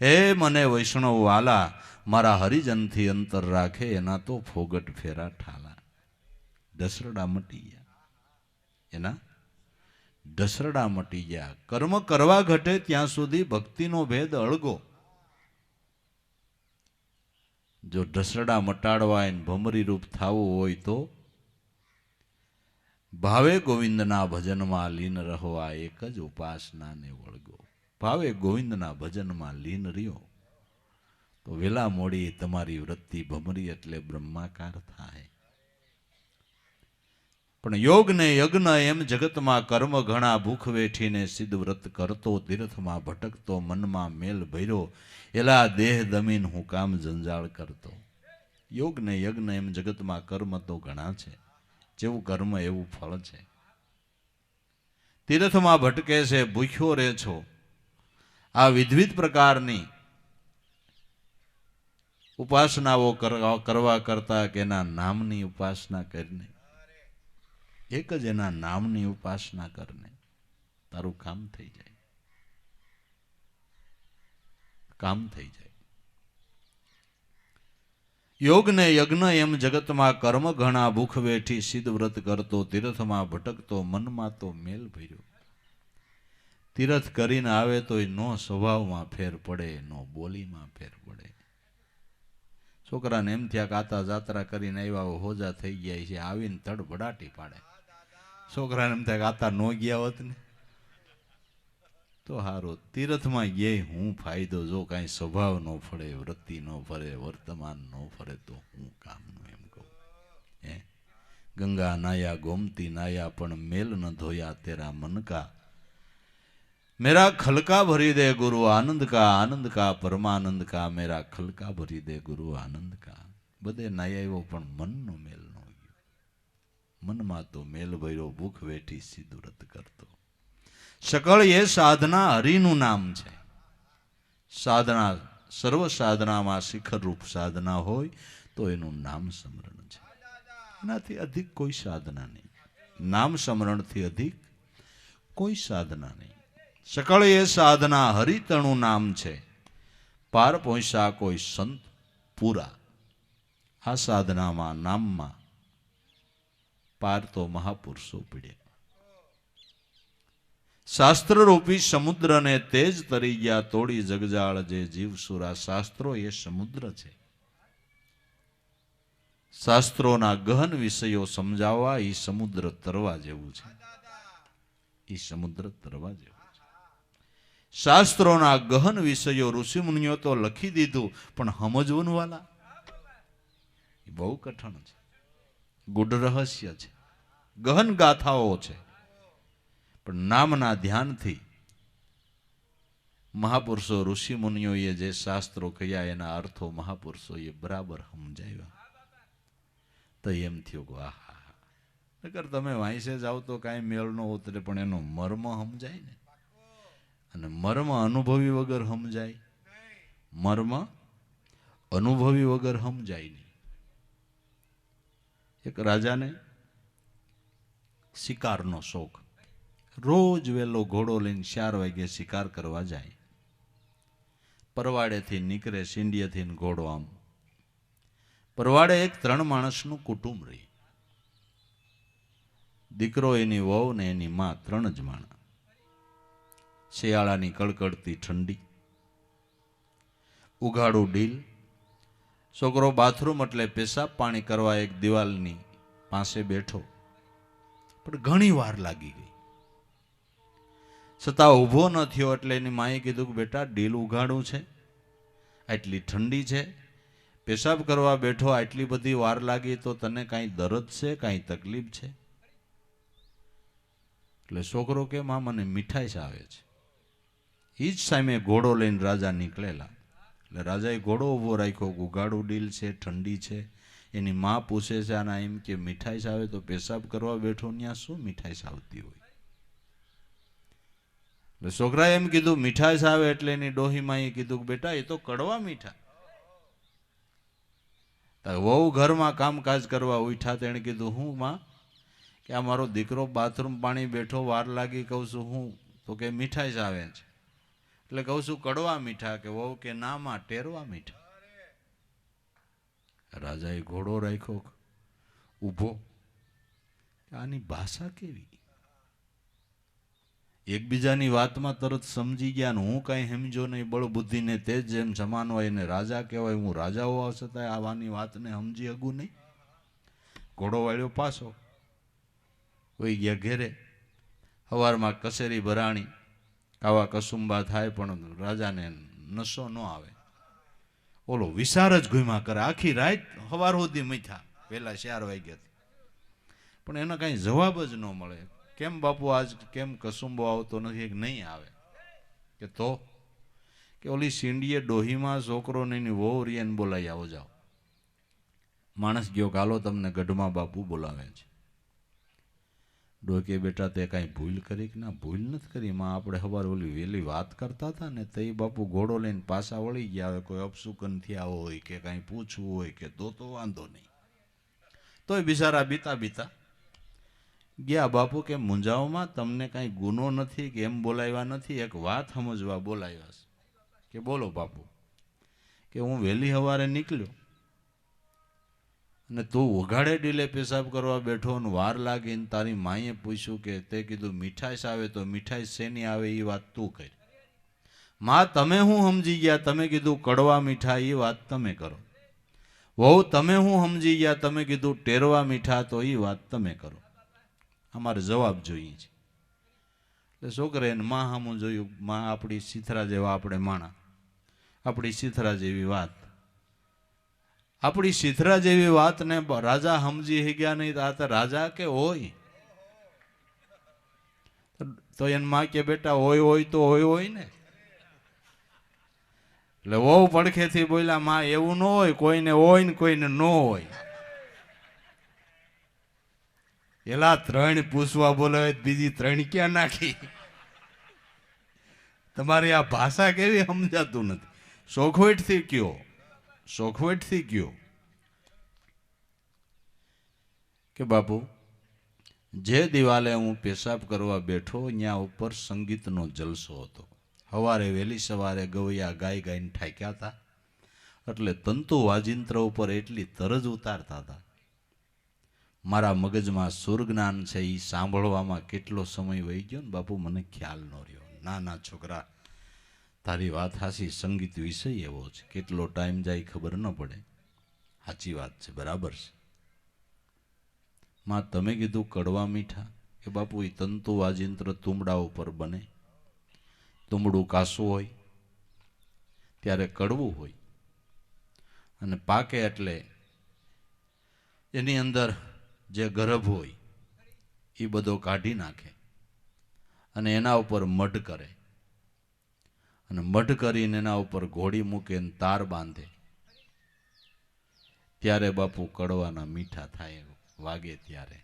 એ મને વૈષ્ણવ વાલા. મારા હરિજનથી અંતર રાખે એના તો ફોગટ ફેરા ઠાલા. ઢસરડા મટી ગયા. એના ઢસરડા મટી ગયા. કર્મ કરવા ઘટે ત્યાં સુધી ભક્તિનો ભેદ અળગો. જો ઢસરડા મટાડવા એને ભમરી રૂપ થવું હોય તો ભાવે ગોવિંદના ભજનમાં લીન રહો આ એક જ ઉપાસનાને વળગો. ભાવે ગોવિંદના ભજનમાં લીન રહ્યો તો વેલા મોડી તમારી વૃત્તિ ભમરી એટલે બ્રહ્માકાર થાય. પણ યોગ ને યજ્ઞ એમ જગતમાં કર્મ ઘણા ભૂખ વેઠીને સિદ્ધ વ્રત કરતો તીર્થમાં ભટકતો મનમાં મેલ ભર્યો એલા દેહ દમીન હું કામ જંજાળ કરતો. યોગ ને યજ્ઞ એમ જગતમાં કર્મ તો ઘણા છે. જેવું કર્મ એવું ફળ છે. તીર્થમાં ભટકે છે, ભૂખ્યો રહે છો. આ વિધવિધ પ્રકારની ઉપાસનાઓ કરવા કરતા કે એના નામની ઉપાસના કરીને, એક જ એના નામની ઉપાસના કરને, તારું કામ થઈ જાય, કામ થઈ જાય. યોગ ને યજ્ઞ એમ જગતમાં કર્મ ઘણા, ભૂખ વેઠી સિદ્ધ વ્રત કરતો, તીર્થમાં ભટકતો, મનમાં તો મેલ ભર્યો. તીર્થ કરીને આવે તોય નો સ્વભાવમાં ફેર પડે, નો બોલીમાં ફેર પડે. છોકરાને એમ થયા કાતા જાત્રા કરીને આવ્યા, હોજા થઈ ગયા છે, આવીને તડબડાટી પાડે. છોકરાને એમ થાય કાતા નો ગયા હોત ને તો હારો. તીર્થમાં ગયા હું ફાયદો, જો કાંઈ સ્વભાવ ન ફળે, વૃત્તિ ન ફરે, વર્તમાન ન ફરે તો હું કામનું, એમ કહું. હે ગંગા નાયા ગોમતી નાયા, પણ મેલ ન ધોયા તેરા મન કા. मेरा खलका भरी दे गुरु आनंद का परमानंद का, मेरा खलका भरी दे गुरु आनंद का. બધે નાય આવ્યો પણ મનનો મેલ ન ગયો. મનમાં તો મેલ ભર્યો, ભૂખ વેઠી સિદ્ધ વ્રત કરતો. સકળ એ સાધના હરિનું નામ છે. સાધના સર્વ સાધનામાં શિખર રૂપ સાધના હોય તો એનું નામ સ્મરણ છે. એનાથી અધિક કોઈ સાધના નહીં. નામ સ્મરણથી અધિક કોઈ સાધના નહીં. સકળ એ સાધના હરિતણું નામ છે, પાર પહોંચ્યા કોઈ સંત પૂરા. આ સાધનામાં નામમાં પાર તો મહાપુરુષો પીડ્યા. શાસ્ત્ર રૂપી સમુદ્રને તેજ તરી ગયા, તોડી જગજાળ જે જીવસુરા. શાસ્ત્રો એ સમુદ્ર છે. શાસ્ત્રોના ગહન વિષયો સમજાવવા એ સમુદ્ર તરવા જેવું છે. એ સમુદ્ર તરવા જેવું. શાસ્ત્રોના ગહન વિષયો ઋષિ મુનિઓ તો લખી દીધું, પણ સમજવું વાલા એ બહુ કઠણ છે. ગુઢ રહસ્ય છે, ગહન ગાથાઓ છે. પણ નામના ધ્યાનથી મહાપુરુષો ઋષિ મુનિઓએ જે શાસ્ત્રો કહ્યા એના અર્થો મહાપુરુષોએ બરાબર સમજાવ્યા. તો એમ થયું કે આહા, નકર તમે વાંચે જાઓ તો કાંઈ મેળ ન ઉતરે, પણ એનો મર્મ સમજાય ને. અને મર્મ અનુભવી વગર સમજાય, મર્મ અનુભવી વગર સમજાય નહીં. એક રાજાને શિકારનો શોખ. રોજ વહેલો ઘોડો લઈને 4 વાગે શિકાર કરવા જાય. પરવાડેથી નીકળે, સિંડિયેથી ઘોડો આમ. પરવાડે એક 3 માણસનું કુટુંબ રહી. દીકરો, એની વહુ ને એની માં, 3 જ માણસ. શિયાળાની કડકડતી ઠંડી, ઉઘાડું ડીલ. છોકરો બાથરૂમ એટલે પેશાબ પાણી કરવા એક દિવાલની પાસે બેઠો, પણ ઘણી વાર લાગી ગઈ. છતાં ઊભો ન થયો. એટલે એની માએ કીધું કે બેટા, ડીલ ઉઘાડું છે, આટલી ઠંડી છે, પેશાબ કરવા બેઠો, આટલી બધી વાર લાગી, તો તને કાંઈ દર્દ છે, કાંઈ તકલીફ છે? એટલે છોકરો કે માં મને મીઠાઈ આવે છે. એ જ સામે ઘોડો લઈને રાજા નીકળેલા. એટલે રાજાએ ઘોડો ઊભો રાખ્યો, ઉઘાડું ડીલ છે, ઠંડી છે. એની માં પૂછે છે આના એમ કે મીઠાઈ આવે, તો પેશાબ કરવા બેઠો ત્યાં શું મીઠાઈ આવતી હોય? એટલે છોકરાએ એમ કીધું મીઠાઈ આવે. એટલે એની ડોહીમાં કીધું કે બેટા, એ તો કડવા મીઠા. વહુ ઘરમાં કામકાજ કરવા ઉઠ્યા. તેણે કીધું હું માં? કે આ મારો દીકરો બાથરૂમ પાણી બેઠો, વાર લાગી. કહું છું હું? તો કે મીઠાઈ આવે છે. એટલે કહું છું કડવા મીઠા? કે વહુ કે ના માં, ટેરવા મીઠા. રાજાએ ઘોડો રાખ્યો ઊભો. આની ભાષા કેવી! એકબીજાની વાતમાં તરત સમજી ગયા. હું કાંઈ સમજો નહીં, બળબુદ્ધિને તે જ જેમ સમાન હોય. એને રાજા કહેવાય. હું રાજા હોવા છતાં આવાની વાતને સમજી શકું નહીં. ઘોડો વાળ્યો પાછો, કોઈ ગયા ઘેરે. સવારમાં કસેરી ભરાણી, કાવા કસુંબા થાય, પણ રાજાને નશો ન આવે. ઓલો વિચાર જ ઘુમ્યા કરે. આખી રાત સવાર સુધી મીઠા, પહેલા 4 વાગ્યાથી. પણ એનો કાંઈ જવાબ જ ન મળે. કેમ બાપુ આજ કેમ કસુંબો આવતો નથી? કે નહીં આવે. કે તો કે ઓલી સિંડીએ ડોહીમાં છોકરો ને એની વહુ રિયાને બોલાવી આવો જાઓ. માણસ ગયો, કાલો તમને ગઢમાં બાપુ બોલાવે છે. ડોકે બેટા તે કાંઈ ભૂલ કરી કે ના? ભૂલ નથી કરી માં, આપણે સવારે ઓલી વહેલી વાત કરતા હતા ને તે બાપુ ઘોડો લઈને પાછા વળી ગયા. હવે કોઈ અપશુકન થયા હોય કે કાંઈ પૂછવું હોય કે તો વાંધો નહીં. તોય બિચારા બીતા બીતા ગયા. બાપુ કે મુંજાઓમાં તમને કાંઈ ગુનો નથી કે એમ બોલાવ્યા નથી, એક વાત સમજવા બોલાવ્યા છે. કે બોલો બાપુ. કે હું વહેલી સવારે નીકળ્યો અને તું ઉઘાડે ડીલે પેશાબ કરવા બેઠો ને વાર લાગીને તારી માએ પૂછ્યું કે તે કીધું મીઠાઈશ આવે તો મીઠાઈ શેની આવે એ વાત તું કરી. માં તમે હું સમજી ગયા, તમે કીધું કડવા મીઠા એ વાત તમે કરો. વહુ તમે હું સમજી ગયા, તમે કીધું ટેરવા મીઠા તો એ વાત તમે કરો. અમારે જવાબ જોઈએ છે. એટલે છોકરે એને માં સામું જોયું. માં આપણી સીથરા જેવા આપણે માણા, આપણી સીથરા જેવી વાત, આપણી સીથરા જેવી વાત ને રાજા સમજી ગયા નહીં. આ તો રાજા કે હોય તો એને માં કે બેટા હોય તો હોય ને. એટલે વહુ પડખેથી બોલ્યા માં એવું ન હોય, કોઈને હોય ને કોઈને ન હોય. એલા ત્રણ પૂછવા બોલાવે બીજી ત્રણ ક્યાં નાખી? તમારી આ ભાષા કેવી સમજાતું નથી. શોખવટથી કયો, શોખવટથી કયો. કે બાપુ જે દિવાલે હું પેશાબ કરવા બેઠો ત્યાં ઉપર સંગીતનો જલસો હતો. સવારે વહેલી સવારે ગવૈયા ગાય ગાઈને ઠાક્યા હતા એટલે તંતુ વાજિંત્ર ઉપર એટલી તરજ ઉતારતા હતા. મારા મગજમાં સુરજ્ઞાન છે એ સાંભળવામાં કેટલો સમય વહી ગયો ને બાપુ મને ખ્યાલ ન રહ્યો. ના છોકરા તારી વાત હાસી, સંગીત વિષય એવો છે કેટલો ટાઈમ જાય ખબર ન પડે. સાચી વાત છે, બરાબર છે. માં તમે કીધું કડવા મીઠા, કે બાપુ એ તંતુ વાજિંત્ર તુંબડા ઉપર બને. તુંબડું કાસું હોય ત્યારે કડવું હોય અને પાકે એટલે એની અંદર જે ગર્ભ હોય એ બધો કાઢી નાખે અને એના ઉપર મઢ કરે અને મઢ કરીને એના ઉપર ઘોડી મૂકે ને તાર બાંધે ત્યારે બાપુ કડવાના મીઠા થાય વાગે ત્યારે.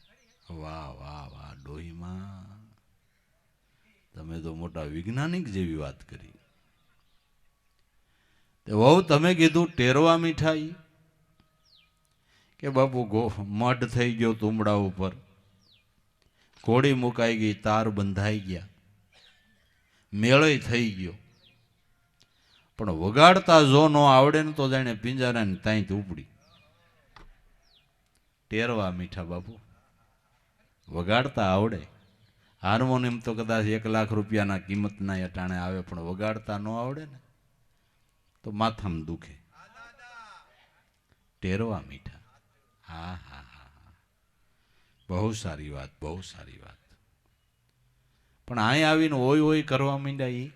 વાહ વાહ વાહ ડોહીમાં, તમે તો મોટા વૈજ્ઞાનિક જેવી વાત કરી. વહુ તમે કીધું ટેરવા મીઠાઈ, કે બાપુ મઢ થઈ ગયો તુંબડા ઉપર, ઘોડી મુકાઈ ગઈ, તાર બંધાઈ ગયા, મેળય થઈ ગયો, પણ વગાડતા જો ન આવડે ને તો જાણે પિંજરાને તાંય ઉપડી. ટેરવા મીઠા બાપુ, વગાડતા આવડે. હાર્મોનિયમ તો કદાચ 1 લાખ રૂપિયાના કિંમતના અટાણે આવે, પણ વગાડતા ન આવડે ને તો માથામાં દુખે. ટેરવા મીઠા, હા હા હા, બહુ સારી વાત, બહુ સારી વાત. પણ અહીં આવીને ઓય કરવા માંડ્યા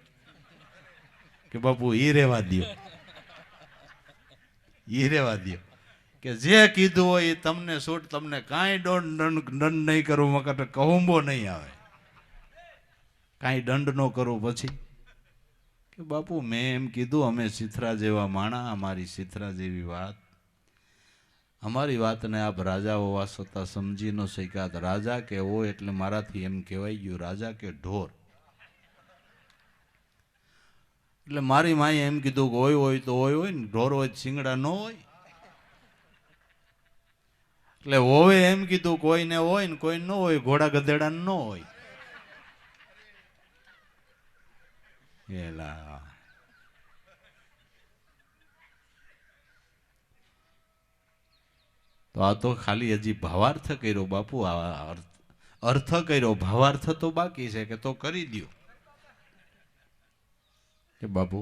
કે બાપુ ઈ રેવા દો, ઈ રેવા દો, કે જે કીધું હોય એ તમને છૂટ, તમને કાંઈ દંડ નહીં કરવું, મકર કહુંબો નહીં આવે, કાંઈ દંડ ન કરવું. પછી કે બાપુ મેં એમ કીધું, અમે સીથરા જેવા માણા, અમારી સીથરા જેવી વાત, અમારી વાતને આપ રાજા હોવા છતાં સમજી ન શક્યા. રાજા કે હોય એટલે મારાથી એમ કહેવાય ગયું રાજા કે ઢોર. એટલે મારી માએ એમ કીધું કે હોય તો હોય ને, ઢોર હોય શિંગડા ન હોય. એટલે હોવે એમ કીધું કોઈને હોય ને કોઈ ન હોય, ઘોડા ગધેડા ન હોય. એલા તો આ તો ખાલી હજી ભાવાર્થ કર્યો બાપુ, અર્થ કર્યો, ભાવાર્થ તો બાકી છે, કે તો કરી દો. કે બાપુ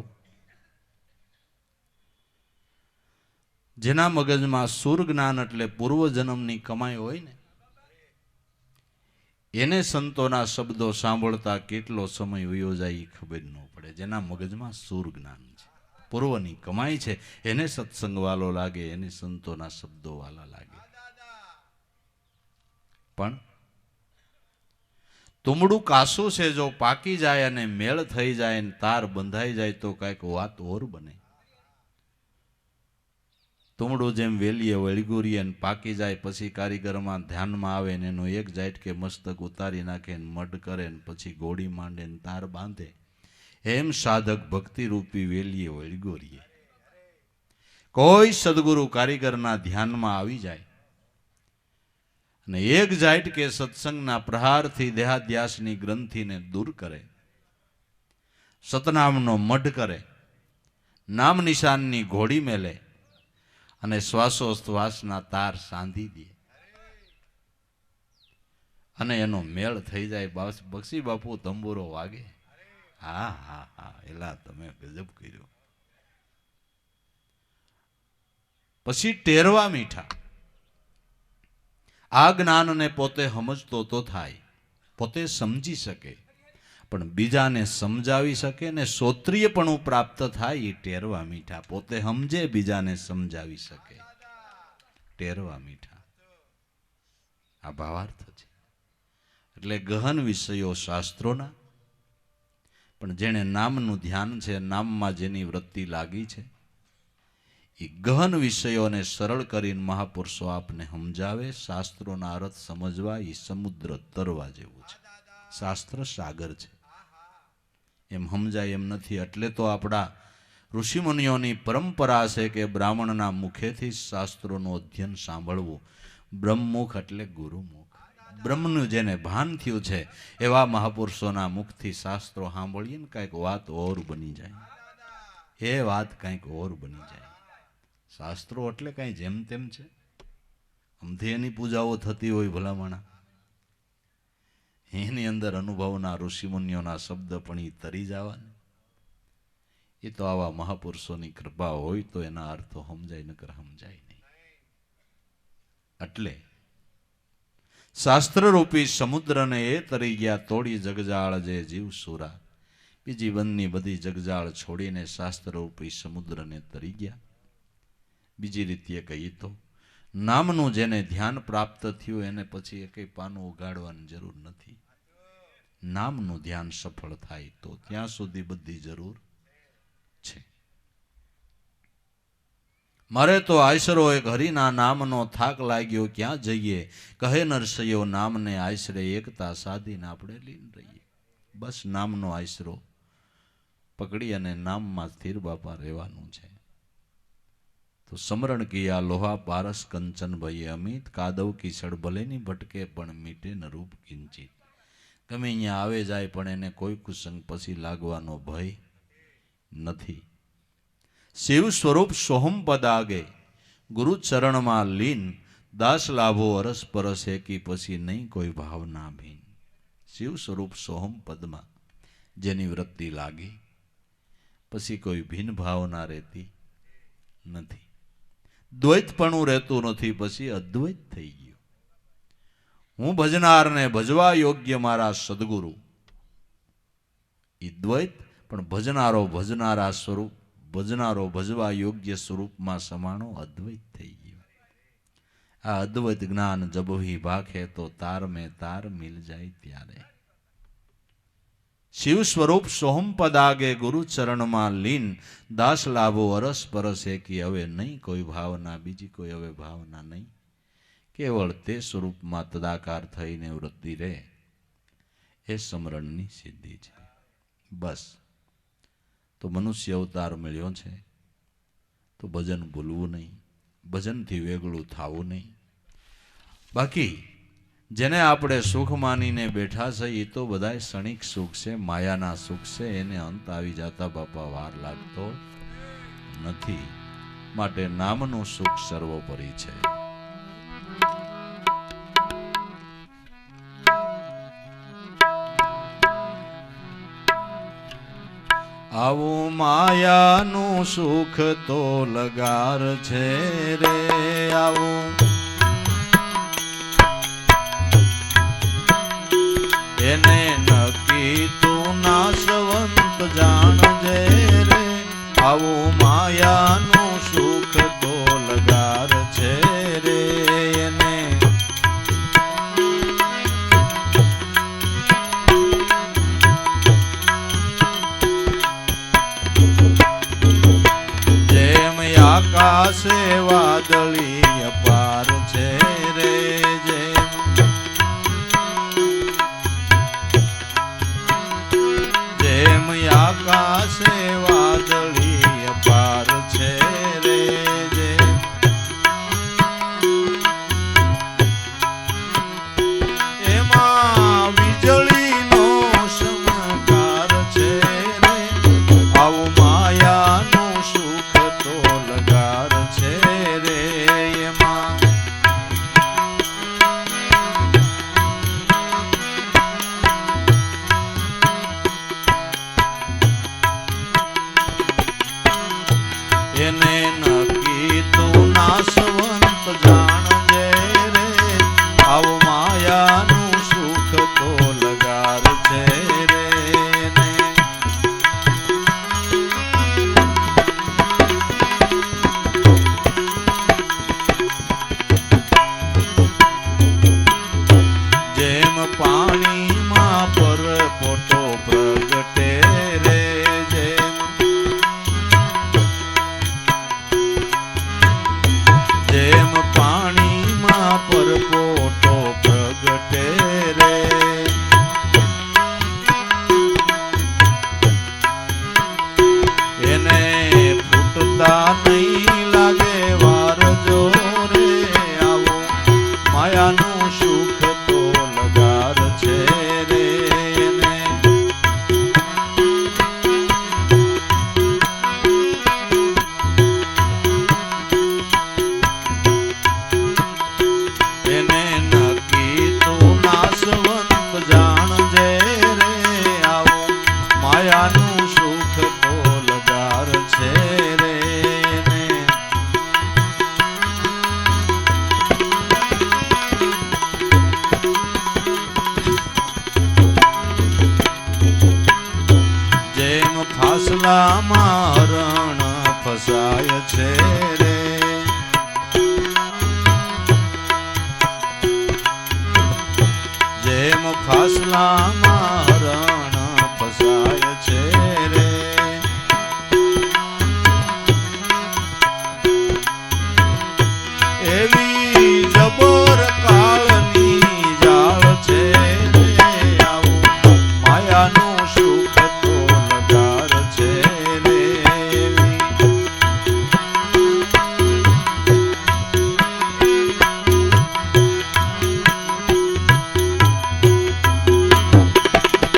જેના મગજમાં સુર જ્ઞાન એટલે પૂર્વજન્મની કમાઈ હોય ને, એને સંતોના શબ્દો સાંભળતા કેટલો સમય વયો જાય એ ખબર ન પડે. જેના મગજમાં સુર જ્ઞાન છે, પૂર્વની કમાઈ છે, એને સત્સંગ વાલો લાગે, એને સંતોના શબ્દો વાલા લાગે. પણ તુમડું કાસું છે, જો પાકી જાય અને મેળ થઈ જાય ને તાર બંધાઈ જાય તો કઈક વાત ઓર બને. તુમડું જેમ વેલીએ વળગુરીએ ને પાકી જાય પછી કારીગરમાં ધ્યાનમાં આવે ને એનું એક જાઈટ કે મસ્તક ઉતારી નાખે ને મઢ કરે ને પછી ગોળી માંડે ને તાર બાંધે, એમ સાધક ભક્તિ રૂપી વેલીએ વળગુરીએ. કોઈ સદગુરુ કારીગરના ધ્યાનમાં આવી જાય અને એક જાઈટ કે સત્સંગના પ્રહારથી દેહાધ્યાસની ગ્રંથિને દૂર કરે, સતનામનો મઢ કરે, નામ નિશાનની ઘોડી મેલે અને શ્વાસોશ્વાસના તાર સાંધી દે અને એનો મેળ થઈ જાય. બક્ષી બાપુ તંબુરો વાગે. હા હા હા, એલા તમે ગજબ કર્યો. પછી ટેરવા મીઠા. આ જ્ઞાનને પોતે સમજતો તો થાય, પોતે સમજી શકે, પણ બીજાને સમજાવી શકે ને શ્રોત્રિયપણું પ્રાપ્ત થાય એ ટેરવા મીઠા. પોતે સમજે, બીજાને સમજાવી શકે, ટેરવા મીઠા. આ ભાવાર્થ છે. એટલે ગહન વિષયો શાસ્ત્રોના, પણ જેણે નામનું ધ્યાન છે, નામમાં જેની વૃત્તિ લાગી છે, એ ગહન વિષયોને સરળ કરીને મહાપુરુષો આપને સમજાવે. શાસ્ત્રોના અર્થ સમજવા એ સમુદ્ર તરવા જેવું છે. શાસ્ત્ર સાગર છે, એમ સમજાય એમ નથી. એટલે તો આપણા ઋષિમુનિઓની પરંપરા છે કે બ્રાહ્મણના મુખેથી શાસ્ત્રોનું અધ્યયન સાંભળવું. બ્રહ્મમુખ એટલે ગુરુમુખ. બ્રહ્મનું જેને ભાન થયું છે એવા મહાપુરુષોના મુખથી શાસ્ત્રો સાંભળીએ ને કાંઈક વાત ઓર બની જાય. એ વાત કાંઈક ઓર બની જાય. શાસ્ત્રો એટલે કાંઈ જેમ તેમ છે. અમથી એની પૂજાઓ થતી હોય ભલામણા, એની અંદર અનુભવના ઋષિમુનિઓના શબ્દ પણ એ તરી જવાના. એ તો આવા મહાપુરુષોની કૃપા હોય તો એના અર્થો સમજાય, નકર સમજાય નહીં. એટલે શાસ્ત્રરૂપી સમુદ્રને એ તરી ગયા તોડી જગજાળ જે જીવ સુરા. બીજી વનની બધી જગજાળ છોડીને શાસ્ત્રરૂપી સમુદ્રને તરી ગયા. બીજી રીતે કહીએ તો નામનું જેને ધ્યાન પ્રાપ્ત થયું એને પછી એકય પાનું ઉગાડવાની જરૂર નથી. નામનું ધ્યાન સફળ થાય તો ત્યાં સુધી બધી જરૂર છે. મારે તો આશરો એક હરિના નામનો થાક લાગ્યો ક્યાં જઈએ, કહે નરસૈયો નામને આશરે એકતા સાધીને આપણે લીન રહીએ. બસ નામનો આશરો પકડી અને નામમાં સ્થિર બાપા રહેવાનું છે. તો સમરણ કિયા લોહા પારસ કંચન ભયે અમિત, કાદવ કિસડ ભલેની ભટકે પણ મીટે ન રૂપ કિંચિત. ગમે અહીંયા આવે જાય પણ એને કોઈ કુસંગ પછી લાગવાનો ભય નથી. શિવ સ્વરૂપ સોહમ પદ આગે, ગુરુ ચરણમાં લીન, દાસ લાભો અરસ પરસ એકી પછી નહીં કોઈ ભાવના ભીન. શિવ સ્વરૂપ સોહમ પદમાં જેની વૃત્તિ લાગી પછી કોઈ ભીન ભાવના રહેતી નથી. દ્વૈતપણું રહેતું નથી, પછી અદ્વૈત થઈ ગયું. હું ભજનારને ભજવા યોગ્ય મારા સદગુરુ. એ દ્વૈત પણ ભજનારો ભજનારા સ્વરૂપ, ભજનારો ભજવા યોગ્ય સ્વરૂપમાં સમાણો અદ્વૈત થઈ ગયો. આ અદ્વૈત જ્ઞાન જબહી ભાખે તો તાર મેં તાર મિલ જાય ત્યારે. શિવ સ્વરૂપ સોહમ પદ આગે, ગુરુ ચરણમાં લીન, દાસ લાભો અરસ પરસ એકી. હવે નહીં કોઈ ભાવના, બીજી કોઈ હવે ભાવના નહીં. કેવળ તે સ્વરૂપમાં તદાકાર થઈને વૃત્તિ રહે એ સમરણની સિદ્ધિ છે. બસ. તો મનુષ્ય અવતાર મળ્યો છે તો ભજન ભૂલવું નહીં, ભજનથી વેગળું થવું નહીં. બાકી જેને આપણે સુખ માનીને બેઠા છે એ તો બધા ક્ષણિક સુખ છે, માયાના સુખ છે. એને અંત આવી જતા બાપા વાર લાગતો નથી. માટે નામનું સુખ સર્વોપરી છે. આવું માયાનું સુખ તો લગાર છે રે. આવું એને નક્કી તું નાશવંત જાણજે રે. આવું માયાનું સુખ તો લગાર છે રે. એને જેમ આકાશે વા પરપોટો પ્રગટે રે એને ફૂટતા નહીં લાગે વાર જો રે આવો માયાનું સુખ તો લગાર છે રે એને એને નક્કી તું નાસવંત જાણજે રે આવો માયાનું સુખ તો લગાર છે રે એને જેમ ફાસલામાં રણ ફસાય છે રે જેમ ફાસલામાં રણ ફસાય છે રે એવી જબર કાળની જાળ છે રે આવું માયાનું સુખ તો લગાર છે રે એવી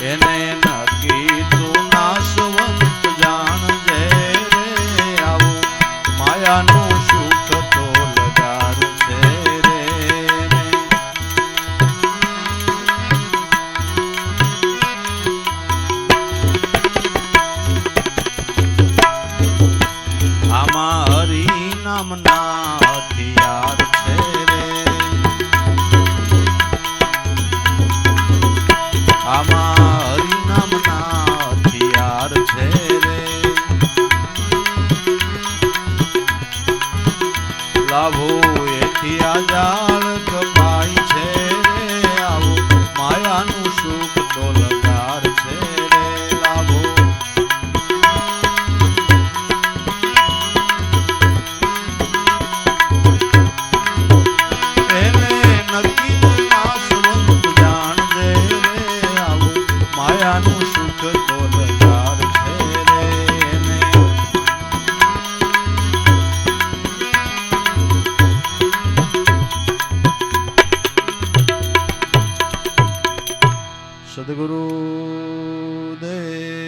એને નક્કી તું નાશવંત જાણજે રે આવું માયાનું સુખ તો લગાર છે રે આમાં હરિ નામના હથિયાર છે રે આમાં હરિ નામના હથિયાર છે રે લાભો એથી આ જાળ કપાય છે રે આવો માયાનું સુખ તો લગાર છે રે લાભો એને નક્કી તો નાશવંત જાણજે રે આવો માયાનું સુખ તો લગાર છે રે એને સદગુરુ દેવ